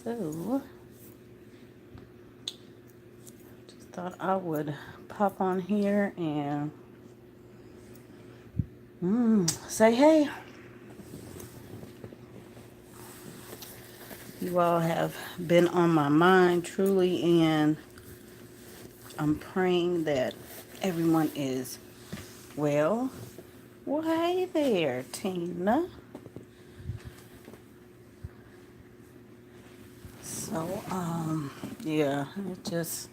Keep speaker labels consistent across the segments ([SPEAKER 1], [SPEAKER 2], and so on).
[SPEAKER 1] So, just thought I would pop on here and say hey. You all have been on my mind truly, and I'm praying that everyone is well. Well, hey there, Tina. So, yeah, it's just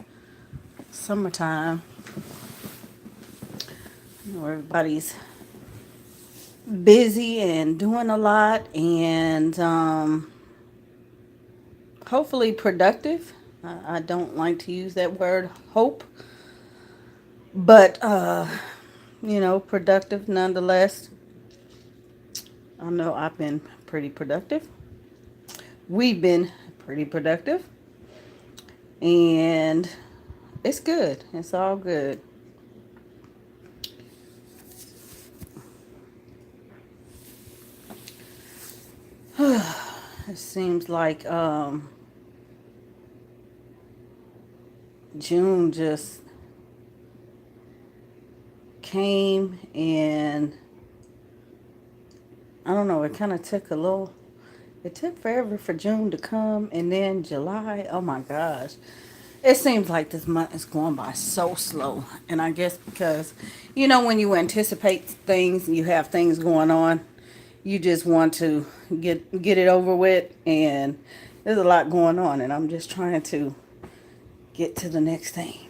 [SPEAKER 1] summertime. Everybody's busy and doing a lot, and hopefully productive. I don't like to use that word hope, but productive nonetheless. I know I've been pretty productive. We've been pretty productive, and it's good. It's all good. It seems like June just came, and I don't know, it kind of took it took forever for June to come, and then July, oh my gosh. It seems like this month is going by so slow. And I guess because, when you anticipate things, you have things going on, you just want to get it over with, and there's a lot going on, and I'm just trying to get to the next thing.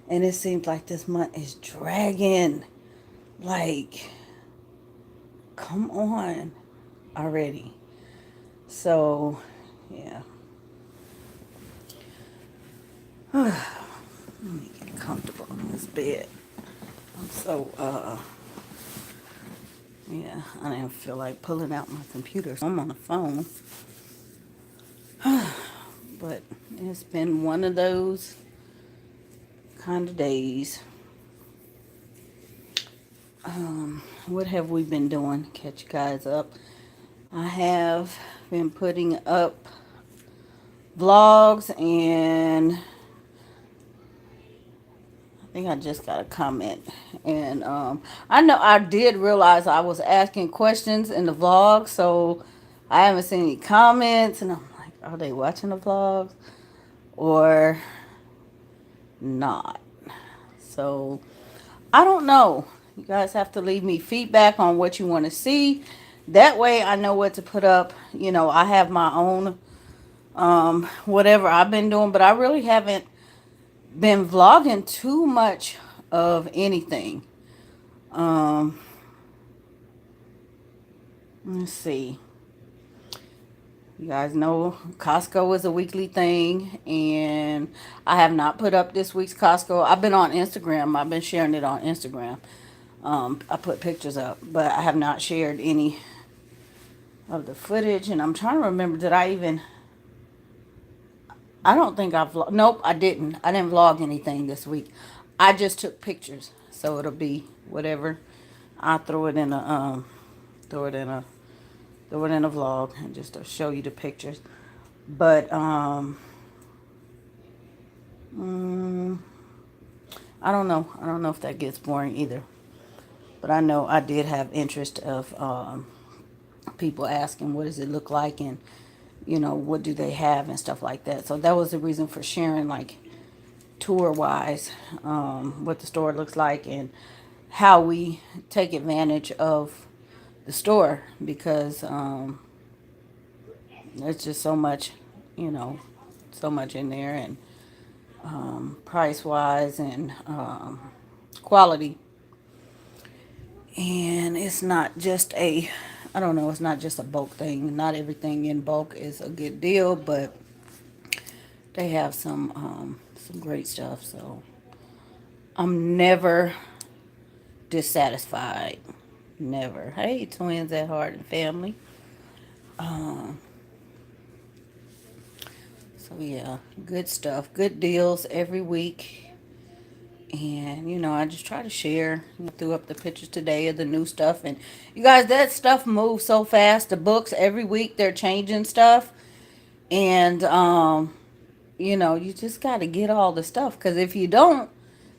[SPEAKER 1] And it seems like this month is dragging. Like, come on already. So, yeah. Let me get comfortable in this bed. I'm so, yeah, I didn't feel like pulling out my computer. So I'm on the phone. But it's been one of those kind of days. What have we been doing? Catch you guys up. I have been putting up vlogs, and I think I just got a comment. And I know I did realize I was asking questions in the vlog, so I haven't seen any comments, and I'm like, are they watching the vlogs or not? So I don't know. You guys have to leave me feedback on what you want to see. That way I know what to put up. I have my own whatever I've been doing, but I really haven't been vlogging too much of anything. Um, let's see. You guys know Costco is a weekly thing, and I have not put up this week's Costco. I've been on Instagram. I've been sharing it on Instagram. I put pictures up, but I have not shared any of the footage, and I'm trying to remember, I don't think I vlogged. Nope, I didn't. I didn't vlog anything this week. I just took pictures, so it'll be whatever. I'll throw it in a, throw it in a vlog, and just to show you the pictures. But mm, I don't know. I don't know if that gets boring either. But I know I did have interest of people asking, what does it look like, and what do they have and stuff like that. So that was the reason for sharing, like, tour wise, what the store looks like and how we take advantage of the store, because there's just so much, so much in there, and price wise, and quality. And it's not just I don't know, it's not just a bulk thing. Not everything in bulk is a good deal, but they have some great stuff. So I'm never dissatisfied. Never. Hey, twins at heart and family. Um, so yeah, good stuff. Good deals every week. And, I just try to share. I threw up the pictures today of the new stuff. And you guys, that stuff moves so fast. The books, every week, they're changing stuff. And you just got to get all the stuff, because if you don't,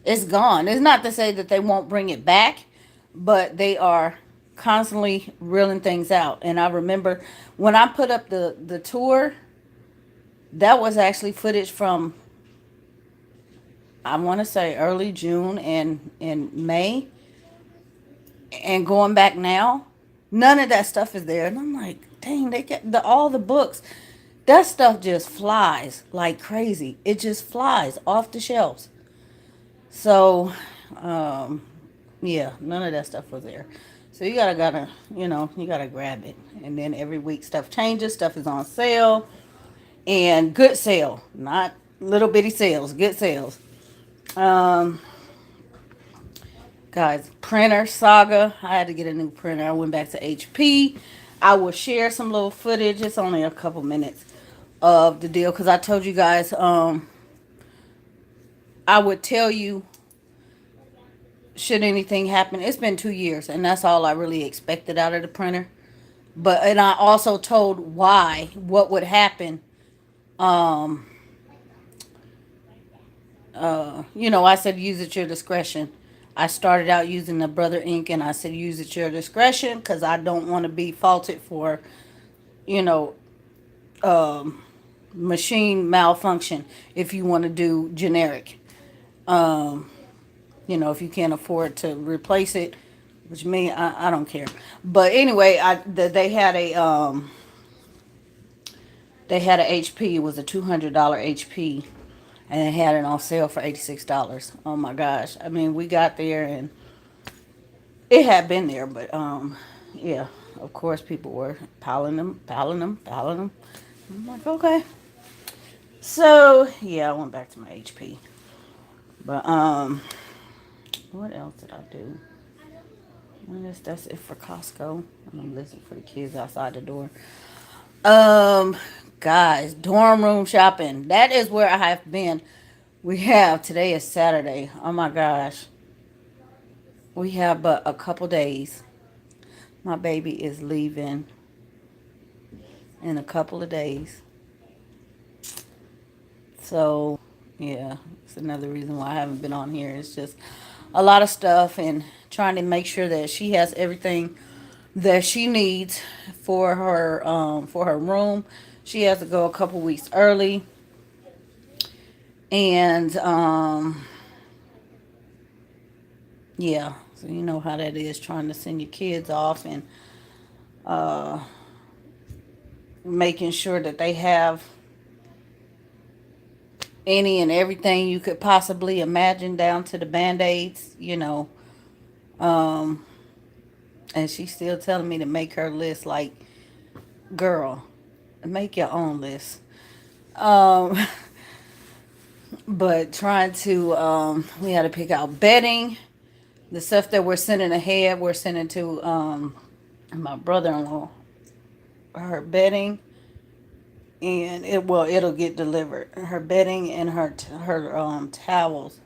[SPEAKER 1] it's gone. It's not to say that they won't bring it back, but they are constantly reeling things out. And I remember when I put up the tour, that was actually footage from, I want to say, early June and in May, and going back now, none of that stuff is there. And I'm like, dang, they get all the books. That stuff just flies like crazy. It just flies off the shelves. So, um, yeah, none of that stuff was there. So you gotta grab it. And then every week stuff changes. Stuff is on sale, and good sale, not little bitty sales. Good sales. Um, Guys, printer saga. I had to get a new printer. I went back to HP. I will share some little footage. It's only a couple minutes of the deal, because I told you guys I would tell you should anything happen. It's been 2 years, and that's all I really expected out of the printer. And I also told what would happen. Um, I said use at your discretion. I started out using the Brother ink, and I said use at your discretion, because I don't want to be faulted for, you know, um, machine malfunction if you want to do generic. Um, if you can't afford to replace it, which me, I don't care. But anyway, they had a HP. It was a $200 HP, and they had it on sale for $86. Oh my gosh! I mean, we got there, and it had been there, but yeah. Of course, people were piling them, piling them, piling them. I'm like, okay. So yeah, I went back to my HP. But what else did I do? I guess that's it for Costco. I'm listening for the kids outside the door. Um, Guys, dorm room shopping. That is where I have been. Today is Saturday. Oh my gosh. We have but a couple days. My baby is leaving in a couple of days. So, yeah, it's another reason why I haven't been on here. It's just a lot of stuff, and trying to make sure that she has everything that she needs for her room. She has to go a couple weeks early, and yeah, so you know how that is, trying to send your kids off, and uh, making sure that they have any and everything you could possibly imagine, down to the band-aids. Um, and she's still telling me to make her list. Like, girl, make your own list. Um, but trying to, we had to pick out bedding. The stuff that we're sending ahead, we're sending to my brother-in-law, her bedding, and it'll get delivered. Her bedding and her towels,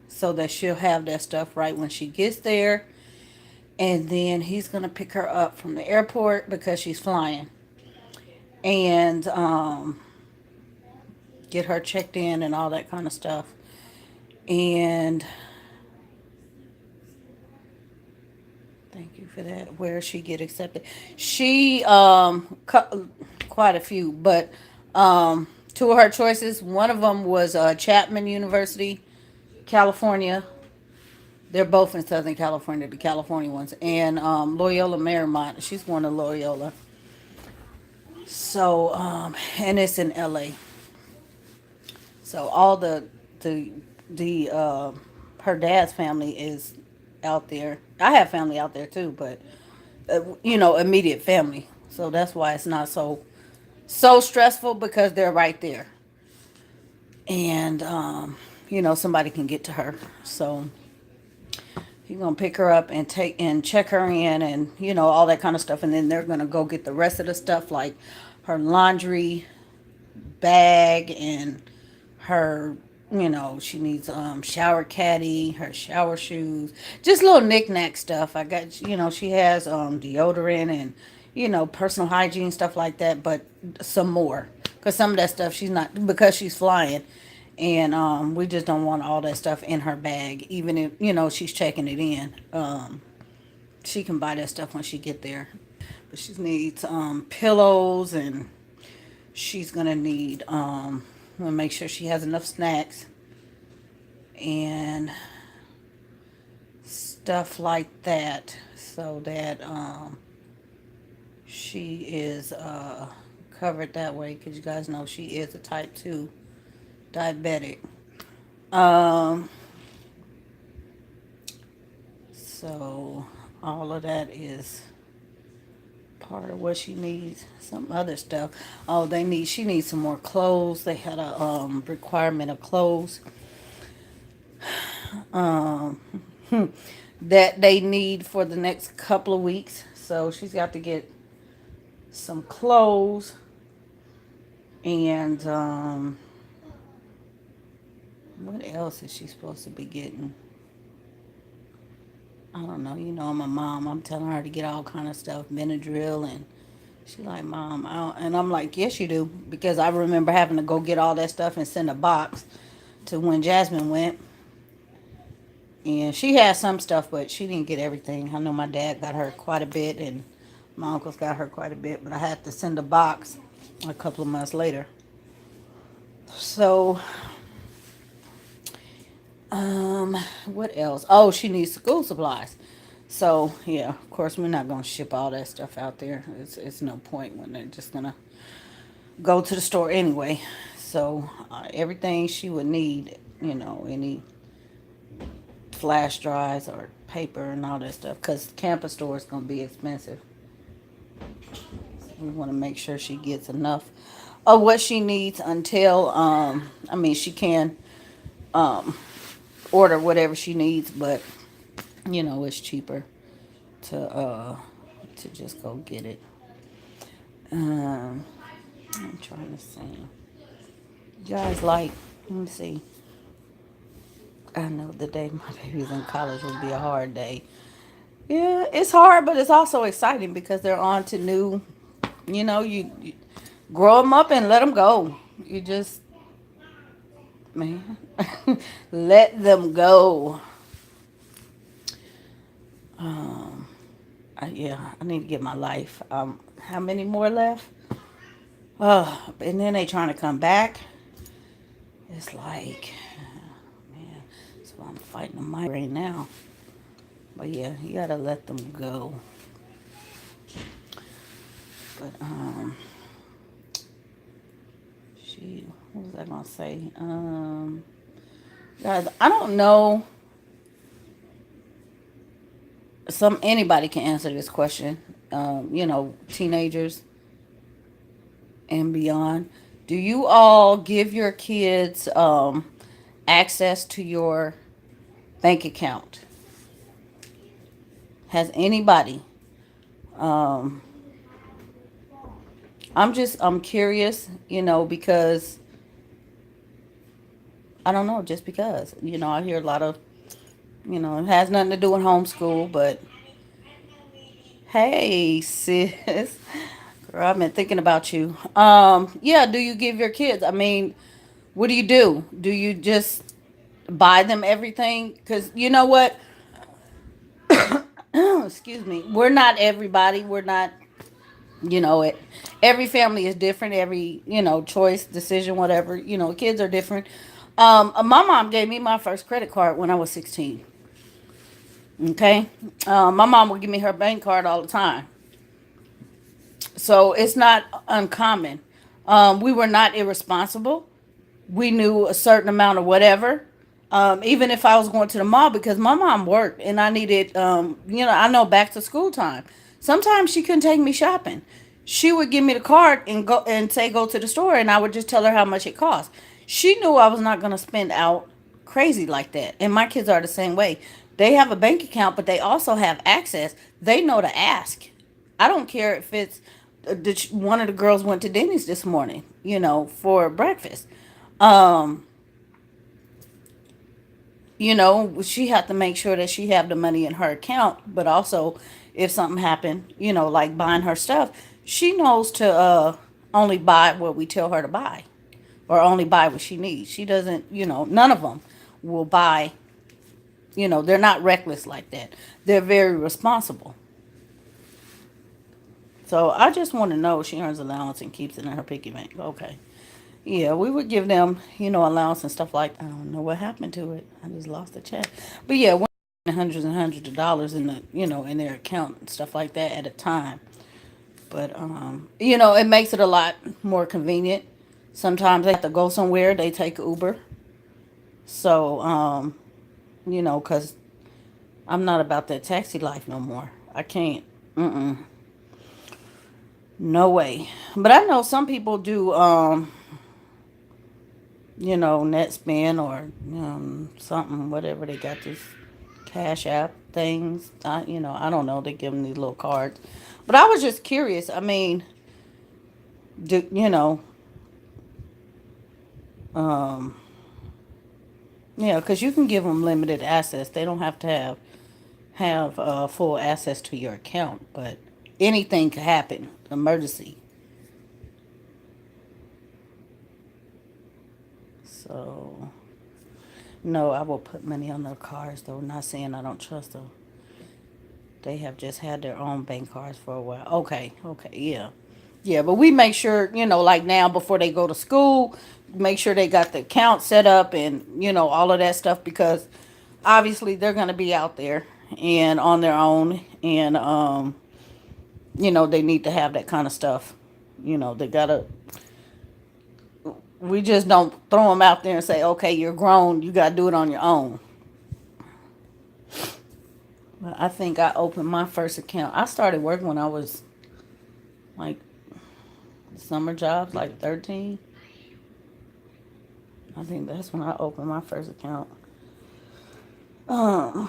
[SPEAKER 1] so that she'll have that stuff right when she gets there. And then he's gonna pick her up from the airport, because she's flying, and get her checked in and all that kind of stuff. And thank you for that. Where she get accepted? She quite a few, but two of her choices. One of them was Chapman University, California. They're both in Southern California, the California ones, and Loyola Marymount. She's going to Loyola. So and it's in LA. So all the her dad's family is out there. I have family out there too, but immediate family. So that's why it's not so stressful, because they're right there, and somebody can get to her. So he's gonna pick her up and check her in, and all that kind of stuff, and then they're gonna go get the rest of the stuff, like her laundry bag, and her, she needs shower caddy, her shower shoes, just little knickknack stuff. I got, she has deodorant, and personal hygiene, stuff like that, but some more. Because some of that stuff she's not, because she's flying. And we just don't want all that stuff in her bag, even if, she's checking it in. She can buy that stuff when she get there. But she needs pillows, and she's going to need, we'll make sure she has enough snacks and stuff like that, so that she is covered that way, because you guys know she is a type 2 diabetic. Um, so all of that is part of what she needs. Some other stuff. Oh, she needs some more clothes. They had a requirement of clothes um that they need for the next couple of weeks. So she's got to get some clothes, and what else is she supposed to be getting? I don't know. I'm a mom. I'm telling her to get all kind of stuff, Benadryl, and she like, Mom, I don't, and I'm like, yes, you do, because I remember having to go get all that stuff and send a box to when Jasmine went, and she had some stuff, but she didn't get everything. I know my dad got her quite a bit, and my uncles got her quite a bit, but I had to send a box a couple of months later. So, what else? Oh, she needs school supplies. So yeah, of course we're not gonna ship all that stuff out there. It's no point when they're just gonna go to the store anyway. So everything she would need, any flash drives or paper and all that stuff, because campus store is gonna be expensive. So we want to make sure she gets enough of what she needs until she can um order whatever she needs, but it's cheaper to just go get it. Um, I'm trying to see. You guys, like, let me see. I know the day my baby's in college will be a hard day. Yeah, it's hard, but it's also exciting because they're on to new. You grow them up and let them go. You just, man, let them go. Um, yeah, I need to get my life. How many more left? And then they trying to come back. It's like, man, that's why I'm fighting a migraine now. But yeah, you gotta let them go. But what was I gonna say? Guys, I don't know. Anybody can answer this question. Teenagers and beyond. Do you all give your kids access to your bank account? Has anybody? Um, I'm curious, because I don't know, just because, I hear a lot of, it has nothing to do with homeschool, but hey, sis, girl, I've been thinking about you. Yeah, do you give your kids? What do you do? Do you just buy them everything? Because you know what? Excuse me. We're not everybody. We're not, it. Every family is different. Every, choice, decision, whatever. Kids are different. My mom gave me my first credit card when I was 16. Okay. My mom would give me her bank card all the time. So it's not uncommon. We were not irresponsible. We knew a certain amount of whatever. Even if I was going to the mall, because my mom worked and I needed, I know, back to school time. Sometimes she couldn't take me shopping. She would give me the card and go and say go to the store, and I would just tell her how much it cost. She knew I was not going to spend out crazy like that. And my kids are the same way. They have a bank account, but they also have access. They know to ask. I don't care if it's one of the girls went to Denny's this morning, for breakfast. Um, she had to make sure that she have the money in her account, but also if something happened, like buying her stuff, she knows to only buy what we tell her to buy, or only buy what she needs. She doesn't, none of them will buy, they're not reckless like that. They're very responsible. So I just want to know she earns allowance and keeps it in her piggy bank. Okay. Yeah, we would give them, allowance and stuff like that. I don't know what happened to it. I just lost the check. But yeah, hundreds and hundreds of dollars in the, in their account and stuff like that at a time. But it makes it a lot more convenient. Sometimes they have to go somewhere, they take Uber. So, cuz I'm not about that taxi life no more. I can't. Mm-mm. No way. But I know some people do net spin or something, whatever they got this cash app things. I don't know. They give them these little cards. But I was just curious. I mean, do um, yeah, because you can give them limited access. They don't have to have full access to your account, but anything could happen. Emergency. So no, I will put money on their cards though. Not saying I don't trust them. They have just had their own bank cards for a while. Okay, okay, yeah. Yeah, but we make sure, like now before they go to school, make sure they got the account set up and, all of that stuff because obviously they're going to be out there and on their own and, they need to have that kind of stuff. They got to, we just don't throw them out there and say, okay, you're grown, you got to do it on your own. But I think I opened my first account. I started working when I was like summer jobs, like 13. I think that's when I opened my first account. Um,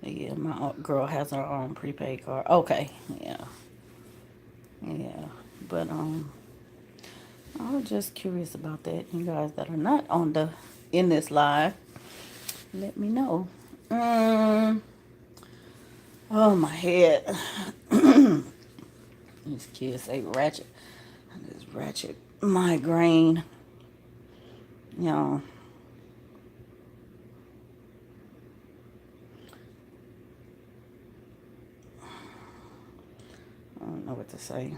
[SPEAKER 1] yeah, my girl has her own prepaid card. Okay, yeah, yeah. But I was just curious about that. You guys that are not on the in this live, let me know. Oh my head. These kids say ratchet. This ratchet migraine. You know. I don't know what to say.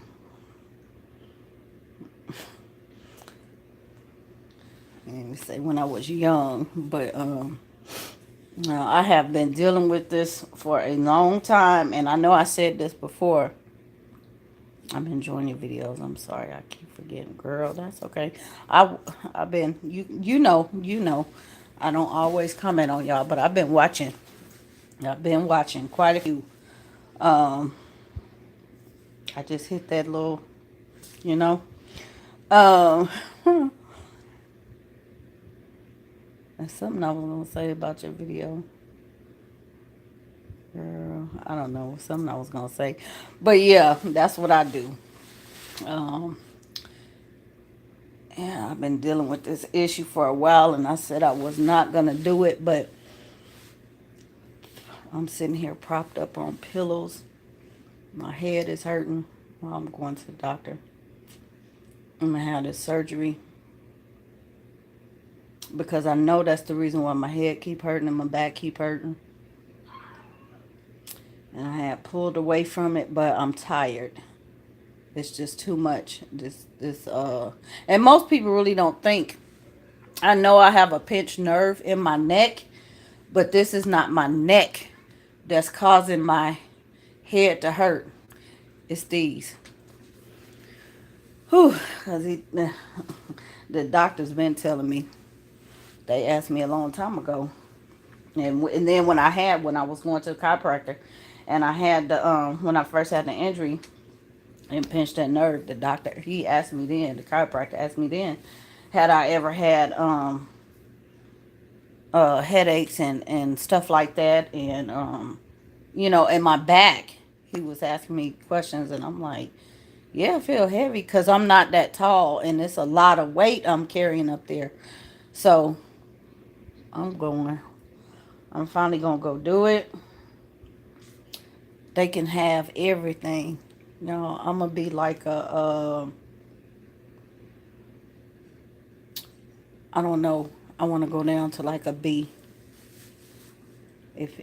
[SPEAKER 1] Let me say when I was young, but I have been dealing with this for a long time, and I know I said this before. I've been enjoying your videos. I'm sorry, I keep forgetting, girl. That's okay. I've been you know. I don't always comment on y'all, but I've been watching. I've been watching quite a few. Um, I just hit that little, you know. Um, that's something I was gonna say about your video. Girl, I don't know. Something I was gonna say. But yeah, that's what I do. Um, yeah, I've been dealing with this issue for a while and I said I was not gonna do it, but I'm sitting here propped up on pillows. My head is hurting while I'm going to the doctor. I'm gonna have this surgery because I know that's the reason why my head keep hurting and my back keep hurting. And I had pulled away from it, but I'm tired. It's just too much. And most people really don't think. I know I have a pinched nerve in my neck, but this is not my neck that's causing my head to hurt. It's these. Whew, because the doctor's been telling me. They asked me a long time ago. And then when I was going to the chiropractor, and I had when I first had the injury and pinched that nerve, the doctor, he asked me then, the chiropractor asked me then, had I ever had headaches and stuff like that, and in my back. He was asking me questions, and I'm like, yeah, I feel heavy because I'm not that tall, and it's a lot of weight I'm carrying up there. So I'm going. I'm finally gonna go do it. They can have everything. I'm gonna be like I don't know. I want to go down to like a B. If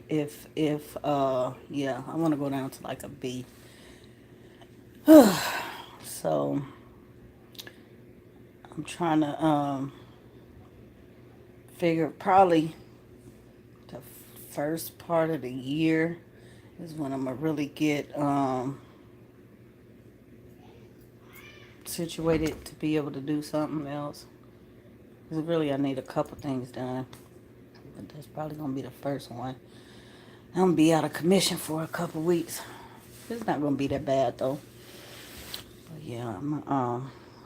[SPEAKER 1] yeah, I want to go down to like a B. So I'm trying to figure probably the first part of the year is when I'm gonna really get situated to be able to do something else. Because really I need a couple things done. But that's probably gonna be the first one. I'm gonna be out of commission for a couple weeks. It's not gonna be that bad though. But yeah,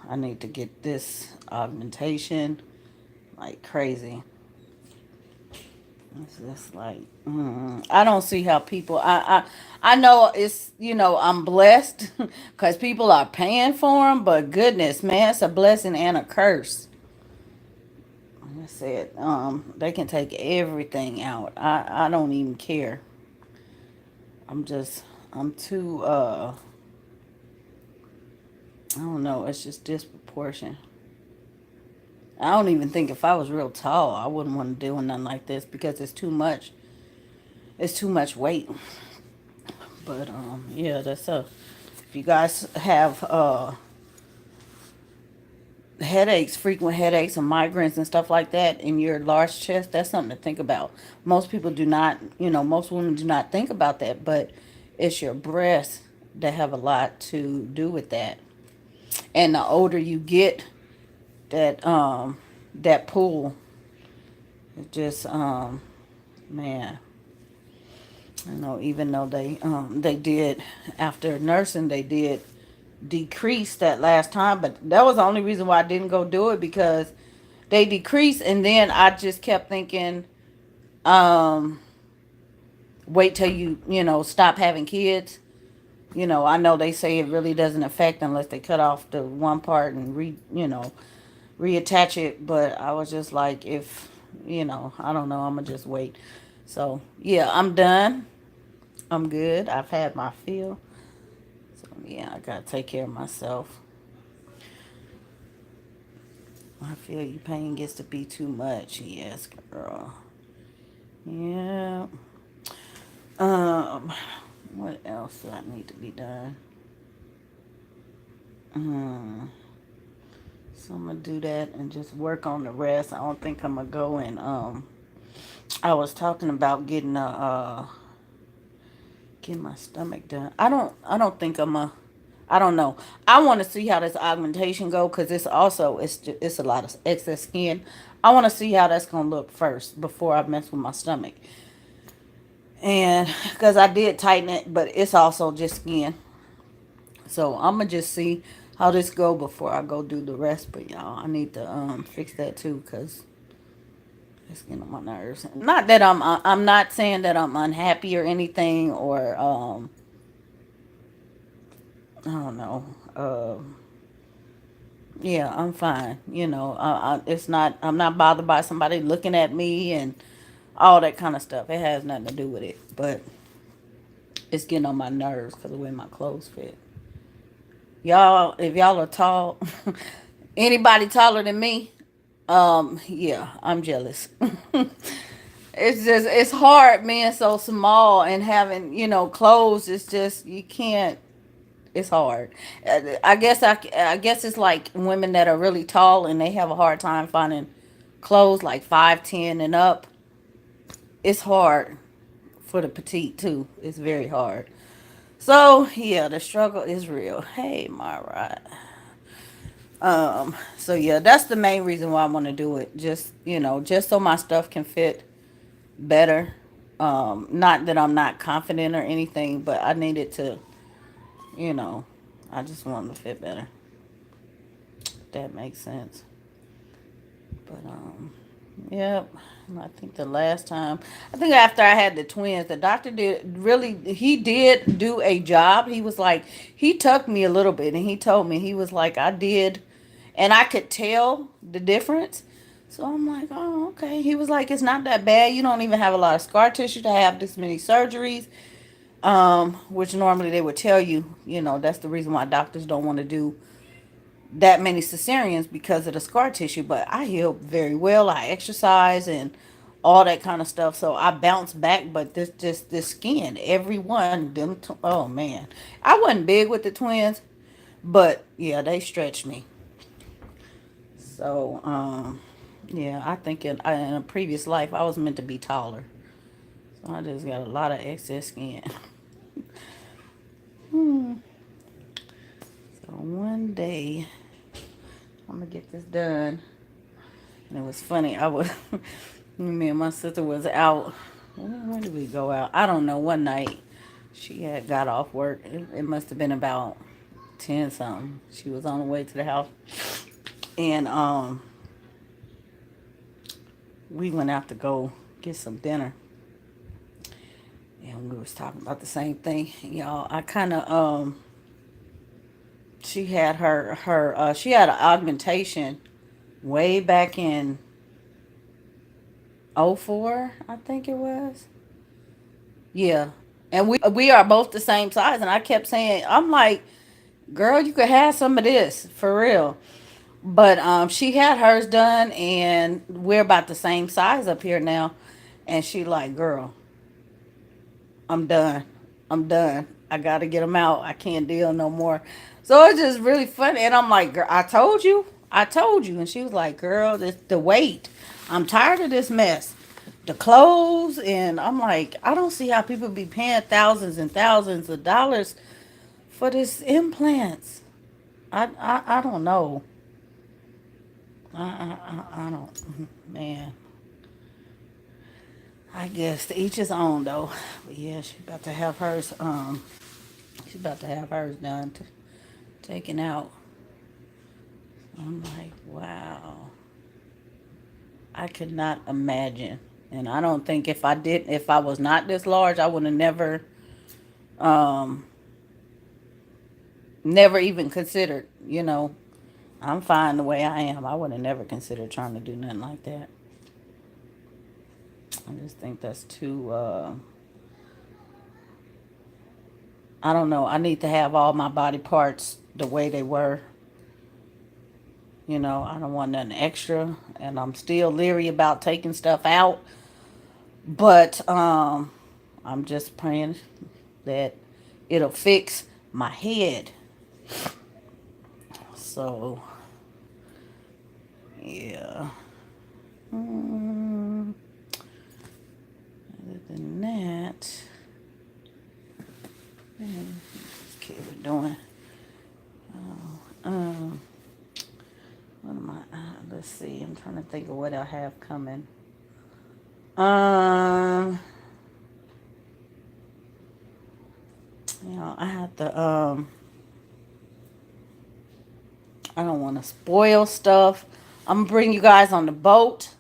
[SPEAKER 1] I need to get this augmentation like crazy. It's just like I don't see how people. I know it's I'm blessed because people are paying for them, but goodness, man, it's a blessing and a curse. Like I said, they can take everything out. I don't even care. I'm just I'm too I don't know. It's just disproportion. I don't even think if I was real tall, I wouldn't want to do nothing like this because it's too much. It's too much weight. But yeah, that's a. If you guys have headaches, frequent headaches and migraines and stuff like that in your large chest, that's something to think about. Most people do not, most women do not think about that, but it's your breasts that have a lot to do with that. And the older you get, that pull, it just man, even though they did after nursing, they did decrease that last time, but that was the only reason why I didn't go do it because they decreased, and then I just kept thinking, um, wait till stop having kids. I know they say it really doesn't affect unless they cut off the one part and reattach it, but I was just like, if I don't know, I'm gonna just wait. So yeah, I'm done. I'm good. I've had my fill. So yeah, I gotta take care of myself. I feel your pain gets to be too much. Yes, girl. Yeah. Um, what else do I need to be done? Um, so I'm gonna do that and just work on the rest. I don't think I'm gonna go and I was talking about getting my stomach done. I don't think I don't know. I want to see how this augmentation go because it's a lot of excess skin. I want to see how that's gonna look first before I mess with my stomach. And because I did tighten it, but it's also just skin. So I'm gonna just see how this go before I go do the rest. But y'all, I need to fix that too because it's getting on my nerves. Not that I'm not saying that I'm unhappy or anything or I don't know. Yeah, I'm fine. It's not. I'm not bothered by somebody looking at me and all that kind of stuff. It has nothing to do with it, but it's getting on my nerves because of the way my clothes fit. Y'all, if y'all are tall, anybody taller than me, yeah, I'm jealous. It's hard being so small and having clothes. It's just you can't. It's hard. I guess it's like women that are really tall and they have a hard time finding clothes like 5'10" and up. It's hard for the petite too. It's very hard. So yeah, the struggle is real. Hey, Mara. So yeah, that's the main reason why I want to do it. Just so my stuff can fit better. Not that I'm not confident or anything, but I needed to, you know, I just want them to fit better. If that makes sense. But yep. I think the last time, I think after I had the twins, the doctor he did do a job. He was like, he tucked me a little bit and he told me, he was like, I did, and I could tell the difference. So I'm like, oh, okay. He was like, it's not that bad. You don't even have a lot of scar tissue to have this many surgeries. Which normally they would tell you, that's the reason why doctors don't want to do that many cesareans because of the scar tissue. But I healed very well. I exercise and all that kind of stuff. So I bounced back. But this skin, every one, oh man, I wasn't big with the twins, but yeah, they stretched me. So yeah, I think in a previous life I was meant to be taller. So I just got a lot of excess skin. Hmm. So one day I'm gonna get this done. And it was funny. I was me and my sister was out. When did we go out? I don't know. One night she had got off work. It must have been about 10 something. She was on the way to the house, and we went out to go get some dinner. And we was talking about the same thing, y'all. I kind of she had she had an augmentation way back in '04, I think it was. Yeah. And we are both the same size, and I kept saying, I'm like, girl, you could have some of this for real. But she had hers done, and we're about the same size up here now. And she like, girl, I'm done. I'm done. I gotta get them out. I can't deal no more. So it's just really funny. And I'm like, girl, I told you. I told you. And she was like, girl, this the weight. I'm tired of this mess. The clothes. And I'm like, I don't see how people be paying thousands and thousands of dollars for this implants. I don't know. I don't. Man. I guess to each his own though. But yeah, she about to have hers. She's about to have hers done, taken out. I'm like, wow. I could not imagine. And I don't think if I was not this large, I would have um, never even considered, I'm fine the way I am. I would have never considered trying to do nothing like that. I just think that's too, I don't know. I need to have all my body parts the way they were. I don't want nothing extra. And I'm still leery about taking stuff out. But I'm just praying that it'll fix my head. So, yeah. Mm, other than that, this kid was doing. Um, what am I? Let's see. I'm trying to think of what I have coming. Um, I have to. I don't want to spoil stuff. I'm gonna bring you guys on the boat.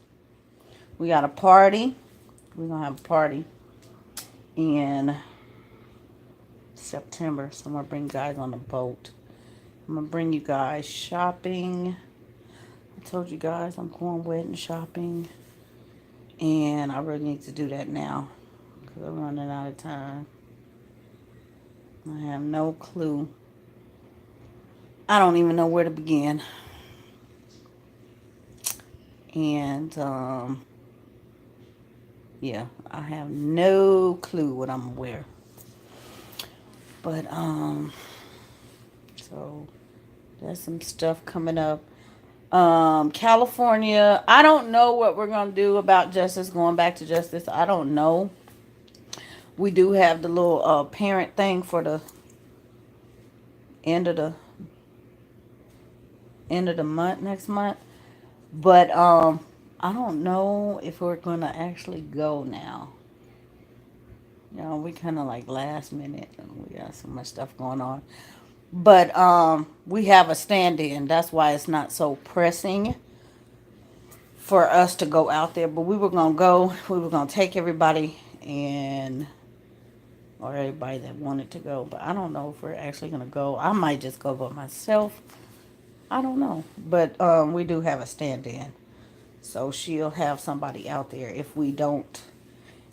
[SPEAKER 1] We got a party. We're gonna have a party in September. So I'm gonna bring you guys on the boat. I'm gonna bring you guys shopping. I told you guys I'm going wedding shopping, and I really need to do that now because I'm running out of time. I have no clue. I don't even know where to begin. And yeah, I have no clue what I'm gonna wear. But so there's some stuff coming up. California, I don't know what we're gonna do about justice, going back to justice. I don't know. We do have the little parent thing for the end of the end of the month next month. But I don't know if we're gonna actually go now. We kind of like last minute, and we got so much stuff going on. But we have a stand-in. That's why it's not so pressing for us to go out there. But we were gonna go. We were gonna take everybody and or everybody that wanted to go. But I don't know if we're actually gonna go. I might just go by myself. I don't know. But we do have a stand-in. So she'll have somebody out there if we don't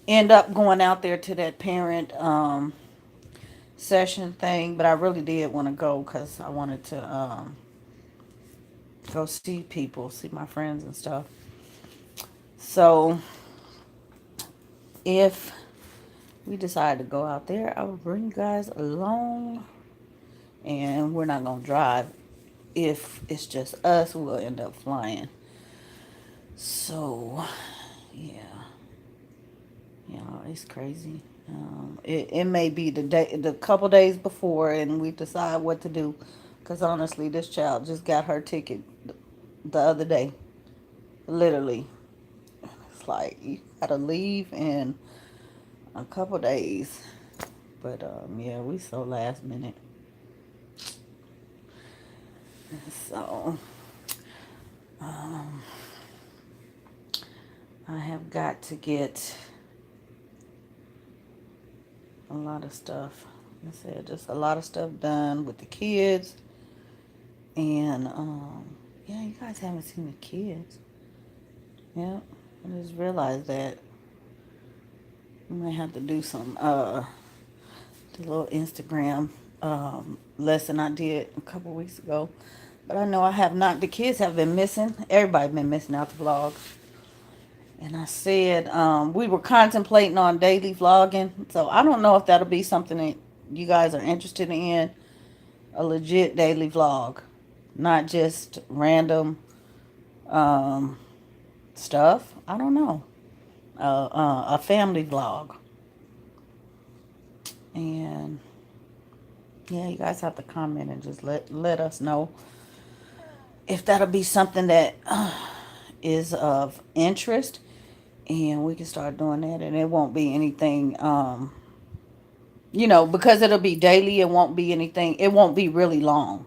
[SPEAKER 1] end up going out there to that parent session thing. But I really did want to go because I wanted to go see people, see my friends and stuff. So if we decide to go out there, I will bring you guys along. And we're not going to drive. If it's just us, we'll end up flying. So, yeah. Yeah, it's crazy. It may be the couple days before, and we decide what to do. Because honestly, this child just got her ticket the other day. Literally. It's like, you gotta leave in a couple days. But, yeah, we so last minute. So, um, I have got to get a lot of stuff. Like I said, just a lot of stuff done with the kids. And, yeah, you guys haven't seen the kids. Yeah, I just realized that we might have to do some, the little Instagram, lesson I did a couple weeks ago. But I know I have not, the kids have been missing. Everybody been missing out the vlogs. And I said, we were contemplating on daily vlogging. So I don't know if that'll be something that you guys are interested in. A legit daily vlog. Not just random um, stuff. I don't know. A family vlog. And yeah, you guys have to comment and just let us know if that'll be something that is of interest. And we can start doing that. And it won't be anything, because it'll be daily. It won't be anything. It won't be really long.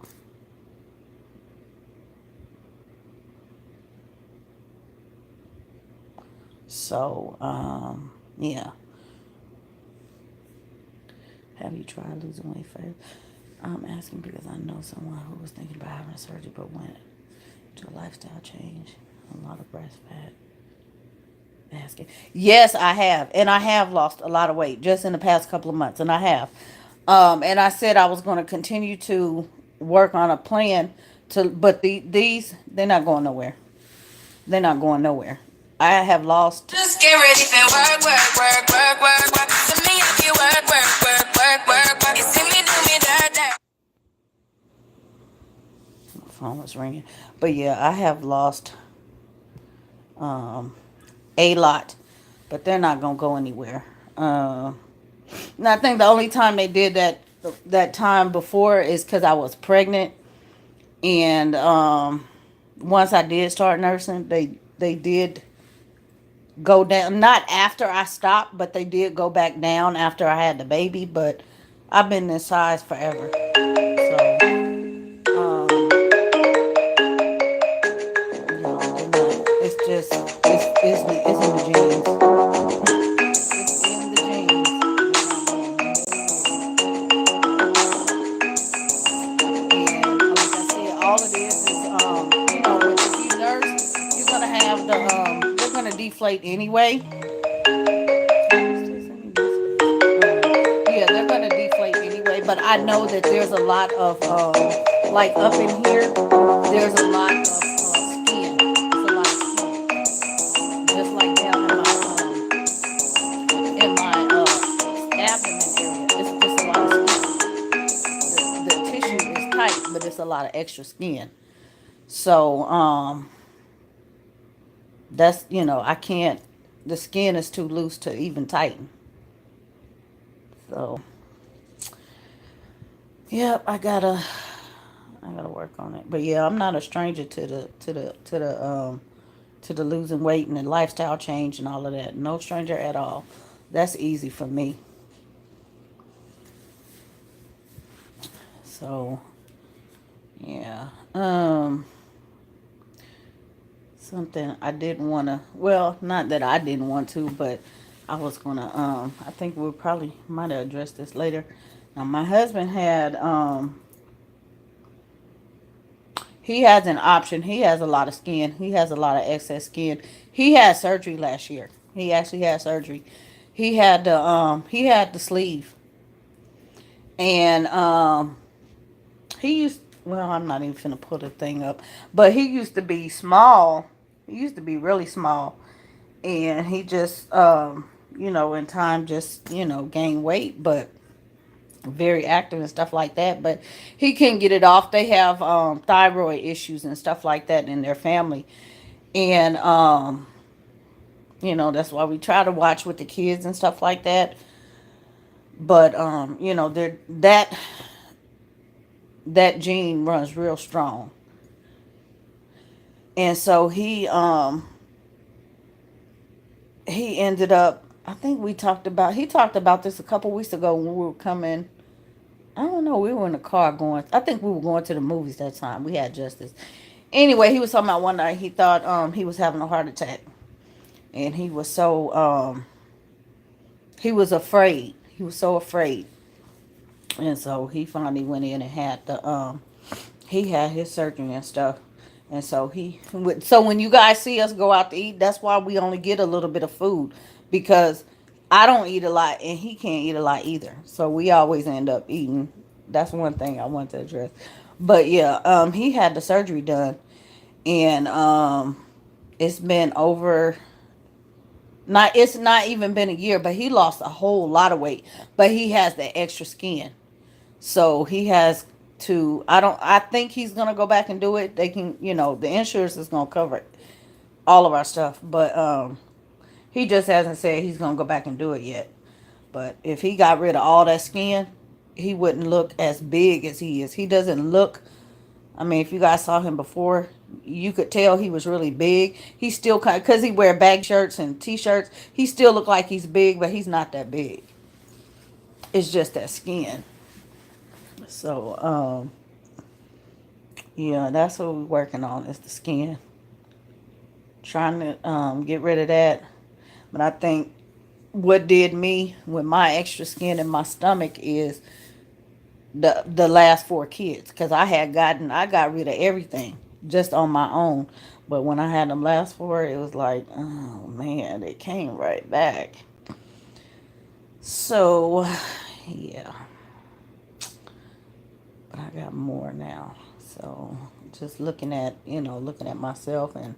[SPEAKER 1] So, yeah. Have you tried losing weight fast? I'm asking because I know someone who was thinking about having surgery but went to a lifestyle change. A lot of breast fat. Asking. Yes, I have. And I have lost a lot of weight just in the past couple of months. And I have. And I said I was going to continue to work on a plan but these, they're not going nowhere. They're not going nowhere. I have lost. Just get ready for work, work, work, work, work, work. To me, if you work, work, work, work, work, work. You see me do me dirt, dirt. My phone was ringing. But yeah, I have lost um, a lot. But they're not going to go anywhere. And I think the only time they did that time before is because I was pregnant. And once I did start nursing, they did go down. Not after I stopped, but they did go back down after I had the baby. But I've been this size forever. So, it's just, it's in the genes. It's in the genes. And like I said, all it is, if you nurse, you're gonna have they're gonna deflate anyway. Yeah, they're gonna deflate anyway. But I know that there's a lot of like up in here, there's a lot of skin. It's a lot of skin, just like down in my abdomen area. It's just a lot of skin. The tissue is tight, but it's a lot of extra skin. So that's I can't. The skin is too loose to even tighten. So yep, I gotta work on it. But yeah, I'm not a stranger to the losing weight and the lifestyle change and all of that. No stranger at all. That's easy for me. So yeah. Something I didn't wanna, well, not that I didn't want to, but I was gonna I think we'll probably might have addressed this later. Now my husband had he has an option. He has a lot of skin. He has a lot of excess skin. He had surgery last year. He actually had surgery. He had the sleeve, and he used, well, I'm not even gonna pull the thing up, but he used to be small. He used to be really small, and he just in time just gained weight, but very active and stuff like that. But he can't get it off. They have thyroid issues and stuff like that in their family, and that's why we try to watch with the kids and stuff like that. But that gene runs real strong, and so he ended up, I think he talked about this a couple weeks ago when we were coming. I don't know, we were in the car going, I think we were going to the movies that time. We had Justice. Anyway, he was talking about one night he thought he was having a heart attack. And he was he was afraid. He was so afraid. And so he finally went in and had he had his surgery and stuff. And so when you guys see us go out to eat, that's why we only get a little bit of food, because I don't eat a lot and he can't eat a lot either. So we always end up eating. That's one thing I want to address. But yeah, he had the surgery done, and it's been over, not it's not even been a year, but he lost a whole lot of weight. But he has the extra skin. So he has I think he's gonna go back and do it. They can, the insurance is gonna cover it, all of our stuff. But he just hasn't said he's gonna go back and do it yet. But if he got rid of all that skin, he wouldn't look as big as he is. He doesn't look, I mean, if you guys saw him before, you could tell he was really big. He still kind of, because he wear baggy shirts and t-shirts, he still look like he's big, but he's not that big. It's just that skin. So, yeah, that's what we're working on, is the skin. Trying to get rid of that. But I think what did me with my extra skin in my stomach is the last four kids, because I got rid of everything just on my own. But when I had them last four, it was like, oh man, they came right back. So yeah, but I got more now. So just looking at myself and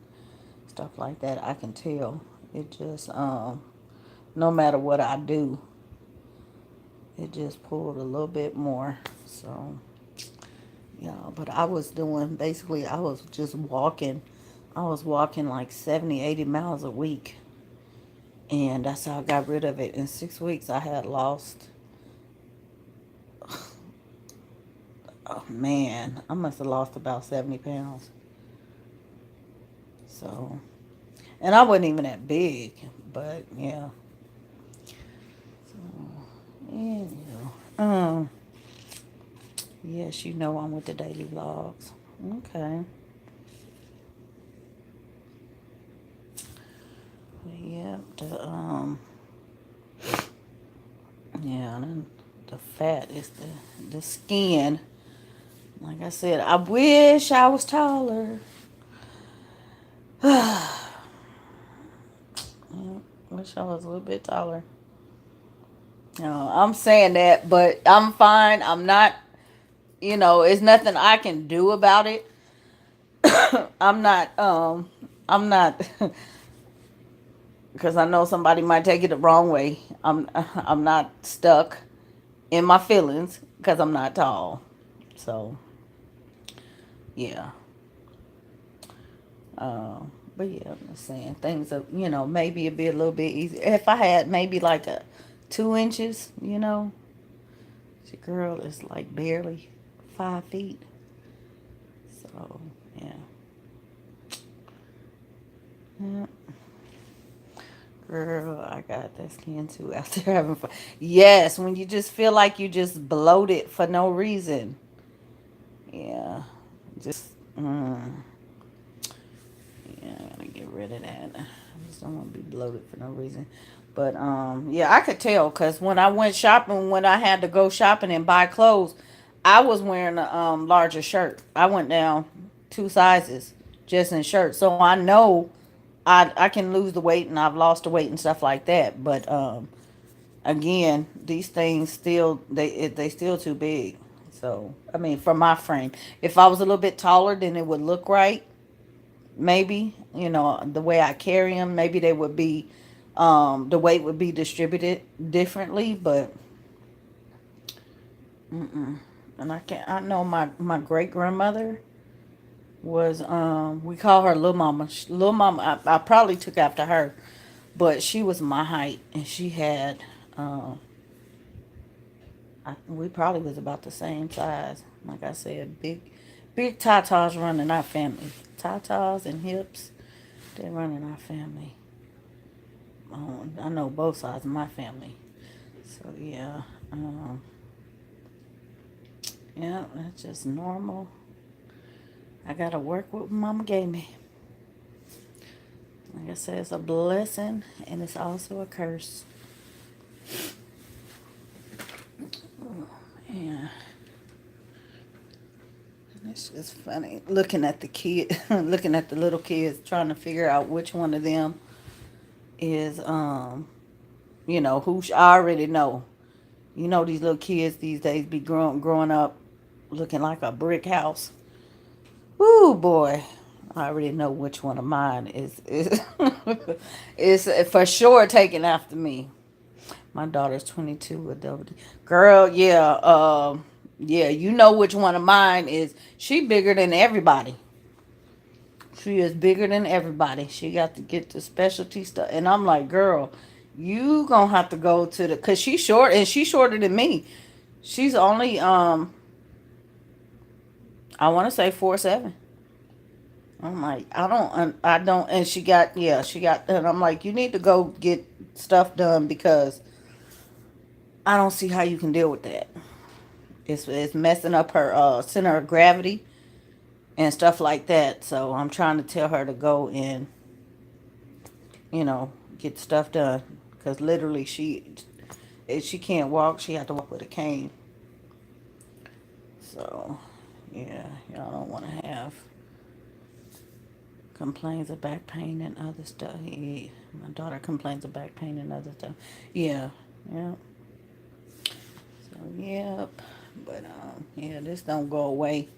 [SPEAKER 1] stuff like that, I can tell it just no matter what I do, it just pulled a little bit more. So yeah, but I was doing, basically I was just walking. I was walking like 70, 80 miles a week. And that's how I got rid of it. In 6 weeks, I had lost, oh man, I must have lost about 70 pounds. So, and I wasn't even that big, but yeah. So, yeah. Yes, I'm with the daily vlogs. Okay. Yeah, yeah, and the fat is the skin. Like I said, I wish I was taller. Yeah, wish I was a little bit taller. I'm saying that, but I'm fine. I'm not, it's nothing I can do about it. I'm not, I'm not, because I know somebody might take it the wrong way. I'm not stuck in my feelings because I'm not tall. So, yeah. But yeah, I'm just saying things are, maybe it'd be a little bit easier if I had maybe like a 2 inches. Your girl is like barely 5 feet. So yeah, yeah. Girl, I got that skin too out there having fun. Yes, when you just feel like you just bloated for no reason. Yeah, just yeah, I gotta get rid of that. I just don't want to be bloated for no reason. But yeah, I could tell because when I went shopping, when I had to go shopping and buy clothes, I was wearing a larger shirt. I went down two sizes just in shirts. So I know I can lose the weight, and I've lost the weight and stuff like that. But again, these things still they still too big. So I mean, for my frame, if I was a little bit taller, then it would look right. Maybe, the way I carry them, maybe they would be, the weight would be distributed differently. But and I know my great grandmother was, we call her little mama. Little mama, I probably took after her, but she was my height, and she had, um we probably was about the same size. Like I said, big tatas run in our family. Tatas and hips, they run in our family. I know both sides of my family. So yeah, yeah, that's just normal. I gotta work with what Mama gave me. Like I said, it's a blessing and it's also a curse. Yeah, and it's just funny looking at the kid, looking at the little kids, trying to figure out which one of them is, I already know. These little kids these days be growing up looking like a brick house. Ooh, boy. I already know which one of mine is is for sure taken after me. My daughter's 22 with double D. Girl, yeah, yeah, you know which one of mine is. She bigger than everybody. She is bigger than everybody. She got to get the specialty stuff, and I'm like, girl, you gonna have to go to the, cause she's short and she's shorter than me. She's only, I want to say 4'7". I'm like, I don't, and she got, and I'm like, you need to go get stuff done because I don't see how you can deal with that. It's messing up her center of gravity and stuff like that. So I'm trying to tell her to go and, get stuff done because literally if she can't walk, she had to walk with a cane. So yeah, y'all don't want to have complains of back pain and other stuff. Yeah, my daughter complains of back pain and other stuff. Yeah, yeah. So yep, but yeah, this don't go away,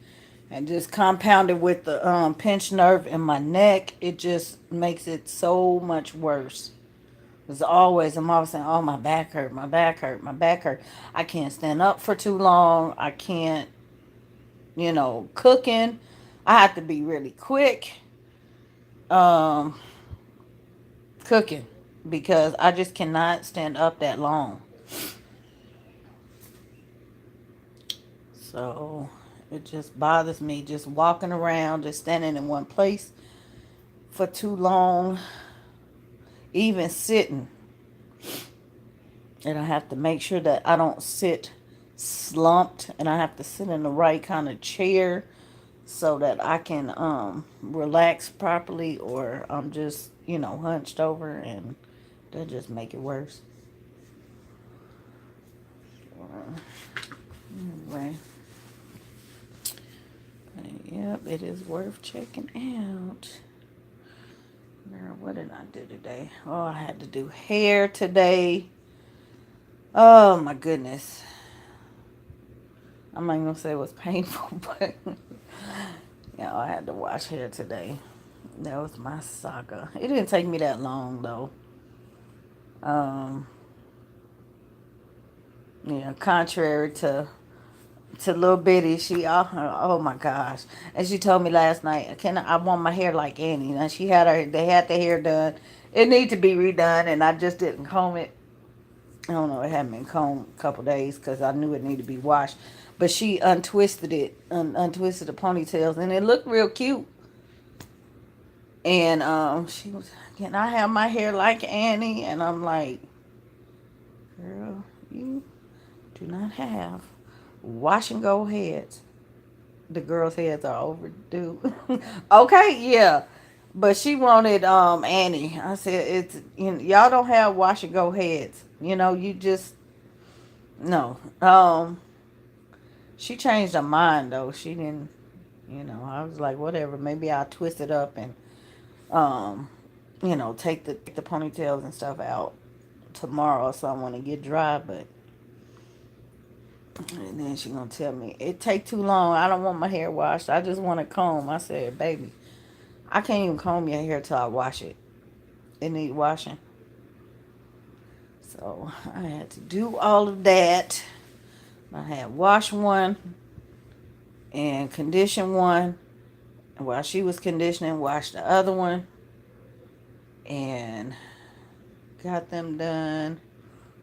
[SPEAKER 1] and just compounded with the pinched nerve in my neck, it just makes it so much worse. I'm always saying, oh, my back hurt, my back hurt, my back hurt. I can't stand up for too long. I can't, cooking. I have to be really quick. Um, cooking because I just cannot stand up that long. So it just bothers me just walking around, just standing in one place for too long, even sitting. And I have to make sure that I don't sit slumped, and I have to sit in the right kind of chair so that I can relax properly, or I'm just, hunched over, and that just make it worse. Anyway, yep, it is worth checking out. Girl, what did I do today? Oh, I had to do hair today. Oh my goodness. I'm not gonna say it was painful, but I had to wash hair today. That was my saga. It didn't take me that long though. Um, contrary to little bitty, oh my gosh, and she told me last night, I want my hair like Annie. Now they had the hair done. It need to be redone, and I just didn't comb it. I don't know, it hadn't been combed a couple days because I knew it needed to be washed. But she untwisted untwisted the ponytails, and it looked real cute. And she was, can I have my hair like Annie? And I'm like, girl, you do not have wash and go heads. The girls' heads are overdue. Okay, yeah. But she wanted Annie. I said, y'all don't have wash and go heads. You just no. She changed her mind though. She didn't. I was like, whatever. Maybe I'll twist it up and, um, take the ponytails and stuff out tomorrow so I want to get dry. But and then she gonna tell me it take too long. I don't want my hair washed. I just want to comb. I said, baby, I can't even comb your hair till I wash it. It need washing. So I had to do all of that. I had wash one and condition one. And while she was conditioning, wash the other one. And got them done.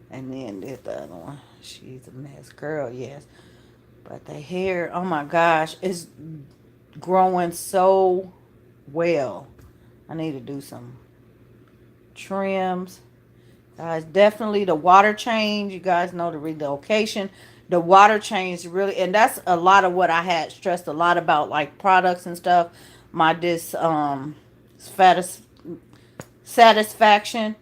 [SPEAKER 1] And then did the other one. She's a mess. Girl, yes. But the hair, oh my gosh, is growing so well. I need to do some trims. Guys, definitely the water change. You guys know the relocation. The water change really, and that's a lot of what I had stressed a lot about, like products and stuff. My satis- satisfaction.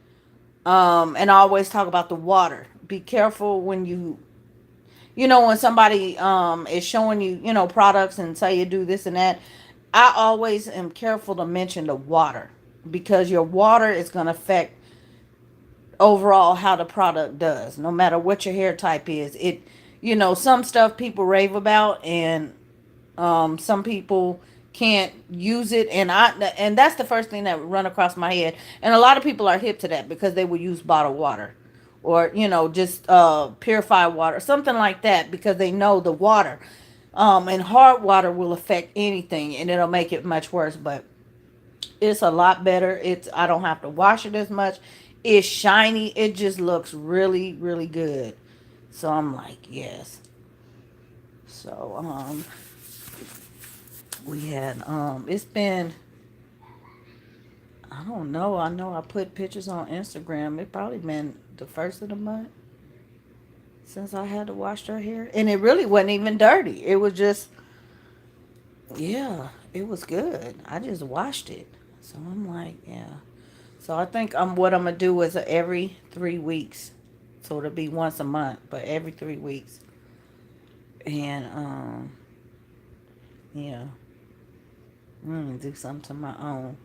[SPEAKER 1] And I always talk about the water. Be careful when when somebody is showing you, products and say you do this and that. I always am careful to mention the water because your water is going to affect overall how the product does, no matter what your hair type is. Some stuff people rave about, and some people can't use it, and that's the first thing that would run across my head. And a lot of people are hip to that because they would use bottled water, or just purified water, something like that, because they know the water, and hard water will affect anything, and it'll make it much worse. But it's a lot better. I don't have to wash it as much. It's shiny. It just looks really, really good. So I'm like, yes. So we had it's been, I don't know. I know I put pictures on Instagram. It probably been the first of the month since I had to wash her hair, and it really wasn't even dirty. It was just, yeah, it was good. I just washed it. So I'm like, yeah. So I think what I'm gonna do is every 3 weeks. So it'll be once a month, but every 3 weeks. And yeah, I'm gonna do something to my own.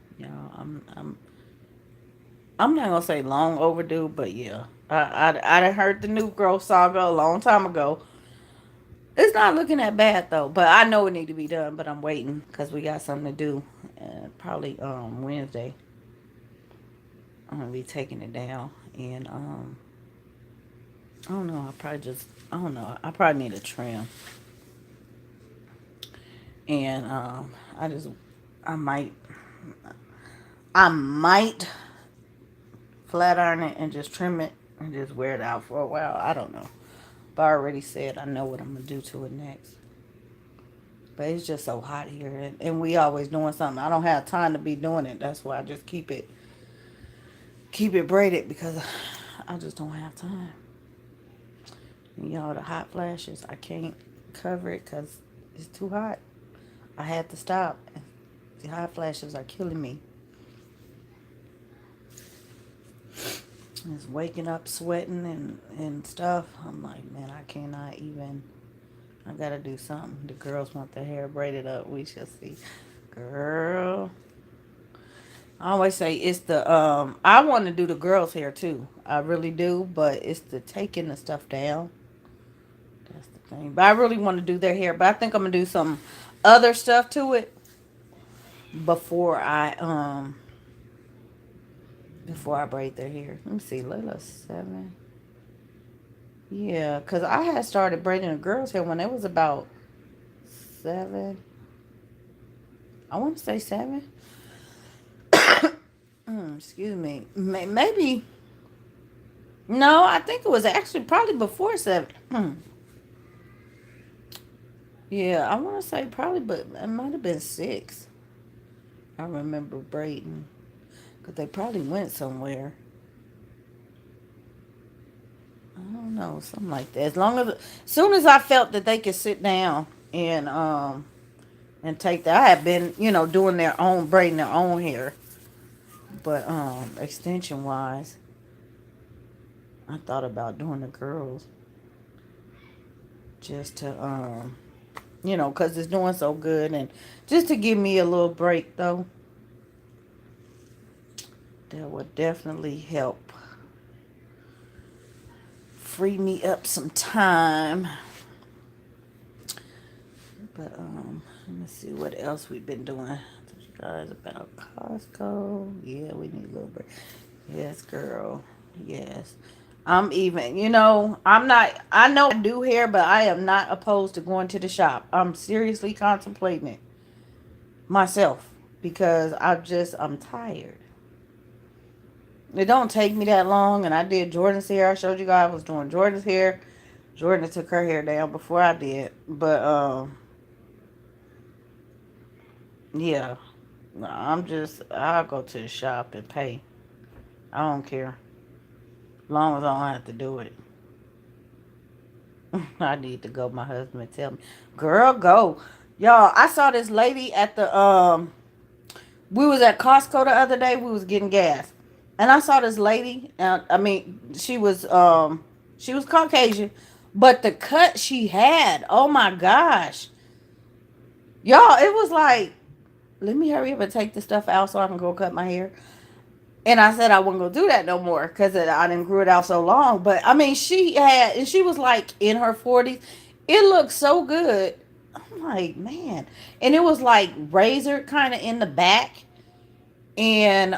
[SPEAKER 1] I'm not gonna say long overdue, but yeah, I done heard the new growth saga a long time ago. It's not looking that bad though, but I know it need to be done. But I'm waiting because we got something to do. Probably Wednesday. I'm gonna be taking it down, and I don't know. I don't know. I probably need a trim, and I just I might I might flat iron it and just trim it and just wear it out for a while. I don't know. But I already said I know what I'm gonna do to it next. But it's just so hot here, and we always doing something. I don't have time to be doing it. That's why I just keep it braided because I just don't have time. The hot flashes, I can't cover it because it's too hot. I had to stop. The hot flashes are killing me. It's waking up sweating and stuff. I'm like, man, I cannot even. I gotta do something. The girls want their hair braided up. We shall see. Girl. I always say it's the I want to do the girls' hair too. I really do, but it's the taking the stuff down. That's the thing. But I really want to do their hair. But I think I'm gonna do some other stuff to it before I braid their hair. Let me see, Layla's 7. Yeah, cause I had started braiding a girl's hair when it was about 7. I want to say 7. Excuse me. Maybe. No, I think it was actually probably before 7. Yeah, I want to say probably, but it might have been 6. I remember braiding. Because they probably went somewhere. I don't know, something like that. As soon as I felt that they could sit down and take that, I had been, doing braiding their own hair. But extension wise, I thought about doing the girls just to because it's doing so good. And just to give me a little break, though, that would definitely help free me up some time. But let me see what else we've been doing. You guys about Costco. Yeah, we need a little break. Yes, girl. Yes. I'm even, I'm not, I know I do hair, but I am not opposed to going to the shop. I'm seriously contemplating it myself because I'm tired. It don't take me that long, and I did Jordan's hair. I showed you guys I was doing Jordan's hair. Jordan took her hair down before I did, but yeah, no, I'll go to the shop and pay. I don't care, as long as I don't have to do it. I need to go. My husband tell me, girl, go, y'all. I saw this lady at the we was at Costco the other day. We was getting gas, and I saw this lady. I mean, she was Caucasian, but the cut she had, oh my gosh, y'all, it was like, let me hurry up and take this stuff out so I can go cut my hair. And I said I wasn't gonna do that no more because I didn't grew it out so long. But I mean, and she was like in her 40s. It looked so good. I'm like, man, and it was like razor kind of in the back, and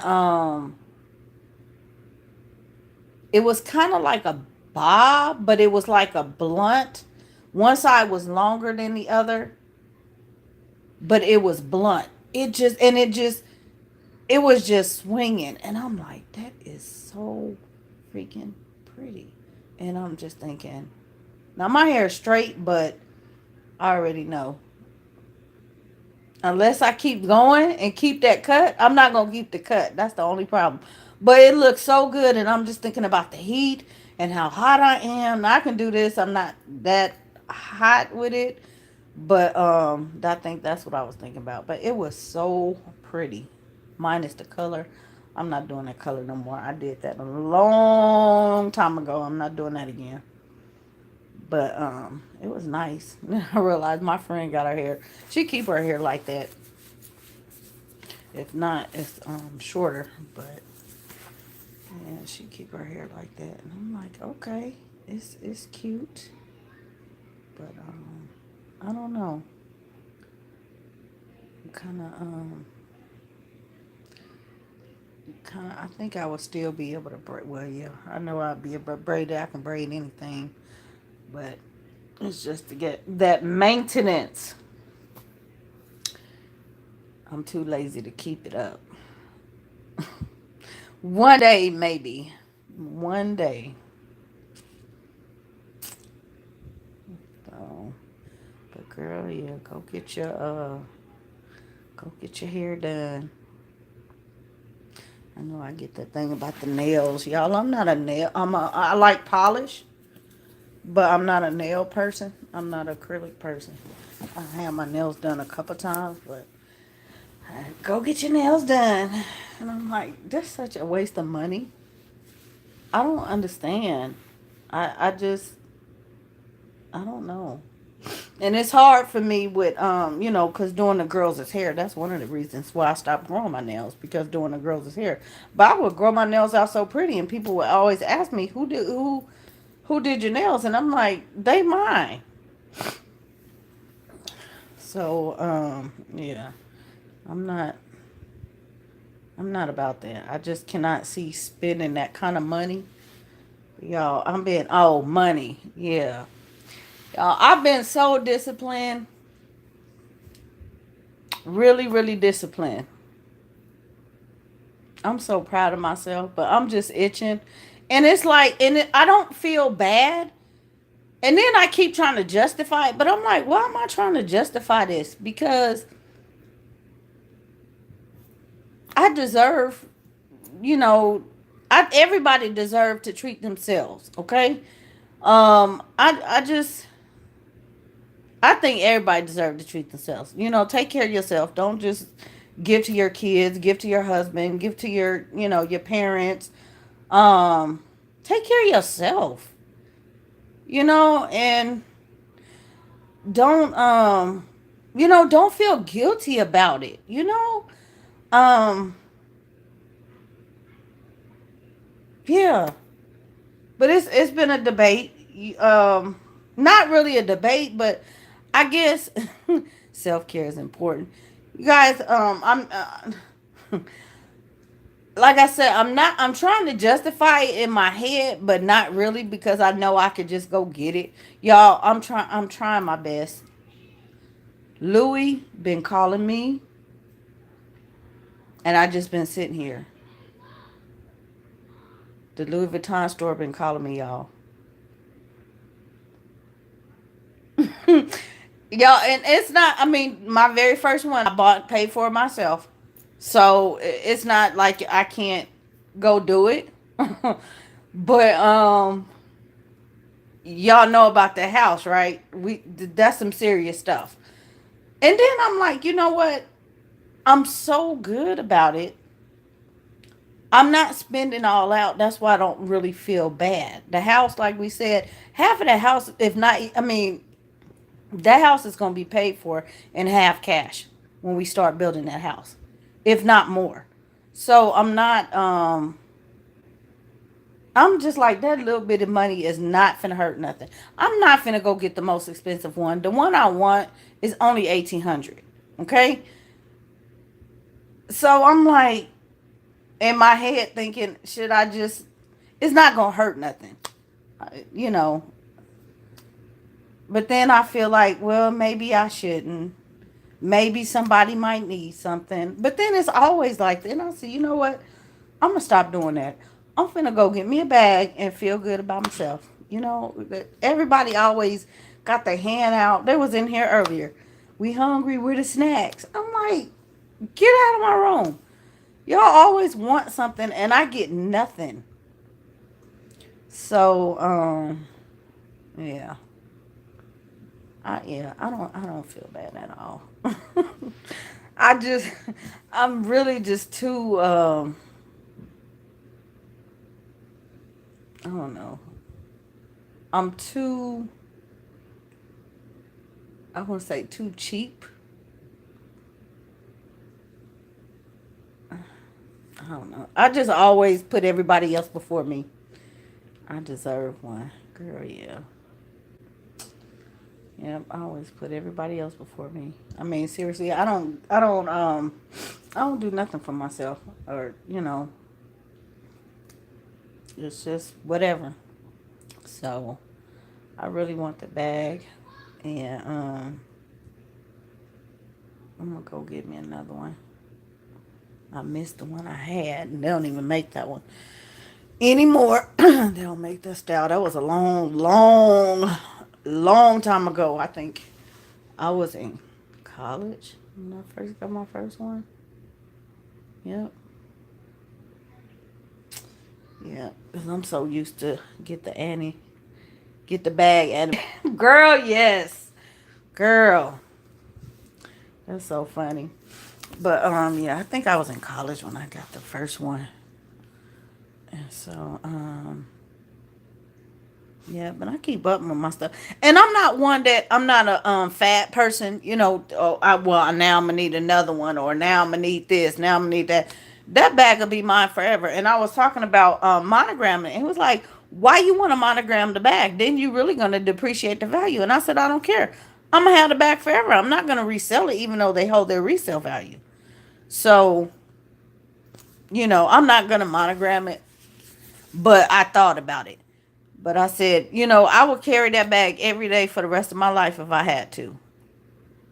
[SPEAKER 1] it was kind of like a bob, but it was like a blunt. One side was longer than the other, but it was blunt. It was just swinging, and I'm like, that is so freaking pretty. And I'm just thinking, now my hair is straight, but I already know. Unless I keep going and keep that cut, I'm not gonna keep the cut. That's the only problem. But it looks so good, and I'm just thinking about the heat and how hot I am. Now, I can do this. I'm not that hot with it, but I think that's what I was thinking about. But it was so pretty, minus the color. I'm not doing that color no more. I did that a long time ago. I'm not doing that again. But it was nice. I realized my friend got her hair. She keep her hair like that. If not, it's shorter. But yeah, she keep her hair like that. And I'm like, okay, it's cute. But I don't know. Kind of I think I would still be able to braid. Well, yeah, I know I'd be able to braid it. I can braid anything, but it's just to get that maintenance. I'm too lazy to keep it up. One day, maybe. One day. So, but girl, yeah, go get your hair done. I know I get that thing about the nails, y'all. I'm not a nail. I like polish, but I'm not a nail person. I'm not an acrylic person. I have my nails done a couple times, but go get your nails done. And I'm like, that's such a waste of money. I don't understand. I just, I don't know. And it's hard for me with, because doing the girls' hair, that's one of the reasons why I stopped growing my nails, because doing the girls' hair. But I would grow my nails out so pretty, and people would always ask me, who did your nails? And I'm like, they mine. So, yeah, I'm not, I'm not about that. I just cannot see spending that kind of money. Y'all, money. Yeah. Y'all, I've been so disciplined. Really, really disciplined. I'm so proud of myself, but I'm just itching. And it's like, I don't feel bad. And then I keep trying to justify it, but I'm like, why am I trying to justify this? Because I deserve, you know, everybody deserves to treat themselves, okay? I just, I think everybody deserves to treat themselves. Take care of yourself. Don't just give to your kids, give to your husband, give to your parents. Um, Take care of yourself. And don't don't feel guilty about it, um yeah. But it's been a debate. Not really a debate, but I guess self-care is important. You guys, I'm like I said, I'm trying to justify it in my head, but not really, because I know I could just go get it. Y'all, I'm trying my best. Louis been calling me, and I just been sitting here. The Louis Vuitton store been calling me, y'all. Y'all, and it's not, I mean, my very first one I bought, paid for myself. So it's not like I can't go do it. But y'all know about the house, right? That's some serious stuff. And then I'm like, you know what? I'm so good about it. I'm not spending all out. That's why I don't really feel bad. The house, like we said, half of the house, if not, I mean, that house is going to be paid for in half cash when we start building that house, if not more. So I'm just like, that little bit of money is not finna hurt nothing. I'm not finna go get the most expensive one. The one I want is only 1,800. Okay, so I'm like, in my head thinking, should I just? It's not gonna hurt nothing, you know. But then I feel like, well, maybe I shouldn't. Maybe somebody might need something. But then it's always like that. And I say, you know what? I'm gonna stop doing that. I'm finna go get me a bag and feel good about myself. Everybody always got their hand out. They was in here earlier. We hungry? Where the snacks? I'm like, get out of my room. Y'all always want something, and I get nothing. So, yeah, I don't feel bad at all. I just, I'm really just too, I don't know. I'm too, I want to say too cheap. I don't know. I just always put everybody else before me. I deserve one. Girl, yeah. Yeah, I always put everybody else before me. I mean, seriously, I don't do nothing for myself, or, it's just whatever. So, I really want the bag, and, I'm gonna go get me another one. I missed the one I had, and they don't even make that one anymore. They don't make that style. That was a long, long, long time ago. I think I was in college when I first got my first one. Yep. Yeah, because I'm so used to get the bag, Annie. Girl, yes. Girl, that's so funny. But, yeah, I think I was in college when I got the first one. And so, yeah, but I keep up with my stuff, and I'm not a fat person. Now I'm gonna need another one, or now I'm gonna need this, now I'm gonna need that. That bag will be mine forever. And I was talking about monogramming, and it was like, why you want to monogram the bag? Then you really gonna depreciate the value. And I said, I don't care. I'm gonna have the bag forever. I'm not gonna resell it, even though they hold their resale value. So, I'm not gonna monogram it, but I thought about it. But I said, I would carry that bag every day for the rest of my life if I had to.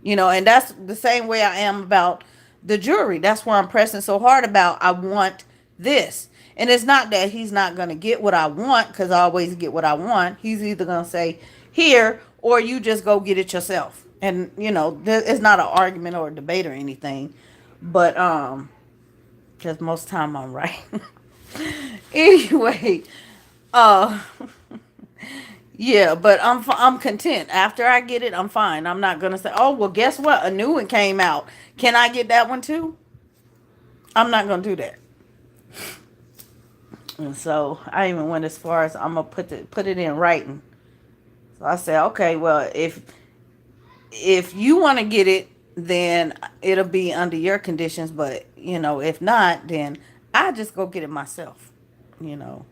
[SPEAKER 1] And that's the same way I am about the jewelry. That's where I'm pressing so hard about, I want this. And it's not that he's not going to get what I want, because I always get what I want. He's either going to say, here, or you just go get it yourself. And, it's not an argument or a debate or anything. But, because most of the time I'm right. Anyway, uh, yeah, but I'm content. After I get it, I'm fine. I'm not gonna say, oh well, guess what? A new one came out. Can I get that one too? I'm not gonna do that. And so I even went as far as, I'm gonna put it in writing. So I said, okay, well, if if you want to get it, then it'll be under your conditions. But if not, then I just go get it myself. You know,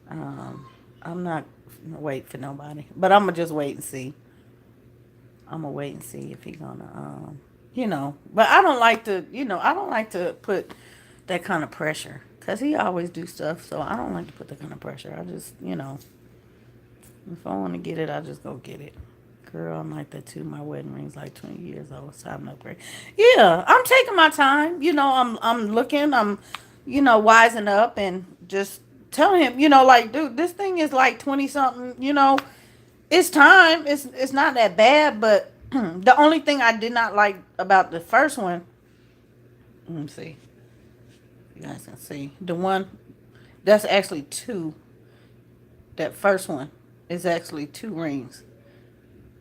[SPEAKER 1] um, I'm not gonna wait for nobody, but I'm gonna just wait and see. I'm gonna wait and see if he gonna, But I don't like to, I don't like to put that kind of pressure because he always do stuff. So I don't like to put that kind of pressure. I just, if I want to get it, I just go get it. Girl, I'm like that too. My wedding ring's like 20 years old. It's time to upgrade. Yeah, I'm taking my time. I'm looking. I'm, wising up and just telling him, like, dude, this thing is like 20 something. It's time. It's not that bad. But the only thing I did not like about the first one, let me see. You guys can see the one that's actually two. That first one is actually two rings.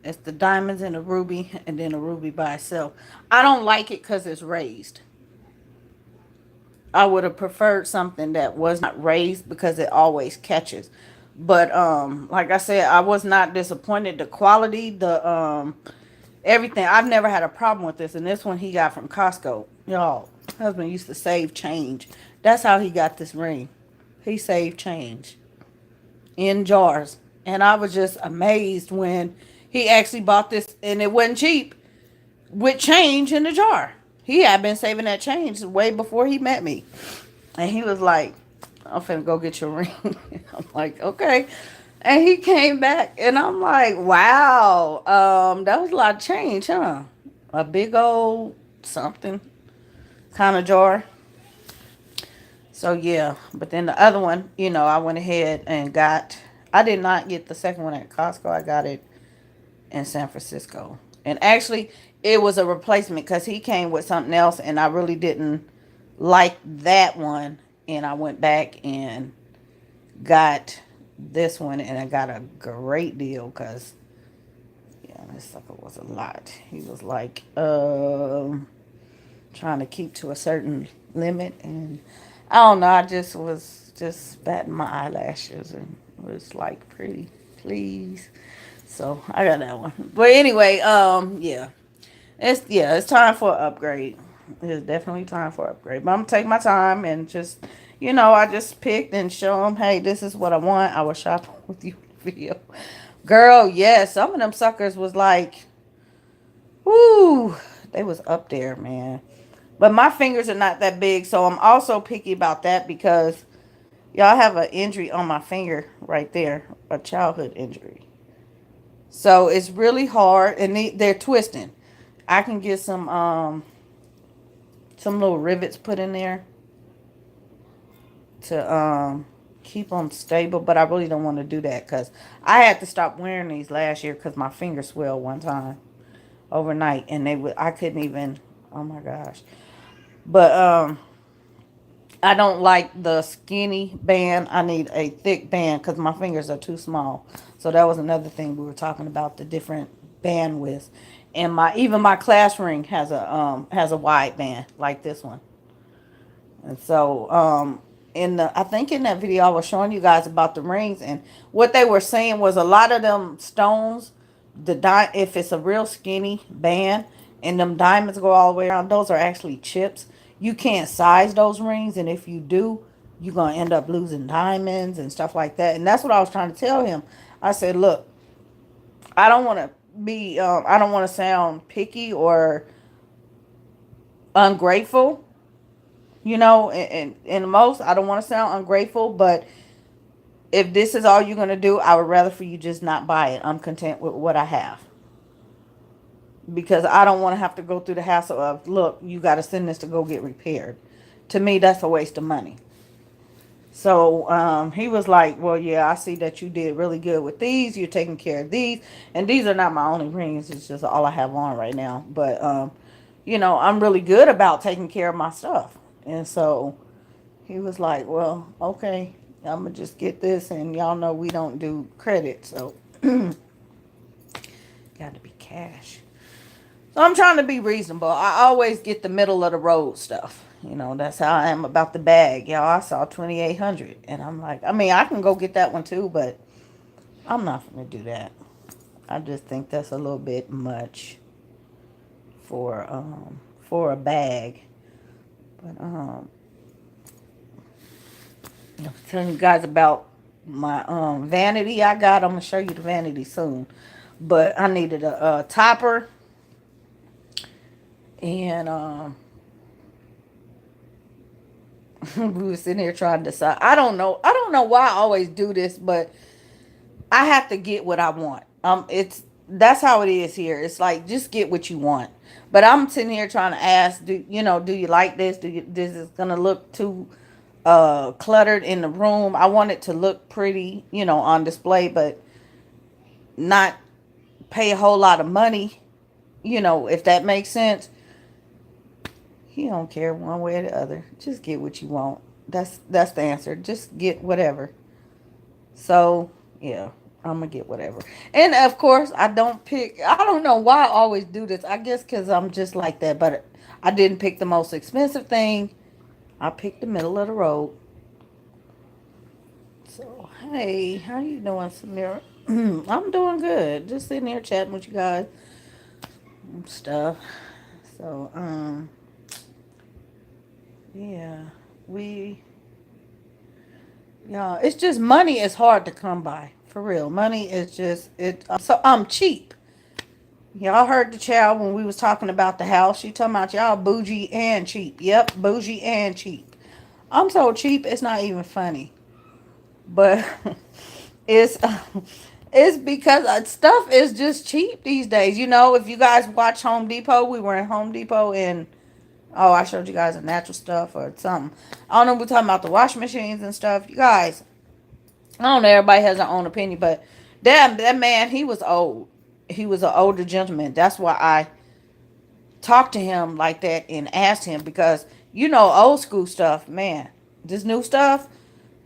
[SPEAKER 1] It's the diamonds and the ruby, and then the ruby by itself. I don't like it because it's raised. I would have preferred something that was not raised because it always catches. But like I said, I was not disappointed. The quality, the everything. I've never had a problem with this. And this one he got from Costco. Y'all, husband used to save change. That's how he got this ring. He saved change in jars. And I was just amazed when he actually bought this, and it wasn't cheap, with change in the jar. He had been saving that change way before he met me. And he was like, I'm finna go get your ring. I'm like, okay. And he came back, and I'm like, wow, that was a lot of change, huh? A big old something kind of jar. So yeah, but then the other one, I went ahead and got. I did not get the second one at Costco. I got it in San Francisco, and actually, it was a replacement because he came with something else, and I really didn't like that one, and I went back and got this one, and I got a great deal because yeah, this sucker was a lot. He was like, trying to keep to a certain limit, and I don't know, I just was just batting my eyelashes and was like, pretty please. So I got that one. But anyway, yeah, it's time for an upgrade. It's definitely time for an upgrade, but I'm gonna take my time and just, I just picked and show them, hey, this is what I want. I was shopping with you video. Girl, yes, some of them suckers was like, whoo, they was up there, man. But my fingers are not that big, so I'm also picky about that because y'all have an injury on my finger right there, a childhood injury. So it's really hard, and they're twisting. I can get some little rivets put in there to keep them stable, but I really don't want to do that because I had to stop wearing these last year because my finger swelled one time overnight, and I couldn't even. Oh my gosh! But I don't like the skinny band. I need a thick band because my fingers are too small. So that was another thing we were talking about, the different band widths. And my class ring has a wide band like this one. And so I think in that video I was showing you guys about the rings, and what they were saying was a lot of them stones, if it's a real skinny band and them diamonds go all the way around, those are actually chips. You can't size those rings, and if you do, you're gonna end up losing diamonds and stuff like that. And that's what I was trying to tell him. I said, look, I don't want to I don't want to sound picky or ungrateful, and most, I don't want to sound ungrateful, but if this is all you're going to do, I would rather for you just not buy it. I'm content with what I have because I don't want to have to go through the hassle of, look, you got to send this to go get repaired. To me, that's a waste of money. So he was like, well, yeah, I see that you did really good with these. You're taking care of these. And these are not my only rings. It's just all I have on right now. But, I'm really good about taking care of my stuff. And so he was like, well, okay, I'm going to just get this. And y'all know we don't do credit. So got to be cash. So I'm trying to be reasonable. I always get the middle of the road stuff. That's how I am about the bag. Y'all, I saw 2,800, and I'm like, I mean, I can go get that one too, but I'm not gonna do that. I just think that's a little bit much for a bag. But I'm telling you guys about my vanity I got. I'm gonna show you the vanity soon. But I needed a topper, and we were sitting here trying to decide. I don't know why I always do this, but I have to get what I want. It's that's how it is here. It's like just get what you want. But I'm sitting here trying to ask, do you like this? This is gonna look too cluttered in the room. I want it to look pretty, on display, but not pay a whole lot of money, if that makes sense. He don't care one way or the other. Just get what you want. That's the answer. Just get whatever. So, yeah, I'm gonna get whatever. And of course, I don't pick. I don't know why I always do this. I guess because I'm just like that. But I didn't pick the most expensive thing. I picked the middle of the road. So, hey, how you doing, Samira? I'm doing good. Just sitting here chatting with you guys and stuff. So, yeah, we, yeah, it's just money is hard to come by. For real. Money is just, so I'm cheap. Y'all heard the child when we was talking about the house. She talking about y'all bougie and cheap. Yep, bougie and cheap. I'm so cheap, it's not even funny. But it's it's because stuff is just cheap these days. If you guys watch Home Depot, we were in Home Depot and I showed you guys the natural stuff or something. I don't know. We're talking about the washing machines and stuff. You guys, I don't know. Everybody has their own opinion, but that man, he was old. He was an older gentleman. That's why I talked to him like that and asked him because old school stuff, man. This new stuff,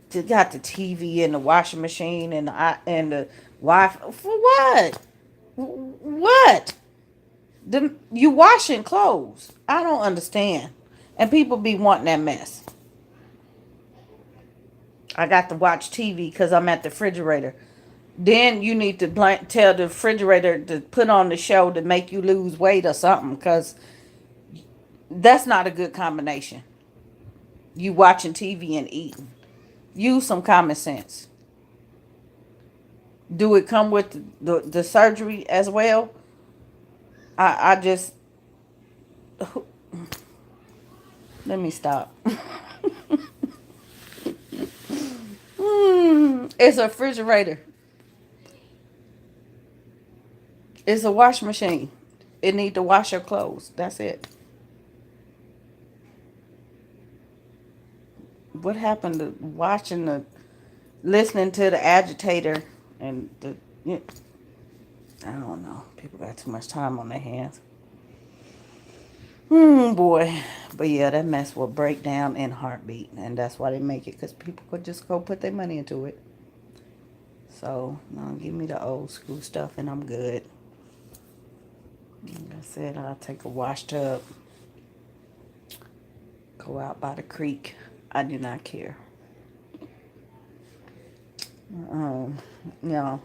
[SPEAKER 1] they got the TV and the washing machine and the Wi-Fi. For what? What? You washing clothes? I don't understand. And people be wanting that mess. I got to watch TV because I'm at the refrigerator. Then you need to tell the refrigerator to put on the show to make you lose weight or something because that's not a good combination. You watching TV and eating. Use some common sense. Do it come with the surgery as well? I just let me stop. It's a refrigerator. It's a washing machine. It need to wash your clothes. That's it. What happened to listening to the agitator and I don't know. People got too much time on their hands. Boy. But yeah, that mess will break down in heartbeat. And that's why they make it. Because people could just go put their money into it. So, no, give me the old school stuff and I'm good. Like I said, I'll take a wash tub. Go out by the creek. I do not care. Um, you know,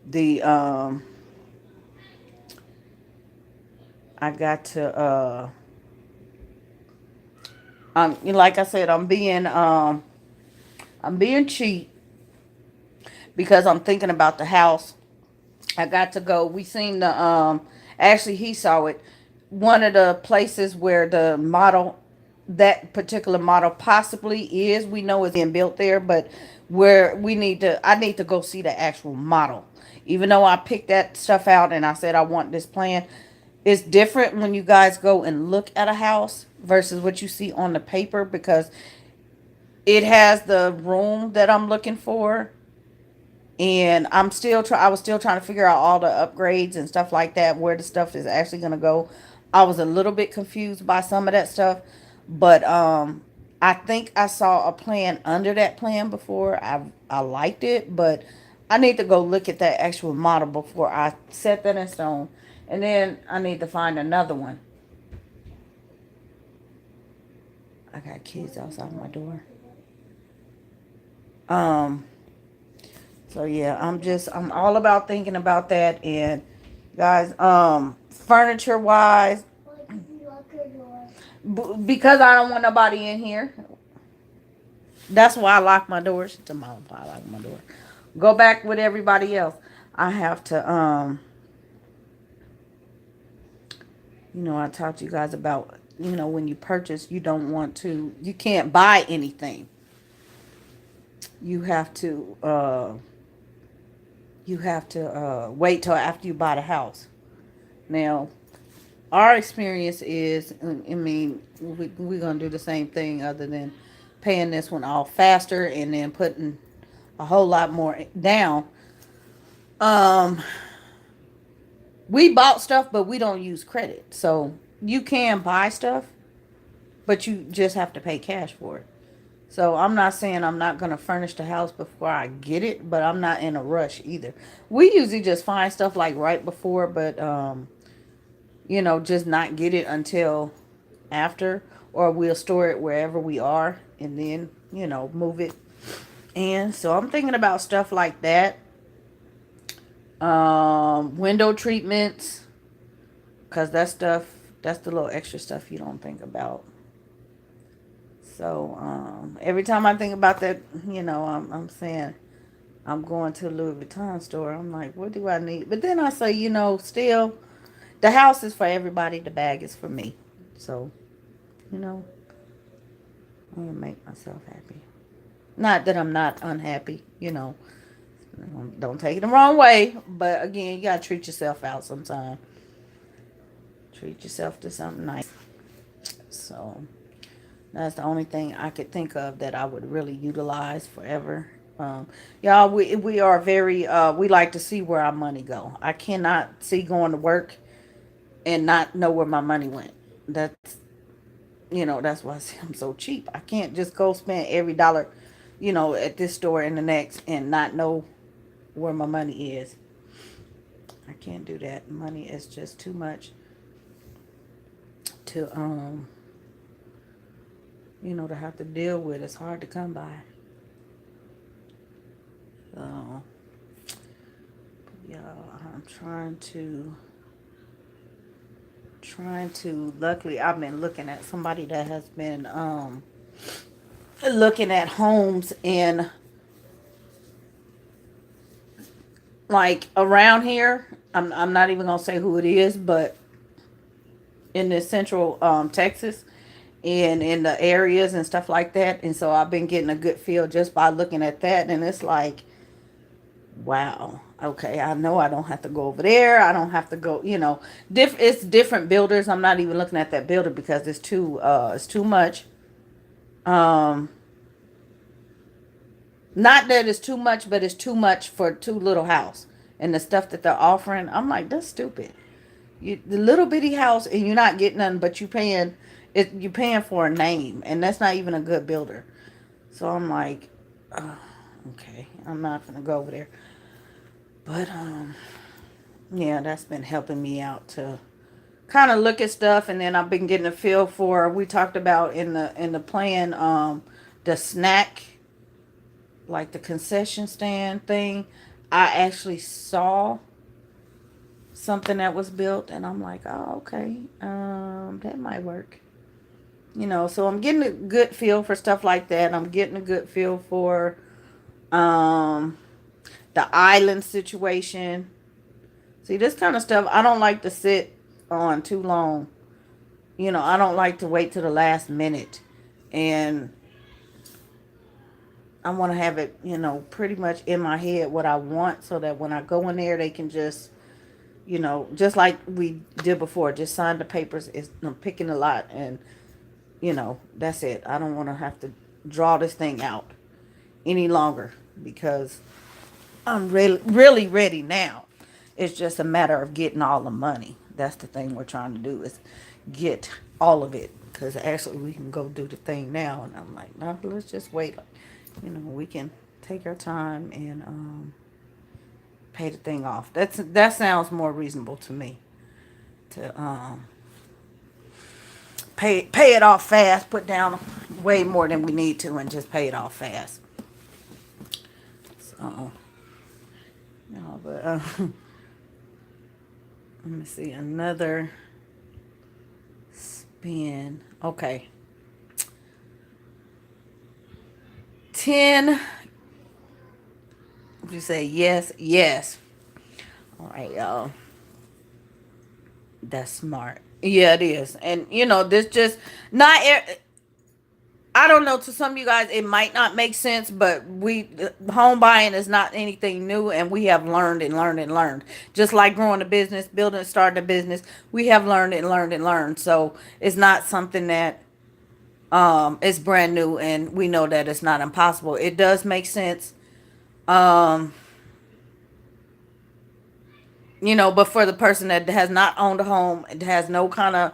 [SPEAKER 1] the, I got to, like I said, I'm being cheap because I'm thinking about the house. I got to go. We seen actually he saw it. One of the places where the model, that particular model possibly is, we know it's being built there, but where I need to go see the actual model. Even though I picked that stuff out and I said I want this plan, it's different when you guys go and look at a house versus what you see on the paper because it has the room that I'm looking for and I was still trying to figure out all the upgrades and stuff like that, where the stuff is actually going to go. I was a little bit confused by some of that stuff, but I think I saw a plan under that plan before. I liked it, but I need to go look at that actual model before I set that in stone. And then I need to find another one. I got kids outside my door. So So yeah, I'm all about thinking about that. And guys, furniture wise, because I don't want nobody in here. That's why I lock my doors. Tomorrow, why I lock my door. Go back with everybody else. I have to, I talked to you guys about, when you purchase, you can't buy anything. You have to, wait till after you buy the house. Now, our experience is, I mean, we're going to do the same thing other than paying this one off faster and then putting a whole lot more down. Um, we bought stuff, but we don't use credit. So you can buy stuff, but you just have to pay cash for it. So I'm not saying I'm not going to furnish the house before I get it, but I'm not in a rush either. We usually just find stuff like right before, but just not get it until after, or we'll store it wherever we are and then, move it. And so I'm thinking about stuff like that. Window treatments, because that's the little extra stuff you don't think about. So every time I think about that, I'm saying I'm going to a Louis Vuitton store. I'm like, what do I need? But then I say, still, the house is for everybody. The bag is for me. So, you know, I'm going to make myself happy. Not that I'm not unhappy, Don't take it the wrong way. But again, you got to treat yourself out sometime. Treat yourself to something nice. So, that's the only thing I could think of that I would really utilize forever. Y'all, we are very, we like to see where our money go. I cannot see going to work and not know where my money went. That's why I say I'm so cheap. I can't just go spend every dollar, at this store and the next and not know where my money is. I can't do that. Money is just too much to, to have to deal with. It's hard to come by. So, y'all, I'm trying to luckily I've been looking at somebody that has been looking at homes in like around here. I'm not even gonna say who it is, but in the central Texas and in the areas and stuff like that. And so I've been getting a good feel just by looking at that, and it's like, wow, okay, I know I don't have to go over there. I don't have to go, it's different builders. I'm not even looking at that builder because it's too much. Um Not that it's too much, but it's too much for too little house. And the stuff that they're offering, I'm like, that's stupid. The little bitty house and you're not getting nothing, but you paying for a name, and that's not even a good builder. So I'm like, okay, I'm not gonna go over there. But yeah, that's been helping me out to kind of look at stuff, and then I've been getting a feel for. We talked about in the plan, the snack, like the concession stand thing. I actually saw something that was built, and I'm like, oh, okay, that might work. So I'm getting a good feel for stuff like that. I'm getting a good feel for um the island situation. See, this kind of stuff I don't like to sit on too long. I don't like to wait to the last minute, and I want to have it, pretty much in my head what I want, so that when I go in there, they can just, just like we did before, just sign the papers. I'm picking a lot, and that's it. I don't want to have to draw this thing out any longer because I'm really, really ready now. It's just a matter of getting all the money. That's the thing we're trying to do, is get all of it. Because actually we can go do the thing now. And I'm like, no, let's just wait. We can take our time and pay the thing off. That sounds more reasonable to me. To pay it off fast, put down way more than we need to, and just pay it off fast. So No, but let me see another spin. Okay, 10. You say yes, yes. All right, y'all. That's smart. Yeah, it is. And this just not. I don't know. To some of you guys, it might not make sense, but home buying is not anything new, and we have learned and learned and learned. Just like growing a business, building, starting a business, we have learned and learned and learned. So it's not something that is brand new, and we know that it's not impossible. It does make sense. Um, but for the person that has not owned a home, it has no kind of,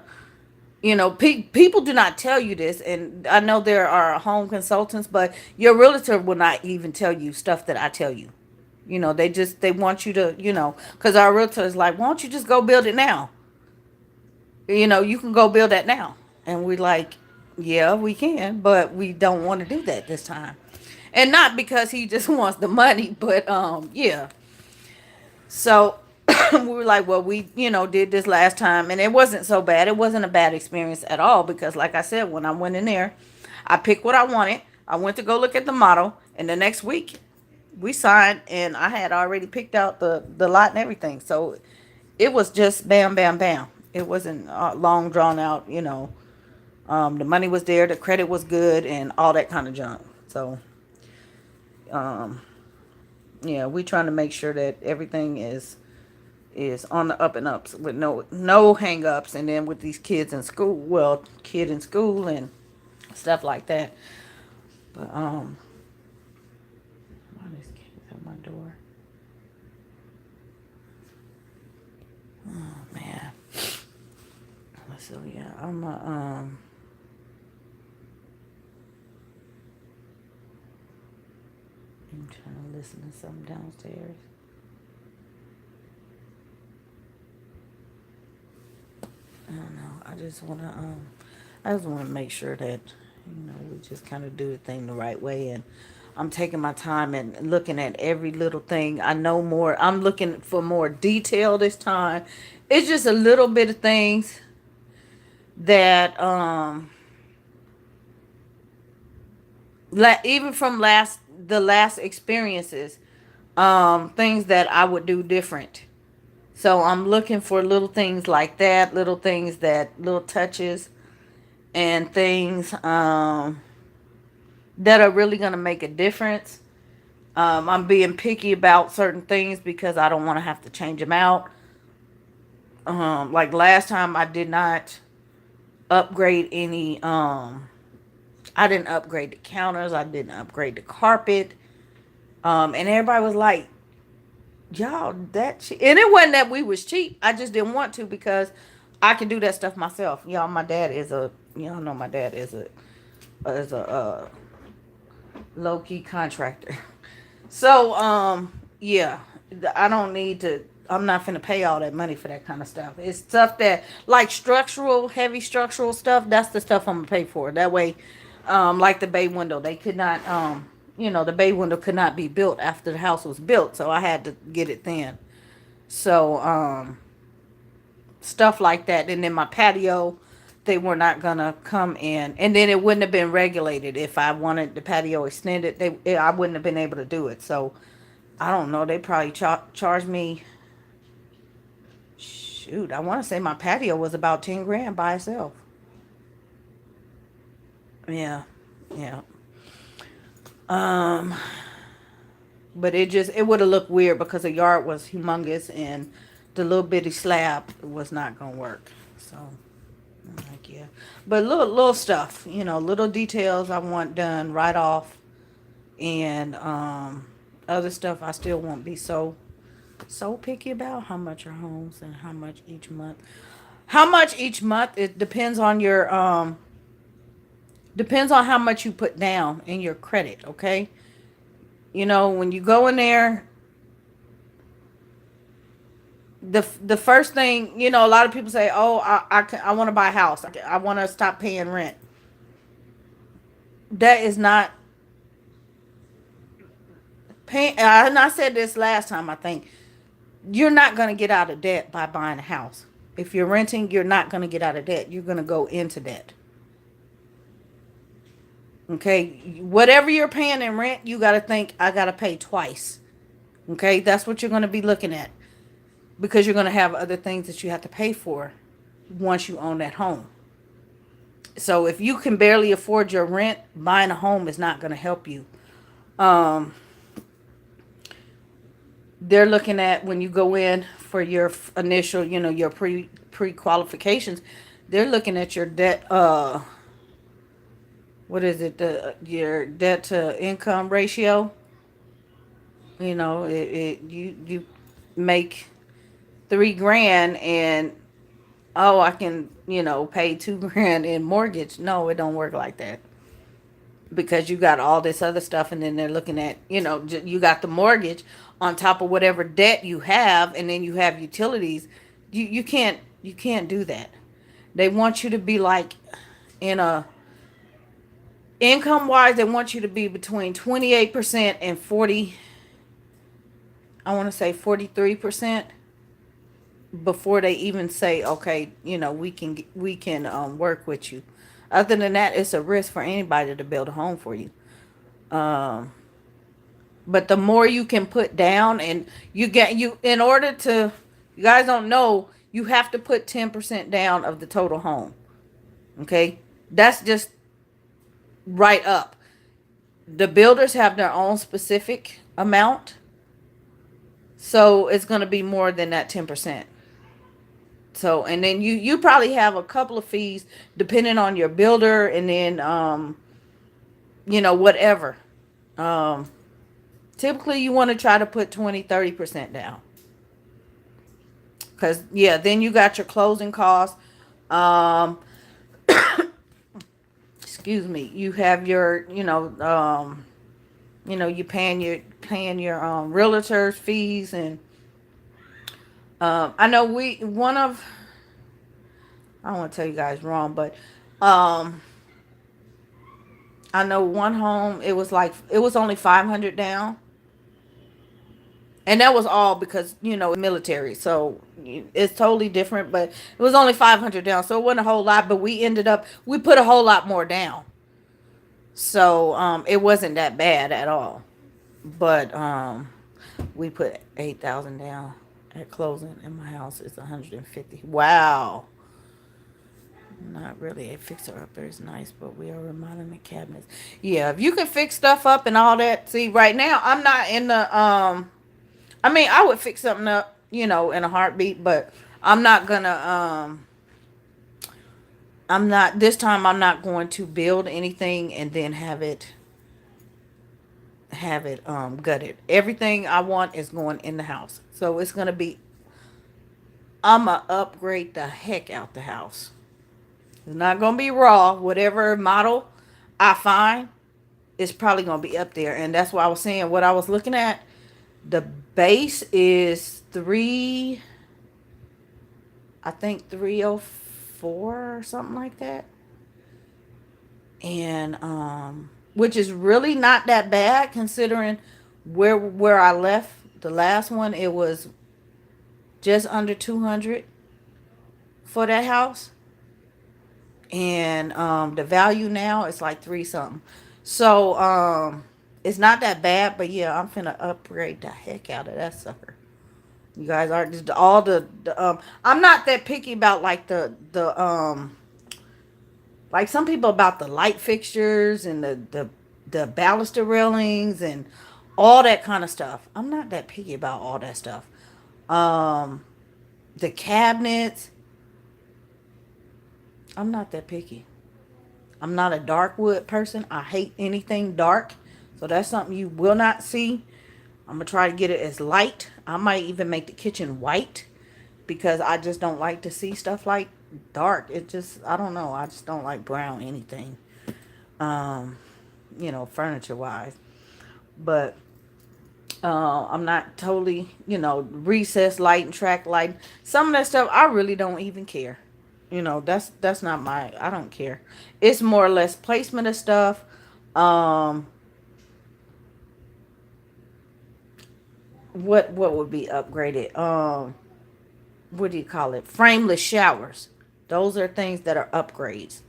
[SPEAKER 1] people do not tell you this, and I know there are home consultants, but your realtor will not even tell you stuff that I tell you. They want you to, because our realtor is like, why don't you just go build it now? You can go build that now. And we like, yeah, we can, but we don't want to do that this time. And not because he just wants the money, but yeah. So we were like, well, we, did this last time, and it wasn't so bad. It wasn't a bad experience at all because, like I said, when I went in there, I picked what I wanted. I went to go look at the model, and the next week we signed, and I had already picked out the lot and everything. So it was just bam, bam, bam. It wasn't long drawn out. The money was there, the credit was good, and all that kind of junk. So, um, yeah, we trying to make sure that everything is on the up and ups with no hang ups, and then with these kids in school, well, kid in school and stuff like that. But why this kid at my door? Oh man. So yeah, I'm trying to listen to something downstairs. I don't know. I just wanna make sure that we just kind of do the thing the right way, and I'm taking my time and looking at every little thing. I know more. I'm looking for more detail this time. It's just a little bit of things that even from the last experiences, things that I would do different. So I'm looking for little things like that, little things little touches and things that are really going to make a difference. I'm being picky about certain things because I don't want to have to change them out. Like last time, I did not upgrade any. I didn't upgrade the counters. I didn't upgrade the carpet. And everybody was like, "Y'all, that cheap." And it wasn't that we was cheap. I just didn't want to because I can do that stuff myself. Y'all, my dad is a. Y'all know my dad is a low key contractor. So, yeah, I don't need to. I'm not finna pay all that money for that kind of stuff. It's stuff that, like heavy structural stuff. That's the stuff I'm gonna pay for. That way, like the bay window, they could not, the bay window could not be built after the house was built, so I had to get it then. So, stuff like that. And then my patio, they were not gonna come in, and then it wouldn't have been regulated if I wanted the patio extended. I wouldn't have been able to do it. So I don't know. They probably charged me. Shoot, I want to say my patio was about 10 grand by itself. Yeah, yeah. Um, but it would have looked weird because the yard was humongous and the little bitty slab was not gonna work. So. Like, yeah, but little stuff, little details I want done right off, and other stuff I still won't be so picky about. How much are homes and how much each month? How much each month? It depends on how much you put down in your credit. Okay, when you go in there, the first thing, a lot of people say, oh, I want to buy a house. I want to stop paying rent. That is not pay, and I said this last time, I think, you're not going to get out of debt by buying a house. If you're renting, you're not going to get out of debt. You're going to go into debt. Okay? Whatever you're paying in rent, you got to think, I got to pay twice. Okay? That's what you're going to be looking at. Because you're going to have other things that you have to pay for once you own that home. So if you can barely afford your rent, buying a home is not going to help you. Um, they're looking at when you go in for your initial, your pre-qualifications, they're looking at your debt, what is it, your debt to income ratio. You make 3 grand and, oh, I can, pay 2 grand in mortgage. No, it don't work like that. Because you got all this other stuff, and then they're looking at, you got the mortgage on top of whatever debt you have, and then you have utilities. You can't do that. They want you to be like, in a income wise, they want you to be between 28% and 40, I want to say 43%, before they even say, okay, we can work with you. Other than that, it's a risk for anybody to build a home for you. Um, but the more you can put down, and in order to, you guys don't know, you have to put 10% down of the total home. Okay? That's just right up. The builders have their own specific amount. So it's going to be more than that 10%. So, and then you probably have a couple of fees depending on your builder, and then, whatever. Um, Typically you want to try to put 20-30% down. Because, yeah, then you got your closing costs. Um, excuse me. You have your, you paying your realtor's fees, and I know I don't want to tell you guys wrong, but um, I know one home, it was only 500 down. And that was all because, military. So it's totally different, but it was only 500 down. So it wasn't a whole lot, but we put a whole lot more down. So it wasn't that bad at all. But we put 8,000 down at closing, and my house is 150. Wow. Not really a fixer upper is nice, but we are remodeling the cabinets. Yeah, if you can fix stuff up and all that. See, right now I'm not in the I would fix something up, in a heartbeat, but I'm not gonna this time I'm not going to build anything and then have it gutted. Everything I want is going in the house. So it's gonna be, I'ma upgrade the heck out the house. It's not gonna be raw. Whatever model I find, it's probably gonna be up there. And that's why I was saying, what I was looking at, the base is I think 304 or something like that. And which is really not that bad considering where I left the last one. It was just under 200 for that house. And the value now is like 3 something. So it's not that bad, but yeah, I'm finna upgrade the heck out of that sucker. You guys are just all the I'm not that picky about like the like some people about the light fixtures and the baluster railings and all that kind of stuff. I'm not that picky about all that stuff. Um the cabinets, I'm not that picky. I'm not a dark wood person. I hate anything dark. So that's something you will not see. I'm going to try to get it as light. I might even make the kitchen white because I just don't like to see stuff like dark. I don't know. I just don't like brown anything, furniture wise. But I'm not totally, recessed light and track light. Some of that stuff, I really don't even care. That's not I don't care. It's more or less placement of stuff. Um, what would be upgraded? What do you call it? Frameless showers. Those are things that are upgrades.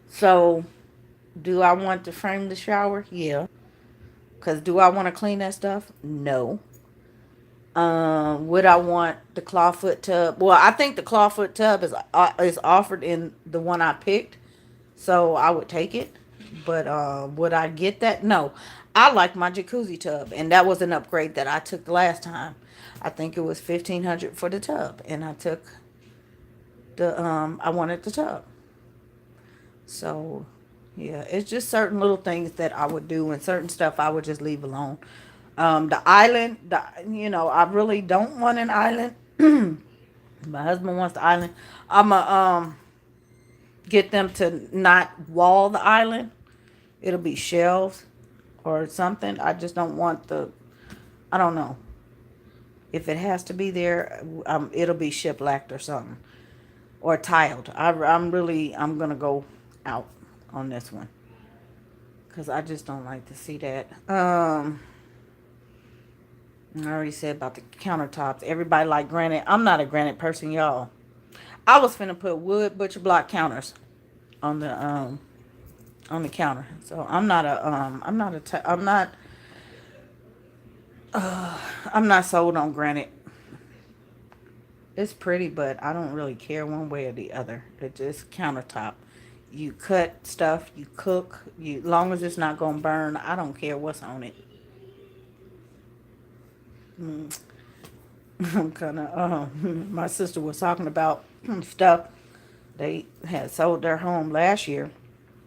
[SPEAKER 1] So, do I want the frameless shower? Yeah. Cause do I want to clean that stuff? No. Would I want the clawfoot tub? Well, I think the clawfoot tub is offered in the one I picked, so I would take it. But would I get that? No. I like my jacuzzi tub, and that was an upgrade that I took last time. I think it was 1,500 for the tub, and I took the I wanted the tub. So yeah, it's just certain little things that I would do, and certain stuff I would just leave alone. The island, I really don't want an island. My husband wants the island. I'ma get them to not wall the island. It'll be shelves or something. I just don't want the. I don't know if it has to be there. It'll be shiplacked or something or tiled. I'm gonna go out on this one because I just don't like to see that. I already said about the countertops. Everybody like granite. I'm not a granite person, y'all. I was finna put wood butcher block counters on the counter. So I'm not sold on granite. It's pretty, but I don't really care one way or the other. It's just countertop. You cut stuff, you cook, long as it's not gonna burn, I don't care what's on it. Mm. I'm kind of, my sister was talking about stuff. They had sold their home last year.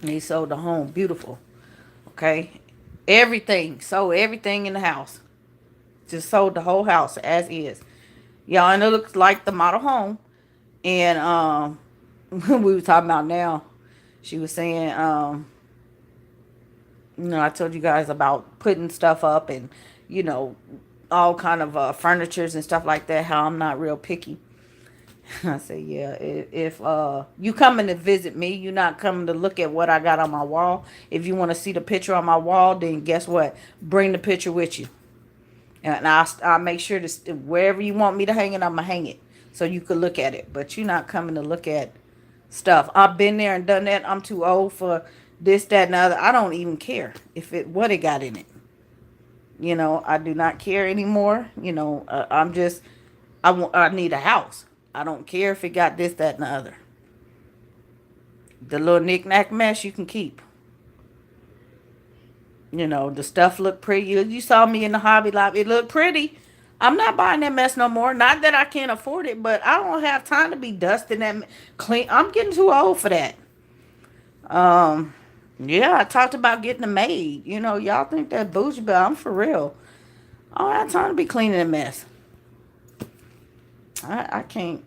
[SPEAKER 1] They sold the home beautiful. Okay. Everything. Sold everything in the house. Just sold the whole house as is. Y'all, and it looks like the model home. And we were talking about now. She was saying, I told you guys about putting stuff up and, you know, all kind of furnitures and stuff like that. How I'm not real picky. I said, yeah, if you coming to visit me, you're not coming to look at what I got on my wall. If you want to see the picture on my wall, then guess what? Bring the picture with you. And I'll make sure to, wherever you want me to hang it, I'm going to hang it. So you could look at it. But you're not coming to look at stuff. I've been there and done that. I'm too old for this, that, and the other. I don't even care what it got in it. I do not care anymore. I need a house. I don't care if it got this, that, and the other. The little knick-knack mess you can keep. The stuff looked pretty. You saw me in the Hobby Lobby. It looked pretty. I'm not buying that mess no more. Not that I can't afford it, but I don't have time to be dusting that clean. I'm getting too old for that. Yeah, I talked about getting a maid. Y'all think that bougie, but I'm for real. I don't have time to be cleaning a mess. I can't.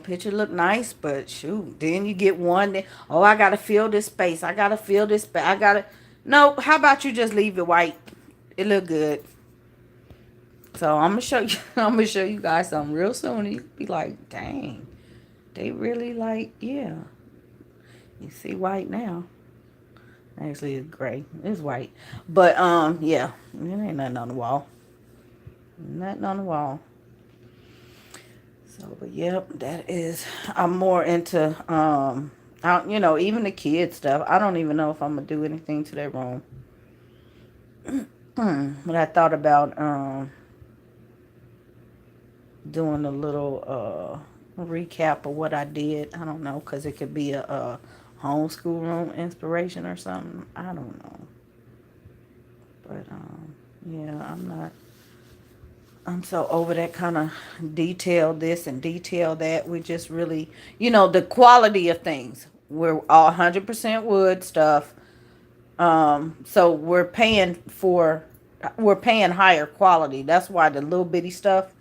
[SPEAKER 1] Picture look nice, but shoot, then you get one that, oh, I gotta fill this space. I gotta fill this space. No, how about you just leave it white? It look good. So I'm gonna show you. I'm gonna show you guys something real soon. And you be like, dang, they really like, yeah. You see white now. Actually, it's gray. It's white, but yeah, it ain't nothing on the wall. Nothing on the wall. So, but yep, that is. I'm more into even the kid stuff. I don't even know if I'm gonna do anything to their room. But I thought about doing a little recap of what I did. I don't know, because it could be a homeschool room inspiration or something. I don't know. But yeah, I'm so over that kind of detail this and detail that. We just really, the quality of things. We're all 100% wood stuff. So we're paying higher quality. That's why the little bitty stuff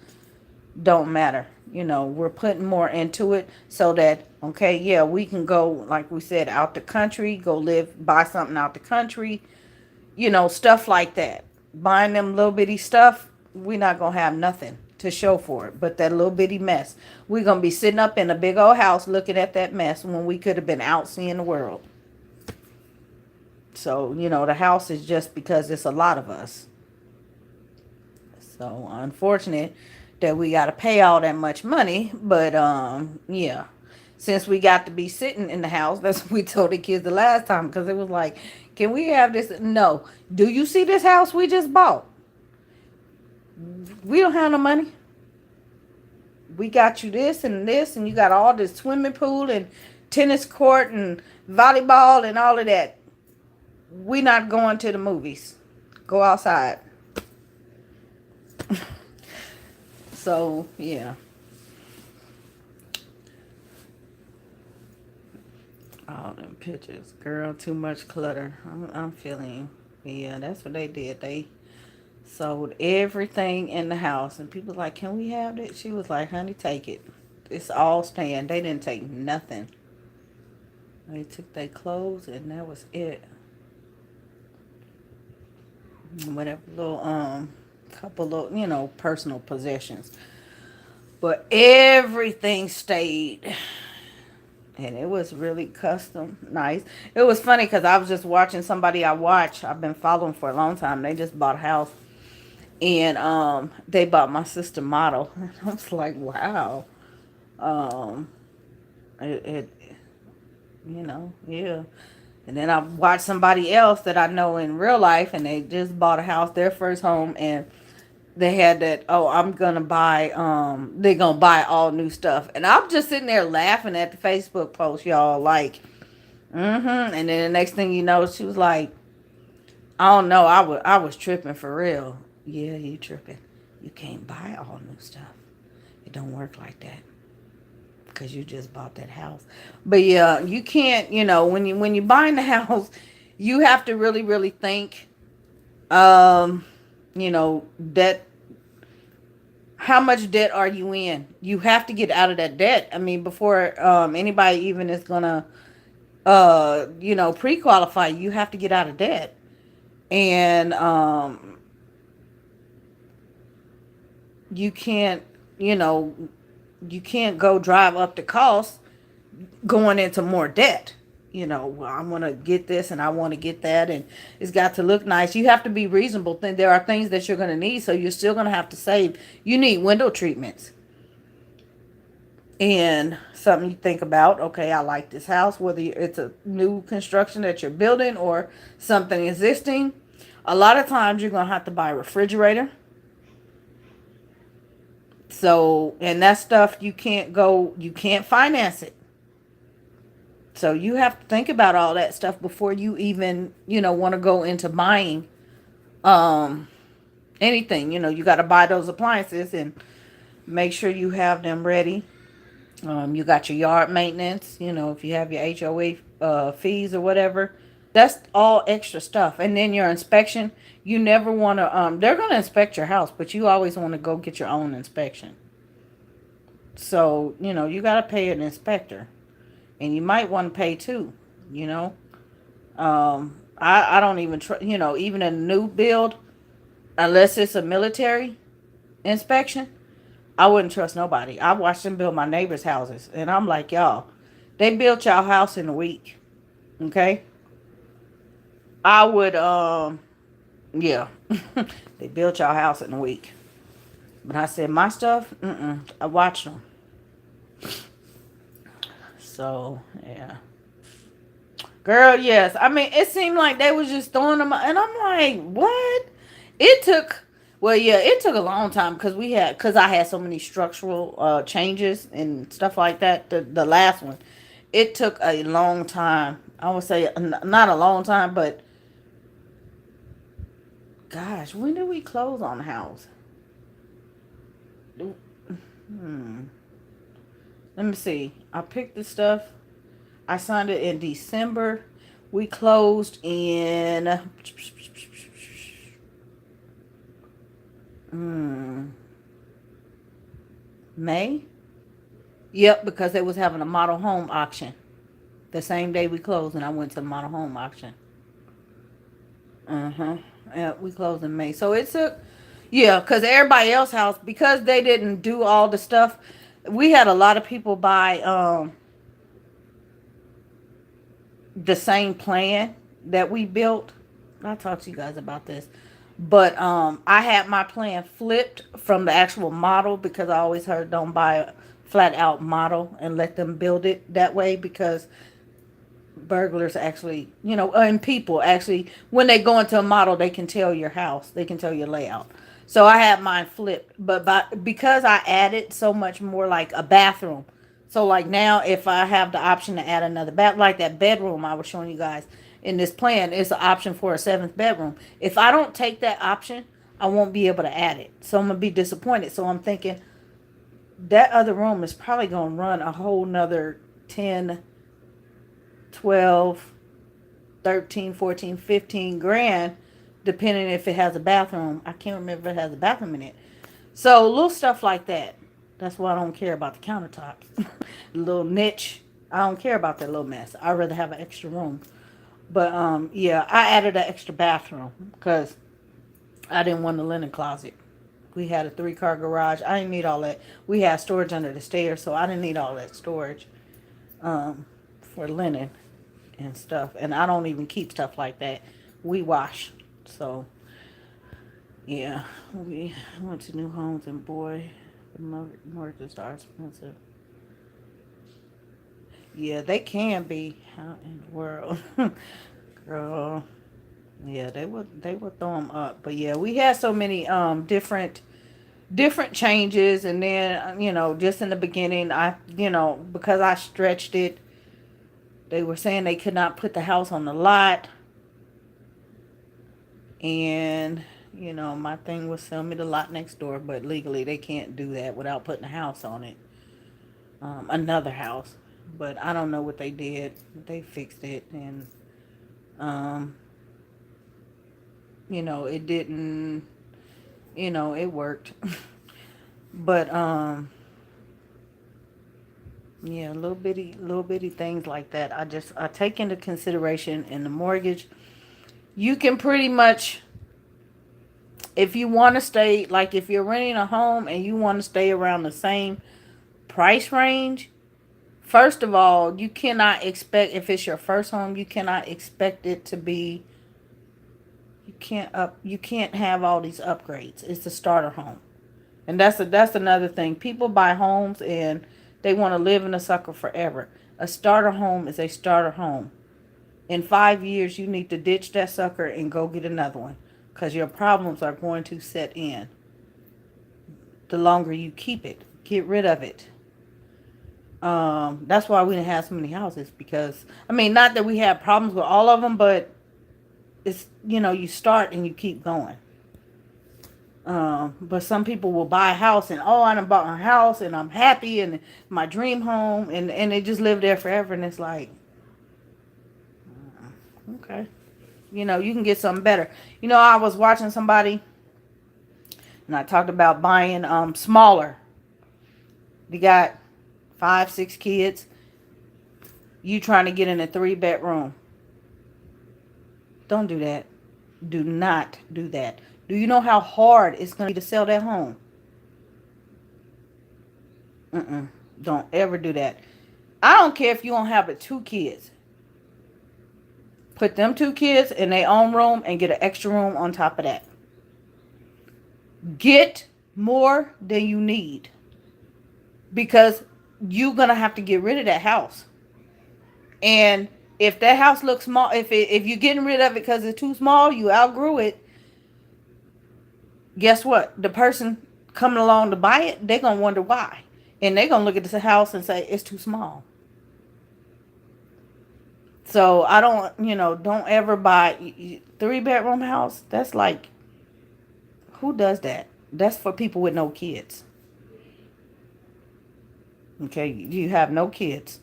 [SPEAKER 1] don't matter. We're putting more into it so that, okay, yeah, we can go, like we said, out the country, go buy something out the country, stuff like that. Buying them little bitty stuff, we're not going to have nothing to show for it. But that little bitty mess, we're going to be sitting up in a big old house looking at that mess when we could have been out seeing the world. So, the house is just because it's a lot of us. So, unfortunate that we got to pay all that much money. But, yeah. Since we got to be sitting in the house, that's what we told the kids the last time. Because it was like, can we have this? No. Do you see this house we just bought? We don't have no money. We got you this, and you got all this swimming pool and tennis court and volleyball and all of that. We not going to the movies. Go outside. So, yeah. All them pictures. Girl, too much clutter. I'm feeling, yeah, that's what they did. They sold everything in the house. And people like, can we have it? She was like, honey, take it. It's all staying. They didn't take nothing. They took their clothes and that was it. Whatever little, couple of, personal possessions. But everything stayed. And it was really custom, nice. It was funny because I was just watching somebody I've been following for a long time. They just bought a house. And they bought my sister model. And I was like, wow. Um, it yeah. And then I watched somebody else that I know in real life, and they just bought a house, their first home, and they had that, oh, I'm gonna buy, they're gonna buy all new stuff. And I'm just sitting there laughing at the Facebook post, y'all, like, and then the next thing you know, she was like, I don't know, I was tripping for real. Yeah, you tripping. You can't buy all new stuff. It don't work like that. Because you just bought that house. But yeah, you can't, when you're buying the house, you have to really, really think, that how much debt are you in? You have to get out of that debt. I mean, before anybody even is gonna pre-qualify, you have to get out of debt. And you can't, you know, you can't go drive up the cost going into more debt. Well, I want to get this and I want to get that, and it's got to look nice. You have to be reasonable. Then there are things that you're going to need, so you're still going to have to save. You need window treatments. And something you think about, okay, I like this house, whether it's a new construction that you're building or something existing. A lot of times you're going to have to buy a refrigerator. So, and that stuff you can't finance it. So you have to think about all that stuff before you even, want to go into buying um anything. You got to buy those appliances and make sure you have them ready. You got your yard maintenance, if you have your HOA fees or whatever. That's all extra stuff. And then your inspection, you never want to they're going to inspect your house, but you always want to go get your own inspection. So, you got to pay an inspector. And you might want to pay two, you know. I don't even, even a new build, unless it's a military inspection, I wouldn't trust nobody. I watched them build my neighbors' houses. And I'm like, y'all, they built y'all house in a week. Okay? I would, yeah. They built y'all house in a week. But I said, my stuff, I watched them. So, yeah. Girl, yes. I mean, it seemed like they was just throwing them, and I'm like, what? It took, well, yeah, it took a long time because I had so many structural changes and stuff like that. The last one, it took a long time. I would say not a long time, but gosh, when did we close on the house? Hmm. Let me see. I picked the stuff. I signed it in December. We closed in May. Yep, because they was having a model home auction the same day we closed, and I went to the model home auction. Yeah, we closed in May. So it took, yeah, because everybody else house, because they didn't do all the stuff, we had a lot of people buy the same plan, that we built. I'll talk to you guys about this. But I had my plan flipped from the actual model because I always heard don't buy a flat out model and let them build it that way, because burglars actually, and people actually, when they go into a model, they can tell your house, they can tell your layout. So I had mine flipped, but because I added so much more, like a bathroom. So like now, if I have the option to add another bath, like that bedroom I was showing you guys in this plan, is an option for a seventh bedroom. If I don't take that option, I won't be able to add it. So I'm gonna be disappointed. So I'm thinking that other room is probably gonna run a whole nother 10, 12, 13, 14, 15 grand, depending if it has a bathroom. I can't remember if it has a bathroom in it. So little stuff like that. That's why I don't care about the countertops. Little niche. I don't care about that little mess. I'd rather have an extra room. But yeah, I added an extra bathroom because I didn't want a linen closet. We had a 3-car garage. I didn't need all that. We had storage under the stairs, so I didn't need all that storage for linen and stuff. And I don't even keep stuff like that. We wash. So yeah, we went to new homes, and boy, the mortgages are expensive. Yeah, they can be. How in the world, girl? Yeah, they would throw them up. But yeah, we had so many different changes, and then just in the beginning, because I stretched it, they were saying they could not put the house on the lot, and my thing was sell me the lot next door, but legally they can't do that without putting a house on it, another house. But I don't know what they did. They fixed it, and it didn't. It worked. But yeah, little bitty things like that. I take into consideration in the mortgage. You can pretty much, if you want to stay, like if you're renting a home and you want to stay around the same price range, first of all, you cannot expect, if it's your first home, you cannot expect it to be, you can't have all these upgrades. It's a starter home. And that's another thing. People buy homes and they want to live in a sucker forever. A starter home is a starter home. In 5 years, you need to ditch that sucker and go get another one, because your problems are going to set in. The longer you keep it, get rid of it. That's why we didn't have so many houses, because I mean, not that we had problems with all of them, but it's you start and you keep going. But some people will buy a house and, I done bought a house and I'm happy and my dream home, and they just live there forever, and it's like, okay, you can get something better. I was watching somebody, and I talked about buying smaller. You got 5, 6 kids. You trying to get in a 3-bedroom. Don't do that. Do not do that. Do you know how hard it's going to be to sell that home? Don't ever do that. I don't care if you don't have but 2 kids. Put them 2 kids in their own room and get an extra room on top of that. Get more than you need, because you're going to have to get rid of that house. And if that house looks small, if you're getting rid of it because it's too small, you outgrew it, guess what? The person coming along to buy it, they're going to wonder why. And they're going to look at this house and say, it's too small. So I don't ever buy 3-bedroom house. That's like, who does that? That's for people with no kids. Okay, you have no kids.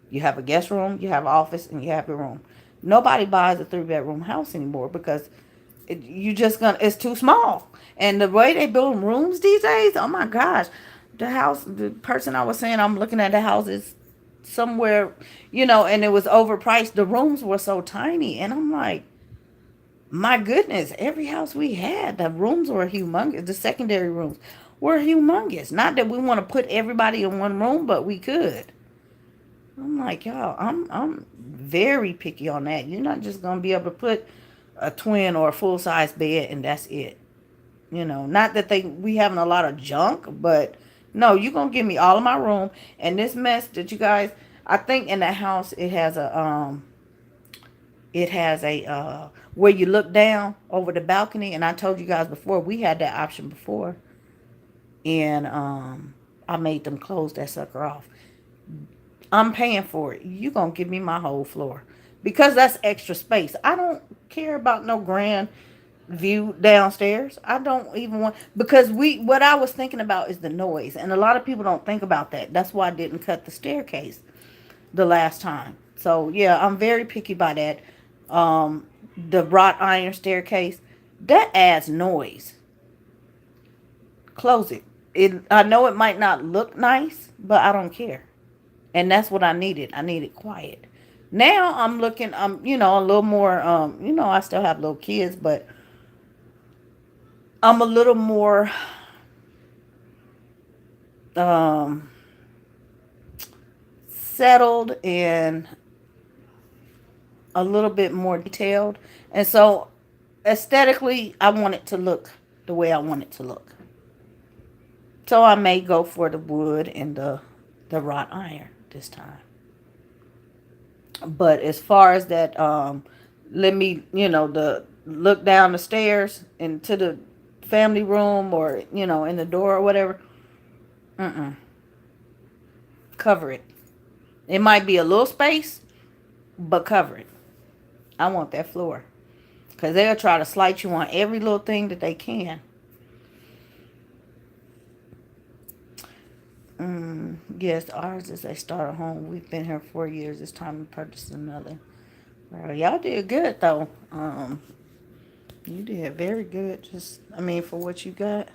[SPEAKER 1] You have a guest room, you have an office, and you have your room. Nobody buys a 3-bedroom house anymore because it's too small. And the way they build rooms these days, oh my gosh. The person I was saying, I'm looking at the house is somewhere, and it was overpriced. The rooms were so tiny. And I'm like, my goodness, every house we had, the rooms were humongous. The secondary rooms were humongous. Not that we want to put everybody in one room, but we could. I'm like, y'all, I'm very picky on that. You're not just gonna be able to put a twin or a full size bed and that's it. Not that we having a lot of junk, but no, you're gonna give me all of my room and this mess that you guys. I think in the house it has a where you look down over the balcony, and I told you guys before we had that option before, and I made them close that sucker off. I'm paying for it. You gonna give me my whole floor because that's extra space. I don't care about no grand view downstairs. I don't even want because what I was thinking about is the noise, and a lot of people don't think about that. That's why I didn't cut the staircase the last time. So yeah, I'm very picky by that. The wrought iron staircase that adds noise. Close it. I know it might not look nice, but I don't care. And that's what I needed. I needed quiet. Now I'm looking. A little more. I still have little kids, but I'm a little more um settled and a little bit more detailed. And so aesthetically, I want it to look the way I want it to look. So I may go for the wood and the wrought iron this time. But as far as that, let me, the look down the stairs into the family room or, in the door or whatever. Mm-mm. Cover it. It might be a little space, but cover it. I want that floor. Because they'll try to slight you on every little thing that they can. Yes, ours is a starter home. We've been here 4 years. It's time to purchase another. Well, y'all did good though. You did very good. For what you got.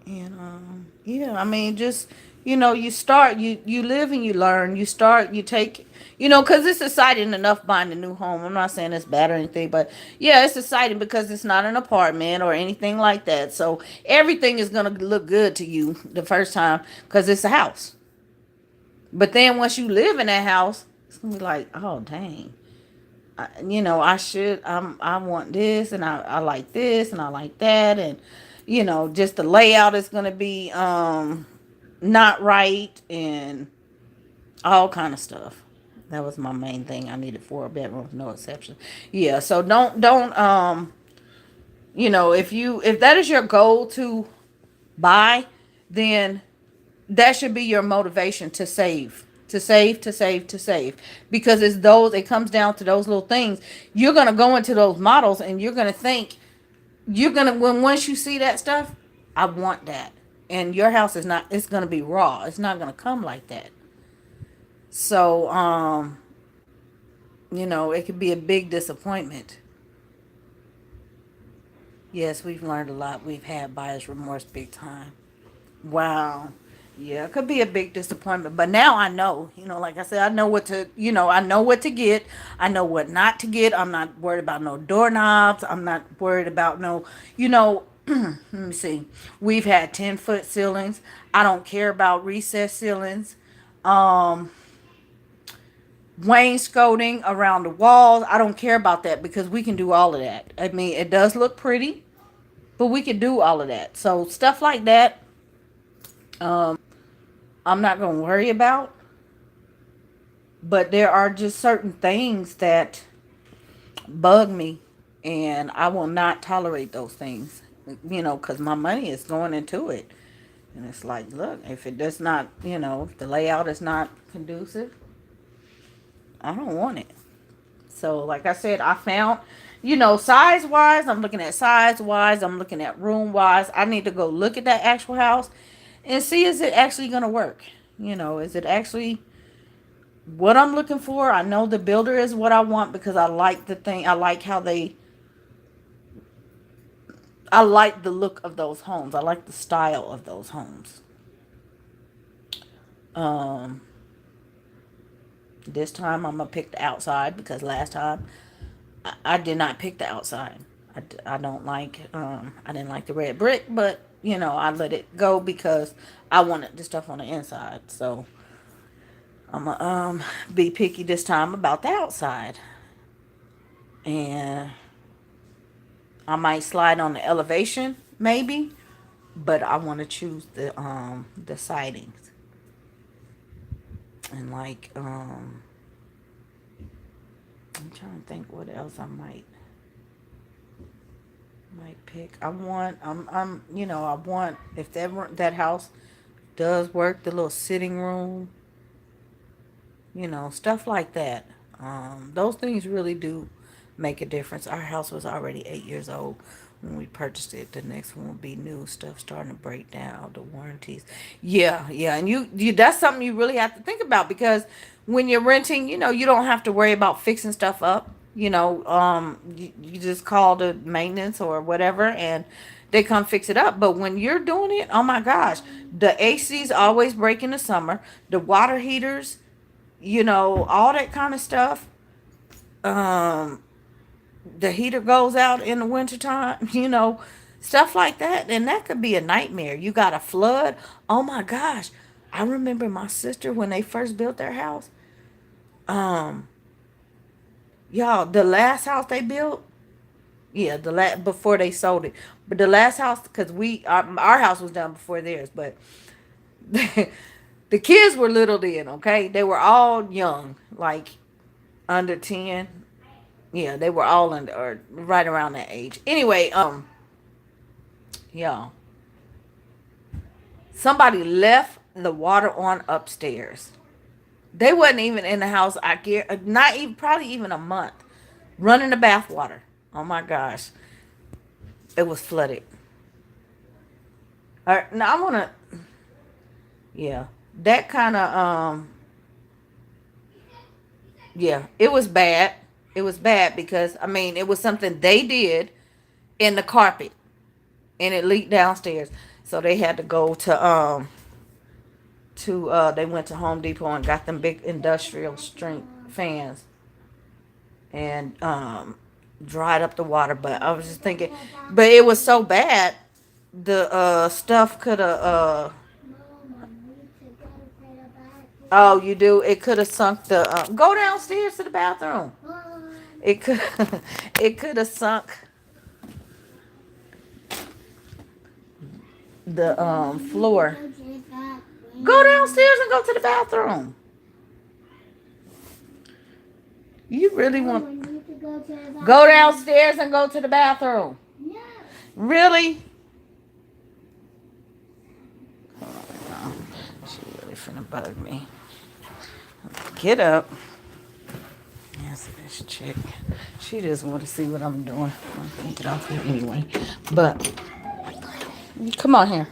[SPEAKER 1] And yeah, just you start, you live and you learn. You start, you take, because it's exciting enough buying a new home. I'm not saying it's bad or anything, but yeah, it's exciting because it's not an apartment or anything like that. So everything is gonna look good to you the first time because it's a house. But then once you live in that house, it's gonna be like, oh dang, I want this and I like this and I like that and just the layout is gonna be not right and all kind of stuff. That was my main thing. I needed 4 bedrooms, no exception. Yeah, so don't if that is your goal to buy, then that should be your motivation to save, because it comes down to those little things. You're going to go into those models and you're going to think, when once you see that stuff, I want that. And your house is not, it's going to be raw. It's not going to come like that. So it could be a big disappointment. Yes, we've learned a lot. We've had buyer's remorse big time. Wow. Yeah, it could be a big disappointment. But now I know, like I said, I know what to get. I know what not to get. I'm not worried about no doorknobs. I'm not worried about no, let me see. We've had 10-foot ceilings. I don't care about recessed ceilings. Um, Wainscoting around the walls. I don't care about that because we can do all of that. It does look pretty, but we can do all of that. So stuff like that, I'm not going to worry about. But there are just certain things that bug me, and I will not tolerate those things, because my money is going into it. And it's like, look, if it does not, if the layout is not conducive, I don't want it. So, like I said, I found, size wise, I'm looking at size wise, I'm looking at room wise. I need to go look at that actual house and see, is it actually going to work? Is it actually what I'm looking for? I know the builder is what I want because I like the thing. I like the look of those homes. I like the style of those homes. Um, this time I'm gonna pick the outside because last time I did not pick the outside. I don't like. I didn't like the red brick, but I let it go because I wanted the stuff on the inside. So I'm gonna be picky this time about the outside, and I might slide on the elevation maybe, but I want to choose the sidings and like I'm trying to think what else I might pick. I want if that house does work, the little sitting room, stuff like that. Those things really do make a difference. Our house was already 8 years old when we purchased it. The next one will be new stuff starting to break down, the warranties. Yeah, yeah, and you that's something you really have to think about because when you're renting, you don't have to worry about fixing stuff up. You just call the maintenance or whatever, and they come fix it up. But when you're doing it, oh my gosh, the AC's always break in the summer. The water heaters, all that kind of stuff. Um, the heater goes out in the wintertime, stuff like that. And that could be a nightmare. You got a flood. Oh my gosh. I remember my sister when they first built their house. Um, y'all, the last house they built, yeah, before they sold it. But the last house, because our house was done before theirs, but the kids were little then, okay? They were all young, like under 10. Yeah, they were all under or right around that age. Anyway, yeah, somebody left the water on upstairs. They wasn't even in the house. I get not even probably even a month. Running the bath water. Oh my gosh, it was flooded. All right, now I wanna, yeah, that kind of yeah, it was bad. It was bad because I mean it was something they did in the carpet and it leaked downstairs. So they had to go to they went to Home Depot and got them big industrial strength fans and dried up the water. But I was just thinking, but it was so bad, the stuff could have oh, you do, it could have sunk the go downstairs to the bathroom. It could it could have sunk the floor. Go downstairs and go to the bathroom. You really want go downstairs and go to the bathroom? Really? Oh, she really finna bug me. Get up. Yes, this chick. She just want to see what I'm doing. I'm gonna get off here anyway. But come on here.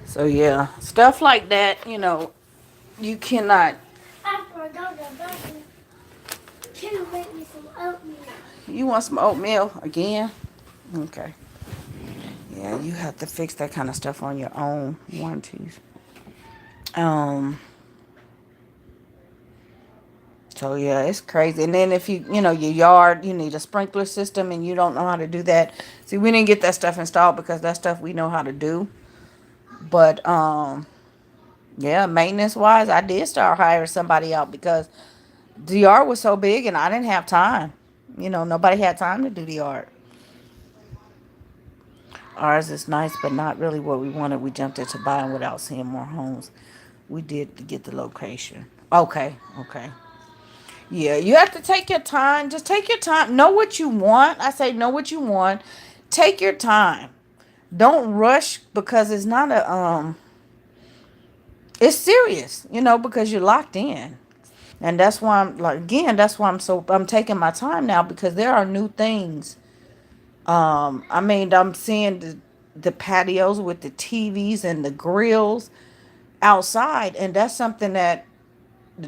[SPEAKER 1] So yeah, stuff like that. You cannot. Can you make me some oatmeal? You want some oatmeal again? Okay. Yeah, you have to fix that kind of stuff on your own warranties. Um. So yeah, it's crazy. And then if your yard, you need a sprinkler system and you don't know how to do that. See, we didn't get that stuff installed because that stuff we know how to do. But yeah, maintenance wise, I did start hiring somebody out because the yard was so big and I didn't have time. Nobody had time to do the yard. Ours is nice, but not really what we wanted. We jumped into buying without seeing more homes. We did get the location. Okay, okay. Yeah, you have to take your time. Just take your time. Know what you want. I say know what you want. Take your time. Don't rush because it's not a it's serious, because you're locked in. And that's why I'm like again, that's why I'm taking my time now because there are new things. I mean, I'm seeing the patios with the TVs and the grills outside and that's something that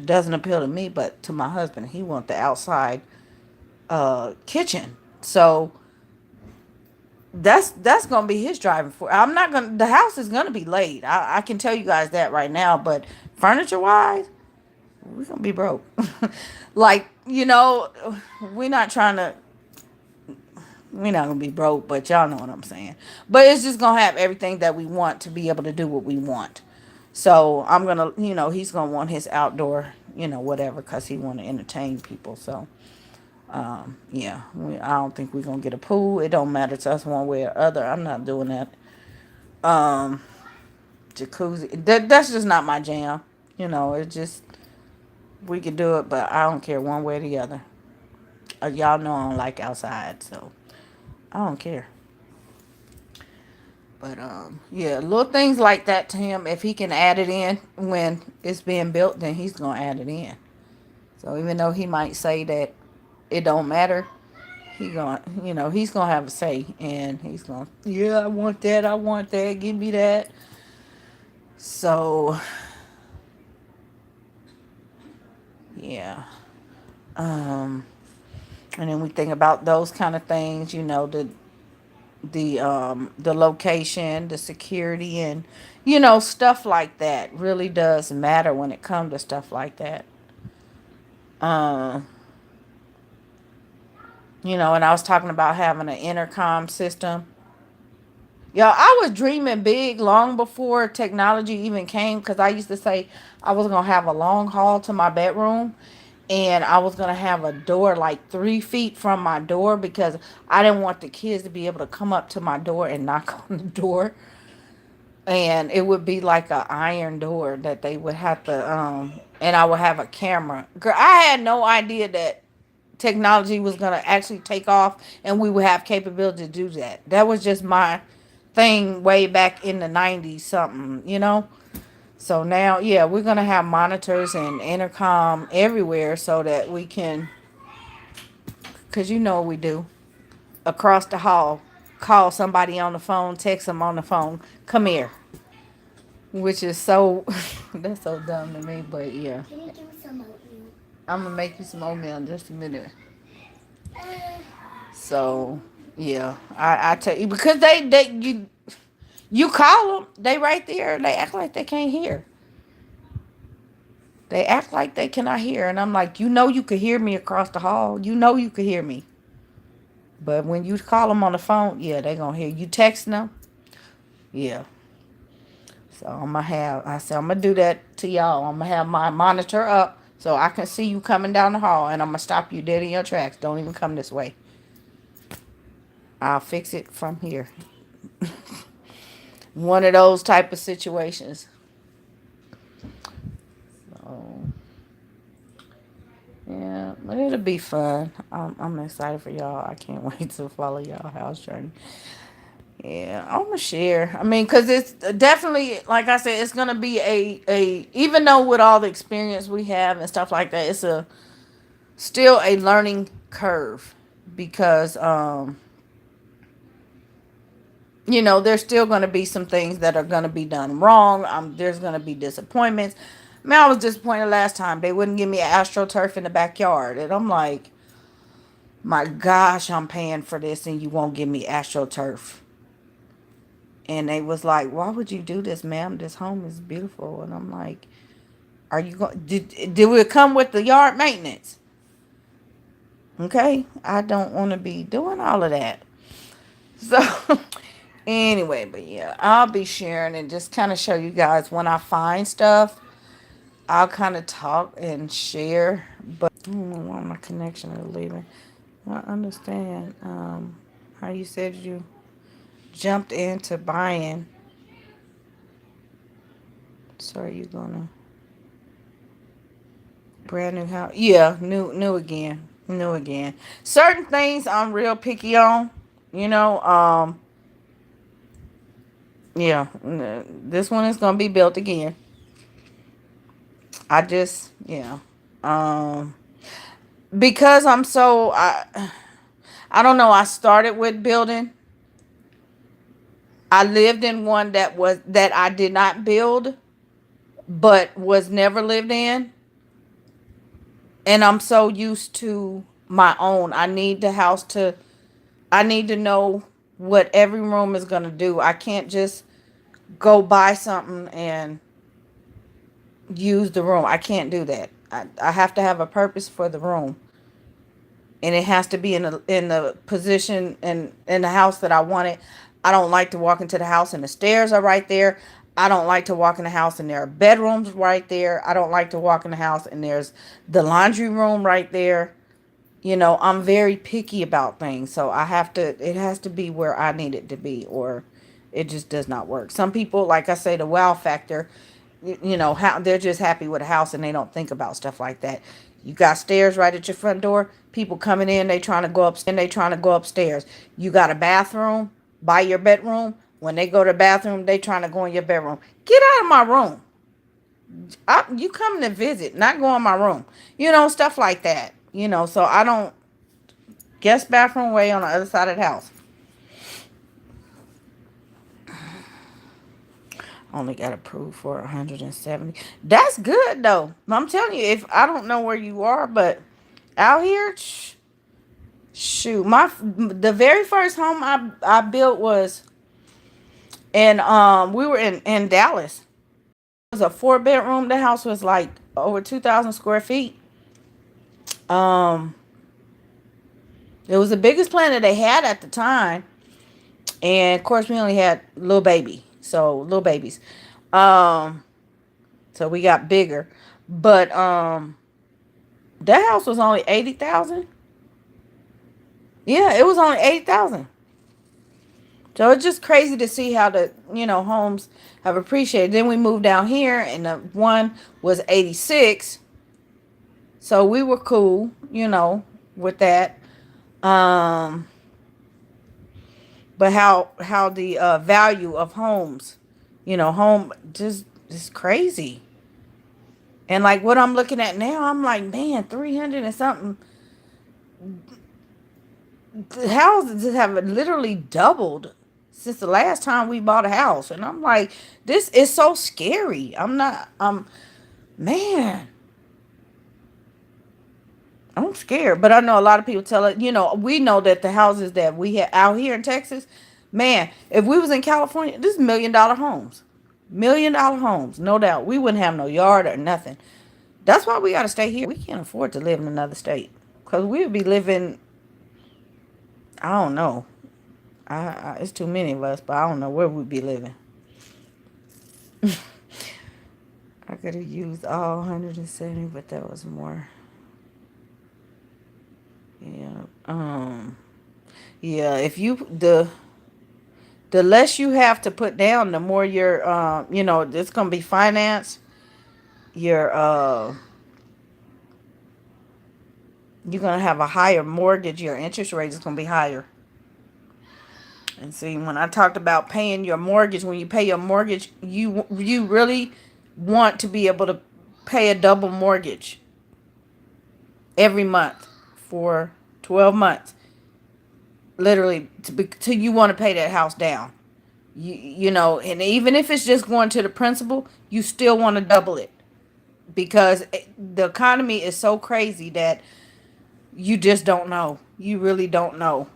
[SPEAKER 1] doesn't appeal to me but to my husband. He wants the outside kitchen. So that's gonna be his driving force. I'm not gonna. The house is gonna be late. I can tell you guys that right now. But furniture wise, we're gonna be broke. Like we're not trying to. We're not gonna be broke, but y'all know what I'm saying. But it's just gonna have everything that we want to be able to do what we want. So I'm gonna, he's gonna want his outdoor, whatever, cause he want to entertain people. So, yeah, I don't think we're gonna get a pool. It don't matter to us one way or other. I'm not doing that. Um, Jacuzzi. That's just not my jam. It just we could do it, but I don't care one way or the other. Y'all know I don't like outside, so I don't care. But yeah, little things like that to him. If he can add it in when it's being built, then he's gonna add it in. So even though he might say that it don't matter, he's gonna have a say, and he's gonna, yeah, I want that, give me that. So yeah, um, and then we think about those kind of things, the location, the security, and stuff like that really does matter when it comes to stuff like that. Um, and I was talking about having an intercom system. Yo, I was dreaming big long before technology even came, because I used to say I was gonna have a long hall to my bedroom, and I was gonna have a door like 3 feet from my door, because I didn't want the kids to be able to come up to my door and knock on the door. And it would be like a iron door that they would have to and I would have a camera. Girl, I had no idea that technology was going to actually take off and we would have capability to do that. That was just my thing way back in the 90s something. So now, yeah, we're going to have monitors and intercom everywhere so that we can, cuz what we do, across the hall, call somebody on the phone, text them on the phone, come here. Which is so, that's so dumb to me, but yeah. Can you give me some oatmeal? I'm gonna make you some oatmeal in just a minute. So, yeah, I tell you, because you call them, they right there, they act like they can't hear. They act like they cannot hear, and I'm like, you could hear me across the hall. You could hear me. But when you call them on the phone, yeah, they gonna hear you. Texting them, yeah. So I said, I'm gonna do that to y'all. I'm gonna have my monitor up so I can see you coming down the hall, and I'm gonna stop you dead in your tracks. Don't even come this way. I'll fix it from here. One of those type of situations. So yeah, but it'll be fun. I'm excited for y'all. I can't wait to follow y'all house journey. Yeah, I'm gonna share. I mean, cause it's definitely, like I said, it's gonna be a even though with all the experience we have and stuff like that, it's a still a learning curve, because there's still going to be some things that are going to be done wrong. There's going to be disappointments. Man, I was disappointed last time they wouldn't give me astroturf in the backyard, and I'm like, my gosh, I'm paying for this and you won't give me astroturf. And they was like, why would you do this, ma'am? This home is beautiful. And I'm like, are you going, did it come with the yard maintenance? Okay, I don't want to be doing all of that. So anyway, but yeah, I'll be sharing and just kind of show you guys when I find stuff. I'll kind of talk and share. But I don't know why my connection is leaving. I understand how you said you jumped into buying. So are you gonna brand new house? Yeah, new again, new again. Certain things I'm real picky on. You know, yeah, this one is gonna be built again. Yeah, um, because I don't know. I started with building. I lived in one that I did not build, but was never lived in, and I'm so used to my own. I need to know what every room is gonna do. I can't just go buy something and use the room. I can't do that. I have to have a purpose for the room. and it has to be in the position and in the house that I want it. I don't like to walk into the house and the stairs are right there. I don't like to walk in the house and there are bedrooms right there. I don't like to walk in the house and there's the laundry room right there. I'm very picky about things, so it has to be where I need it to be, or it just does not work. Some people, like I say, the wow factor, how they're just happy with a house and they don't think about stuff like that. You got stairs right at your front door. People coming in, they trying to go upstairs. You got a bathroom by your bedroom. When they go to the bathroom, they trying to go in your bedroom. Get out of my room. You coming to visit, not go in my room. Stuff like that. So I don't. Guest bathroom way on the other side of the house. Only got approved for 170. That's good though. I'm telling you, if I don't know where you are, but out here, shoot, the very first home I built was we were in Dallas. It was a 4-bedroom. The house was like over 2,000 square feet. Um, it was the biggest planet they had at the time. And of course we only had little babies. Um, so we got bigger. But that house was only 80,000. Yeah, it was only 80,000. So it's just crazy to see how the homes have appreciated. Then we moved down here and the one was 86. So we were cool, with that. Um but how the value of homes, home just is crazy. And like what I'm looking at now, I'm like, man, 300 and something. The houses have literally doubled since the last time we bought a house. And I'm like, this is so scary. Man, I'm scared. But I know a lot of people tell it, we know that the houses that we have out here in Texas, man, if we was in California, this is $1 million homes. $1 million homes, no doubt. We wouldn't have no yard or nothing. That's why we got to stay here. We can't afford to live in another state. Because we would be living, I don't know. It's too many of us, but I don't know where we'd be living. I could have used all 170, but that was more. Yeah. Yeah, if the less you have to put down, the more it's gonna be financed. Your you're gonna have a higher mortgage. Your interest rate is gonna be higher. And see, when I talked about paying your mortgage, when you pay your mortgage, you really want to be able to pay a double mortgage every month for 12 months. Literally, till you want to pay that house down. And even if it's just going to the principal, you still want to double it because the economy is so crazy that you just don't know. You really don't know.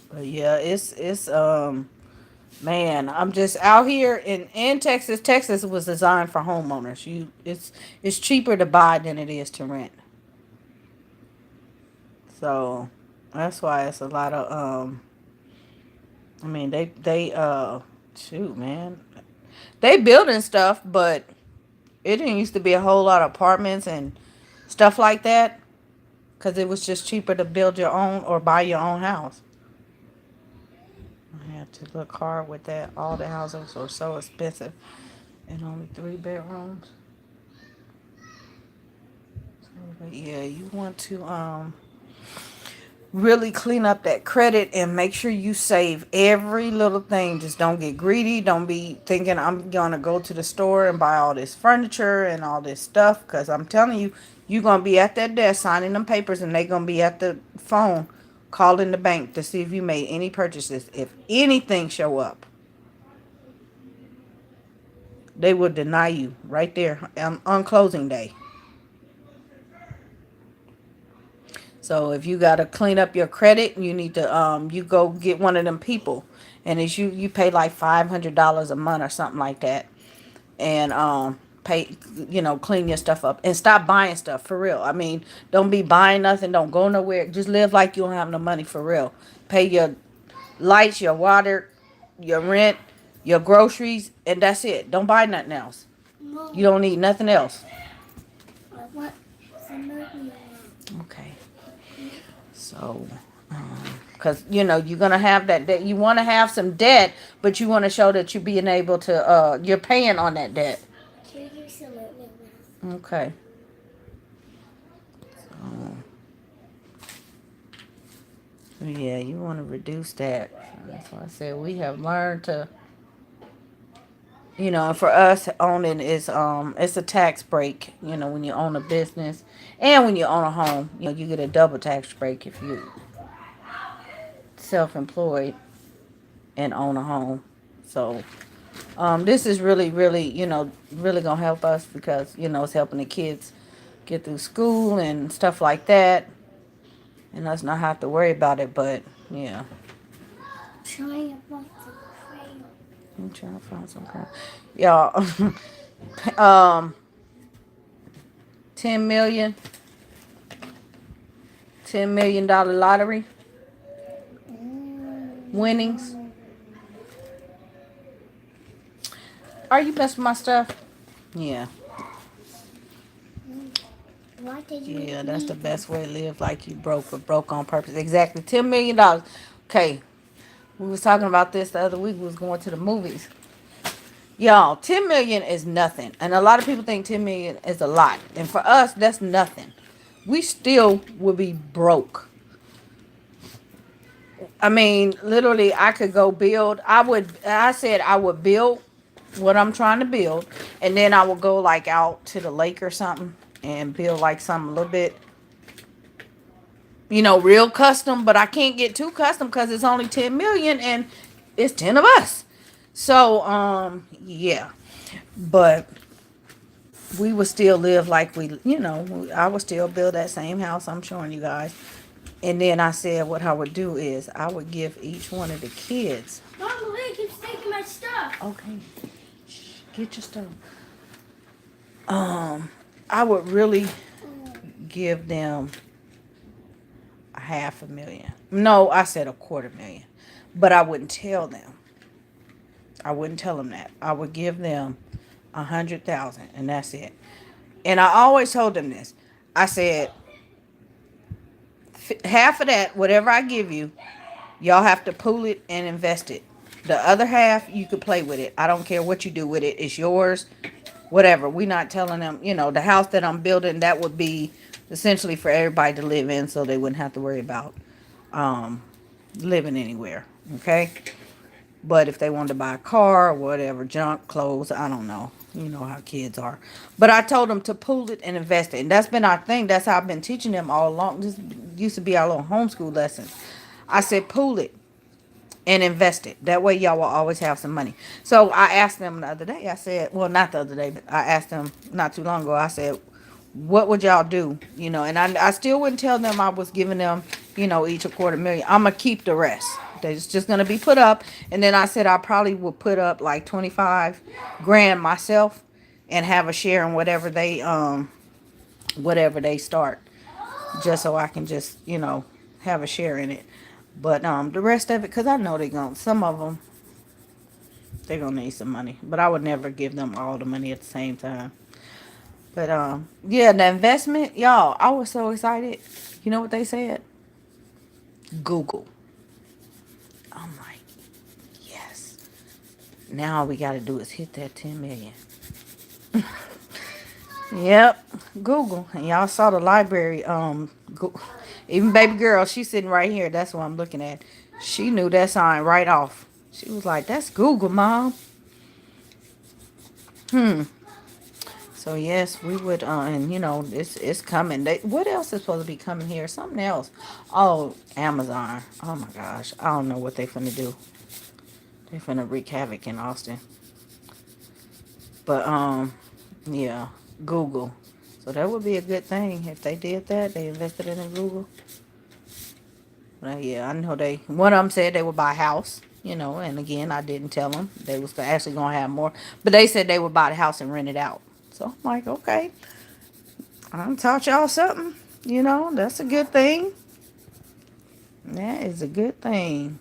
[SPEAKER 1] But yeah, it's man, I'm just out here in Texas. Texas was designed for homeowners. It's cheaper to buy than it is to rent. So that's why it's a lot of I mean they shoot, man. They building stuff, but it didn't used to be a whole lot of apartments and stuff like that because it was just cheaper to build your own or buy your own house. I had to look hard with that. All the houses were so expensive and only 3 bedrooms. So, but yeah, you want to really clean up that credit and make sure you save every little thing. Just don't get greedy. Don't be thinking I'm gonna go to the store and buy all this furniture and all this stuff, because I'm telling you, you're gonna be at that desk signing them papers and they're gonna be at the phone calling the bank to see if you made any purchases. If anything show up, they will deny you right there on closing day. So if you gotta clean up your credit, you need to you go get one of them people, and it's you pay like $500 a month or something like that, and pay, clean your stuff up and stop buying stuff for real. I mean, don't be buying nothing. Don't go nowhere. Just live like you don't have no money for real. Pay your lights, your water, your rent, your groceries, and that's it. Don't buy nothing else. You don't need nothing else. Okay. So, because you're gonna have that debt. You want to have some debt, but you want to show that you're being able to. You're paying on that debt. Okay. Yeah, you want to reduce that. That's why I said we have learned to. For us, owning is it's a tax break. When you own a business, and when you own a home, you get a double tax break if you self-employed and own a home. So, this is really, really, really gonna help us because it's helping the kids get through school and stuff like that, and us not have to worry about it. But yeah, I'm trying to find some kind. Y'all, um, 10 million, $10 million lottery winnings. Are you messing with my stuff? Yeah. Yeah, that's the best way to live. Like you broke, but broke on purpose. Exactly. $10 million. Okay. We was talking about this the other week. We was going to the movies. Y'all, 10 million is nothing. And a lot of people think 10 million is a lot. And for us, that's nothing. We still would be broke. I mean, literally, I could go build. I said I would build what I'm trying to build. And then I would go like out to the lake or something and build like something a little bit, real custom. But I can't get too custom because it's only 10 million and it's 10 of us. So, yeah. But we would still live like I would still build that same house I'm showing you guys. And then I said what I would do is I would give each one of the kids.
[SPEAKER 2] Mom, the lady keeps taking my stuff.
[SPEAKER 1] Okay. Shh, get your stuff. I would really give them $500,000. No, I said $250,000. But I wouldn't tell them. I wouldn't tell them that. I would give them 100,000 and that's it. And I always told them this. I said, half of that, whatever I give you, y'all have to pool it and invest it. The other half, you could play with it. I don't care what you do with it. It's yours. Whatever. We're not telling them, the house that I'm building, that would be essentially for everybody to live in so they wouldn't have to worry about living anywhere. Okay? But if they wanted to buy a car or whatever, junk, clothes, I don't know. You know how kids are. But I told them to pool it and invest it. And that's been our thing. That's how I've been teaching them all along. This used to be our little homeschool lessons. I said pool it and invest it. That way y'all will always have some money. So I asked them the other day. I said, well, not the other day, but I asked them not too long ago. I said, what would y'all do? And I still wouldn't tell them I was giving them, each $250,000. I'm going to keep the rest. It's just going to be put up. And then I said I probably would put up like 25 grand myself and have a share in whatever they start. Just so I can just, have a share in it. But the rest of it, because I know some of them, they're going to need some money. But I would never give them all the money at the same time. But, yeah, the investment, y'all, I was so excited. You know what they said? Google. I'm like, yes. Now all we got to do is hit that 10 million. Yep, Google. And y'all saw the library. Even baby girl, she's sitting right here. That's what I'm looking at. She knew that sign right off. She was like, that's Google, Mom. So yes, we would, and it's coming. What else is supposed to be coming here? Something else. Oh, Amazon. Oh my gosh, I don't know what they finna do. They finna wreak havoc in Austin. But yeah, Google. So that would be a good thing if they did that. They invested in Google. But yeah, I know one of them said they would buy a house. And again, I didn't tell them they was actually gonna have more. But they said they would buy the house and rent it out. So I'm like, okay, I taught y'all something. That's a good thing. That is a good thing.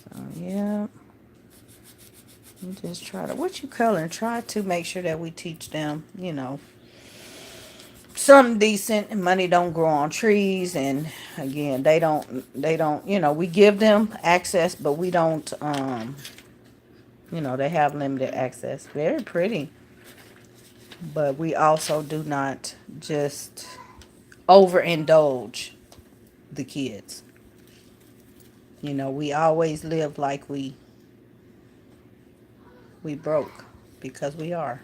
[SPEAKER 1] So yeah, we just try to what you coloring. Try to make sure that we teach them, something decent. And money don't grow on trees, and again, they don't. We give them access, but we don't. They have limited access. Very pretty, but we also do not just overindulge the kids. We always live like we broke because we are.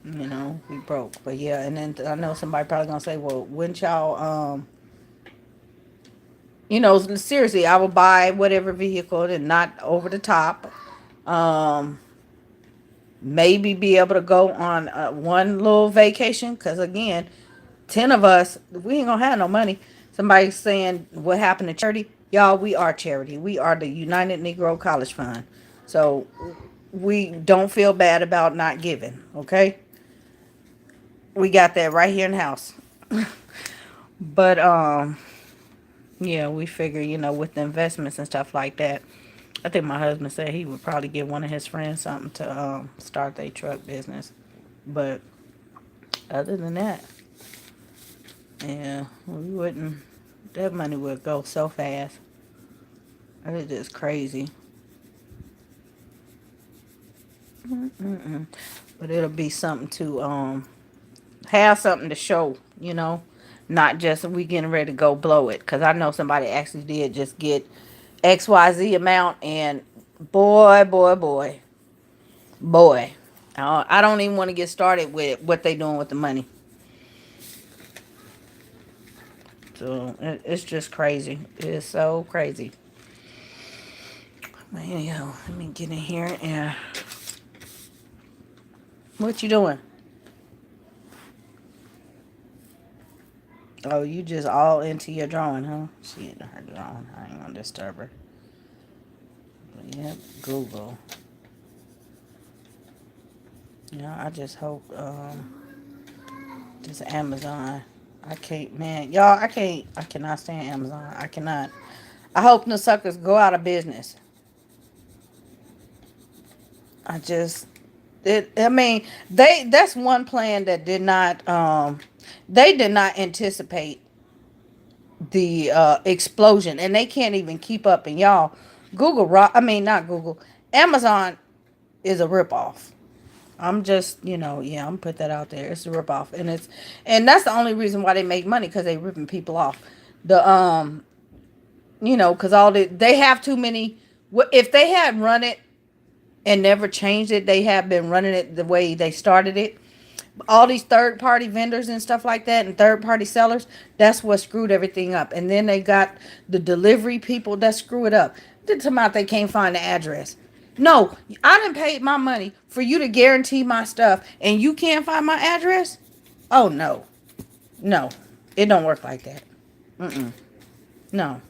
[SPEAKER 1] We broke. But yeah, and then I know somebody probably gonna say, well, wouldn't y'all seriously, I will buy whatever vehicle and not over the top. Um Maybe be able to go on one little vacation because again, 10 of us, we ain't gonna have no money. Somebody saying what happened to charity. Y'all, we are charity. We are the United Negro College Fund. So we don't feel bad about not giving, okay? We got that right here in the house. But yeah, we figure, with the investments and stuff like that. I think my husband said he would probably give one of his friends something to start their truck business. But other than that, yeah, we wouldn't. That money would go so fast. It's just crazy. Mm-mm. But it'll be something to have something to show, not just we getting ready to go blow it. Cause I know somebody actually did just get XYZ amount, and boy, boy, boy, boy, I don't even want to get started with what they doing with the money. So it's just crazy. It's so crazy. But anyhow, let me get in here and what you doing? Oh, you just all into your drawing, huh? She in her drawing. I ain't gonna disturb her. But yep, Google. I just hope this Amazon. I can't, man. Y'all, I can't. I cannot stand Amazon. I cannot. I hope the suckers go out of business. I just. I mean, that's one plan that did not. They did not anticipate the explosion, and they can't even keep up. And y'all, I mean, not Google. Amazon is a ripoff. I'm just, yeah, I'm put that out there. It's a ripoff, and that's the only reason why they make money because they ripping people off. The because they have too many. If they had run it and never changed it, they have been running it the way they started it. All these third party vendors and stuff like that, and third party sellers, that's what screwed everything up. And then they got the delivery people that screw it up. Did come out, they can't find the address. No, I didn't pay my money for you to guarantee my stuff and you can't find my address. Oh no. No, it don't work like that. Mm-mm. No.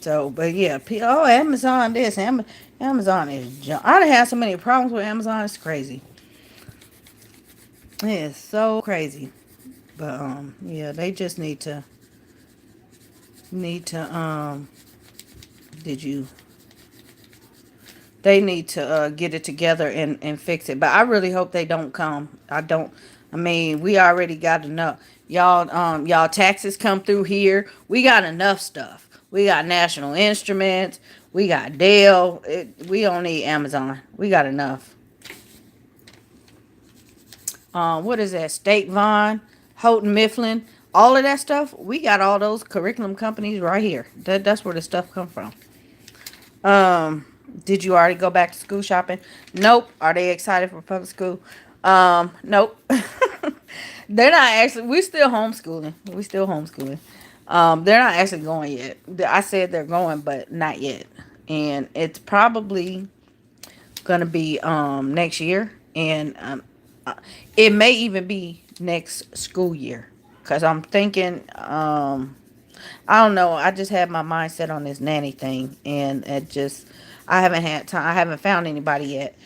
[SPEAKER 1] So, but yeah, Amazon this, Amazon is junk. I done had so many problems with Amazon. It's crazy. It is so crazy. But yeah, they just need to did you they need to get it together and fix it. But I really hope they don't come. I mean, we already got enough. Y'all taxes come through here. We got enough stuff. We got National Instruments. We got Dell. We don't need Amazon. We got enough. What is that? State Vaughn, Houghton Mifflin, all of that stuff. We got all those curriculum companies right here. That's where the stuff come from. Um, did you already go back to school shopping? Nope. Are they excited for public school? Nope. They're not actually. We still homeschooling. We still homeschooling. They're not actually going yet. I said they're going, but not yet. And it's probably gonna be next year, and uh, it may even be next school year. Cause I'm thinking I don't know. I just had my mindset on this nanny thing, and it just I haven't had time. I haven't found anybody yet.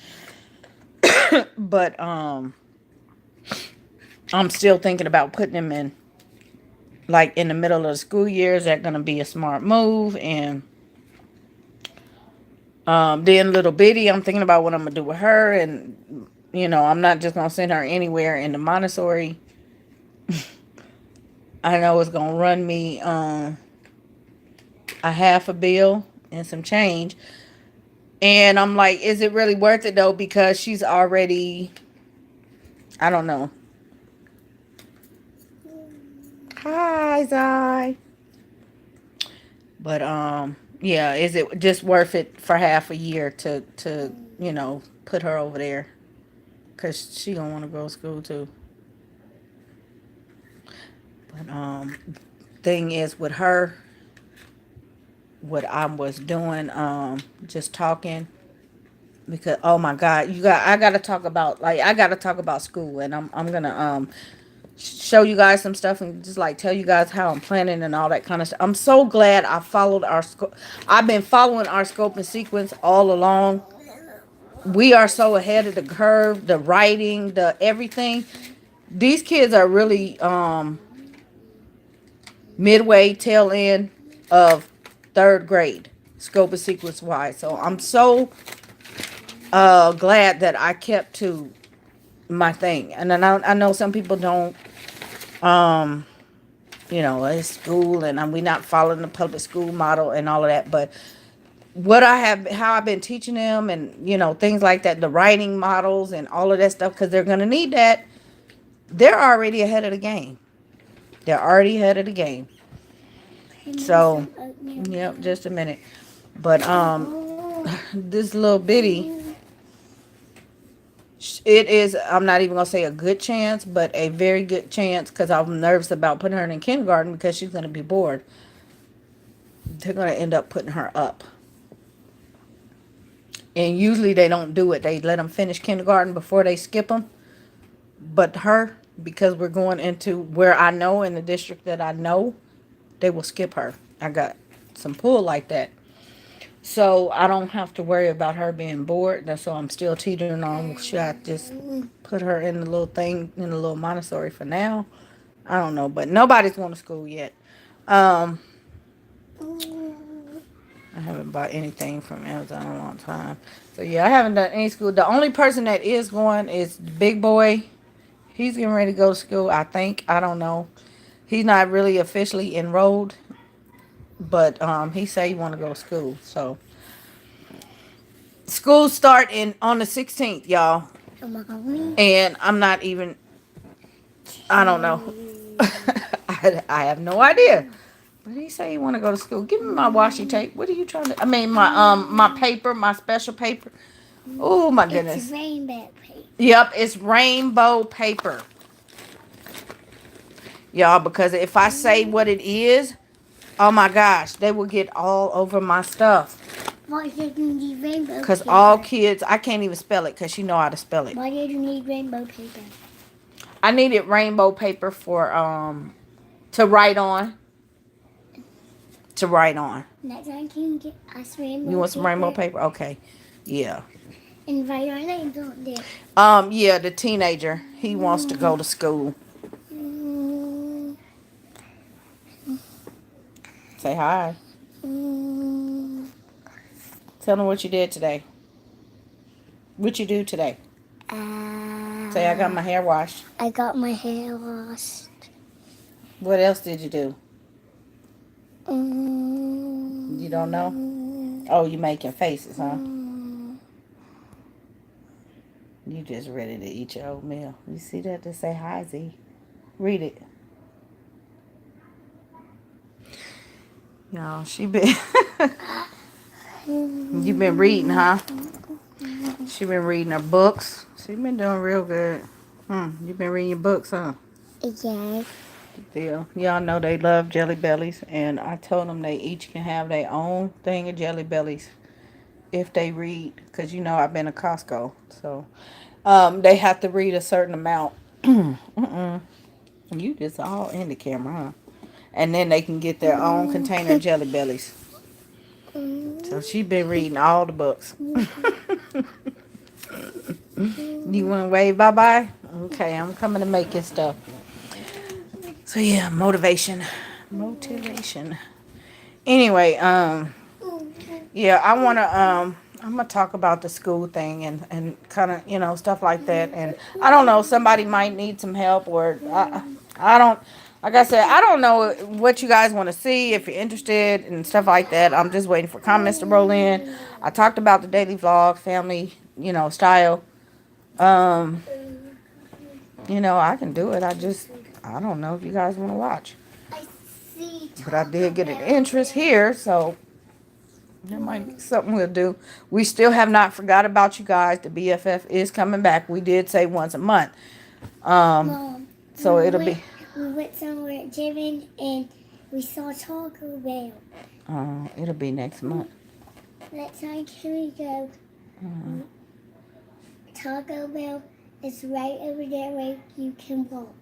[SPEAKER 1] But I'm still thinking about putting them in, like, in the middle of the school year. Is that going to be a smart move? And then little bitty, I'm thinking about what I'm going to do with her. And, I'm not just going to send her anywhere in the Montessori. I know it's going to run me a half a bill and some change. And I'm like, is it really worth it though? Because she's already, I don't know. Hi, Zai. But yeah, is it just worth it for half a year to put her over there? Cause she don't want to go to school too. But thing is with her, what I was doing, just talking, because oh my God, I gotta talk about, like, I gotta talk about school, and I'm gonna show you guys some stuff and just like tell you guys how I'm planning and all that kind of stuff. I'm so glad I followed our scope. I've been following our scope and sequence all along. We are so ahead of the curve, the writing, the everything. These kids are really midway, tail end of third grade, scope and sequence wise. So I'm so glad that I kept to my thing. And then I know some people don't, um, it's school and we not following the public school model and all of that. But how I've been teaching them and, things like that, the writing models and all of that stuff, because they're going to need that. They're already ahead of the game. They're already ahead of the game. So, yep, just a minute. But this little bitty, it is, I'm not even gonna say a good chance, but a very good chance, because I'm nervous about putting her in kindergarten because she's gonna be bored. They're gonna end up putting her up, and usually they don't do it. They let them finish kindergarten before they skip them. But her, because we're going into where I know, in the district that I know, they will skip her. I got some pull like that. So I don't have to worry about her being bored. That's why I'm still teetering on. Should I just put her in the little thing, in the little Montessori for now? I don't know, but nobody's going to school yet. Um, I haven't bought anything from Amazon in a long time. So yeah, I haven't done any school. The only person that is going is the big boy. He's getting ready to go to school, I think. I don't know. He's not really officially enrolled, but he said he want to go to school. So school start on the 16th, y'all. And I'm not even, I don't know. I have no idea. But he say he want to go to school. Give me my washi tape. What are you trying to? I mean my paper, my special paper. Oh my goodness.
[SPEAKER 2] It's rainbow paper.
[SPEAKER 1] Yep, it's rainbow paper, y'all. Because if I say what it is, oh my gosh, they will get all over my stuff.
[SPEAKER 2] Why did you need rainbow
[SPEAKER 1] Because
[SPEAKER 2] paper?
[SPEAKER 1] all kids, I can't even spell it because she know how to spell it.
[SPEAKER 2] Why did you need rainbow paper?
[SPEAKER 1] I needed rainbow paper for to write on. To write on.
[SPEAKER 2] Next time can you get us rainbow paper?
[SPEAKER 1] You want some rainbow paper? Okay. Yeah.
[SPEAKER 2] And write our names on there.
[SPEAKER 1] Yeah, the teenager. He wants to go to school.
[SPEAKER 2] Mm,
[SPEAKER 1] Say hi.
[SPEAKER 2] mm,
[SPEAKER 1] Tell them what you did today. What you do today? Say I got my hair washed.
[SPEAKER 2] I got my hair washed.
[SPEAKER 1] What else did you do?
[SPEAKER 2] Mm,
[SPEAKER 1] You don't know? Oh, you making faces, huh? You just ready to eat your oatmeal. You see that? Just say hi, Z. Read it. Y'all, she been... You been reading, huh? She been reading her books. She been doing real good. You been reading your books, huh?
[SPEAKER 2] Yes.
[SPEAKER 1] Deal. Y'all know they love Jelly Bellies, and I told them they each can have their own thing of Jelly Bellies if they read, because I've been to Costco, so they have to read a certain amount. You just all in the camera, huh? And then they can get their own container of Jelly Bellies. So So she been reading all the books. You want to wave bye-bye? Okay, I'm coming to make your stuff. So yeah, motivation. Motivation. Anyway, yeah, I'm gonna talk about the school thing and kind of, stuff like that. And I don't know, somebody might need some help, or I don't, like I said, I don't know what you guys want to see, if you're interested and stuff like that. I'm just waiting for comments to roll in. I talked about the daily vlog, family, style. Um, I can do it. I don't know if you guys want to watch. But I did get an interest here, so that might be something we'll do. We still have not forgot about you guys. The BFF is coming back. We did say once a month.
[SPEAKER 2] Mom,
[SPEAKER 1] So it'll be.
[SPEAKER 2] we went somewhere at Jimin and we saw Taco Bell.
[SPEAKER 1] It'll be next month.
[SPEAKER 2] Next time can we go? Taco Bell is right over there where you can walk.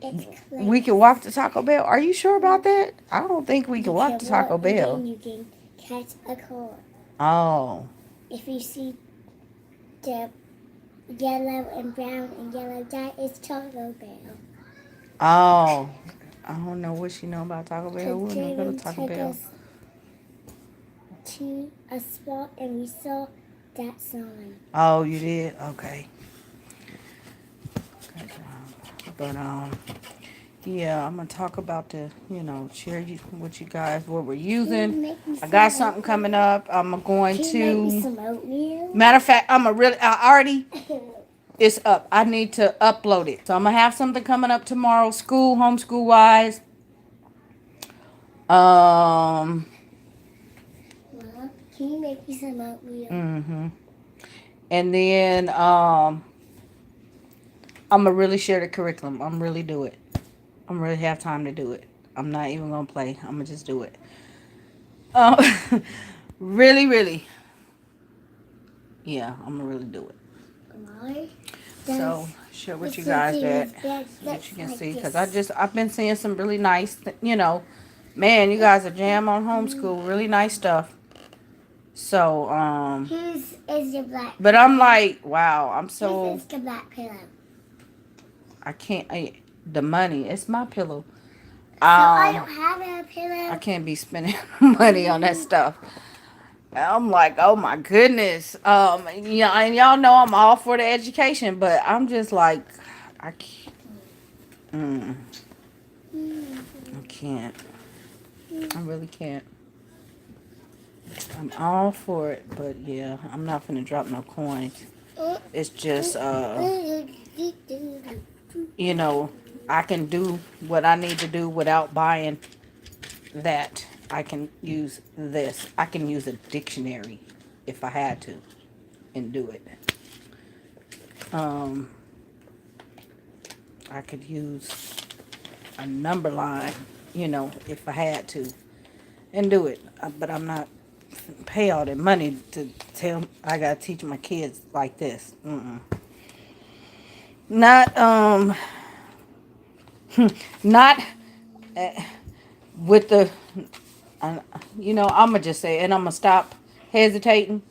[SPEAKER 2] It's close.
[SPEAKER 1] We can walk to Taco Bell. Are you sure about that? I don't think we can walk to Taco Bell.
[SPEAKER 2] And you can catch a car.
[SPEAKER 1] Oh.
[SPEAKER 2] If you see the yellow and brown and yellow, that is Taco Bell.
[SPEAKER 1] Oh. I don't know what she know about Taco Bell. We'll never go to Taco Bell.
[SPEAKER 2] Us to a spot and we saw that sign.
[SPEAKER 1] Oh, you did? Okay. But yeah, I'm gonna talk about share with you guys what we're using. I got something coming up. I'm going to. Matter of fact, I already. It's up. I need to upload it. So I'm gonna have something coming up tomorrow. Homeschool wise.
[SPEAKER 2] Mom, can you make me some oatmeal?
[SPEAKER 1] Mm-hmm. And then I'm gonna really share the curriculum. I'm really do it. I'm really have time to do it. I'm not even gonna play. I'm gonna just do it. Really, really. Yeah, I'm gonna really do it.
[SPEAKER 2] Why?
[SPEAKER 1] So share with you guys that you can see, because I've been seeing some really nice, man, you guys are jam on homeschool, really nice stuff. So
[SPEAKER 2] Whose is your black?
[SPEAKER 1] But I'm like, wow, I'm so.
[SPEAKER 2] Whose is the black pillow?
[SPEAKER 1] I can't. The money, it's my pillow.
[SPEAKER 2] So I don't have a pillow.
[SPEAKER 1] I can't be spending money on that stuff. I'm like, oh my goodness. Yeah, and y'all know I'm all for the education, but I'm just like, I can't. I can't. I really can't. I'm all for it, but yeah, I'm not gonna drop no coins. It's just, I can do what I need to do without buying that. I can use this. I can use a dictionary if I had to and do it. I could use a number line, if I had to and do it. But I'm not pay all that money to tell I gotta teach my kids like this. Not not with the I'm gonna just say, and I'm gonna stop hesitating.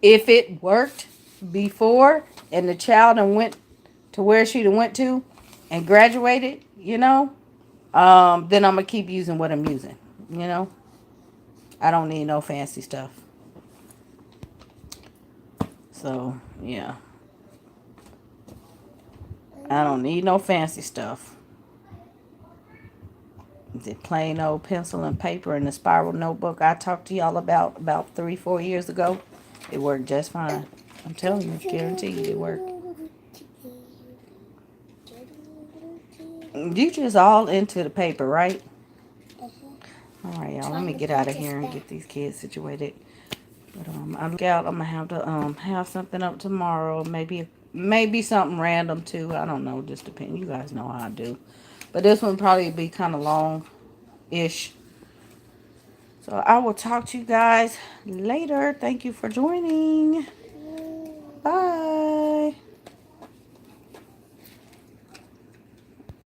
[SPEAKER 1] If it worked before and the child done went to where she done went to and graduated, then I'm gonna keep using what I'm using. I don't need no fancy stuff. So yeah, I don't need no fancy stuff. The plain old pencil and paper and the spiral notebook I talked to y'all about 3-4 years ago. It worked just fine. I'm telling you, guarantee you it worked. You just all into the paper, right? All right, y'all. Let me get out of here and get these kids situated. But I look out. I'm gonna have to have something up tomorrow. Maybe something random too. I don't know. Just depend. You guys know how I do. But this one probably be kind of long-ish. So I will talk to you guys later. Thank you for joining. Bye.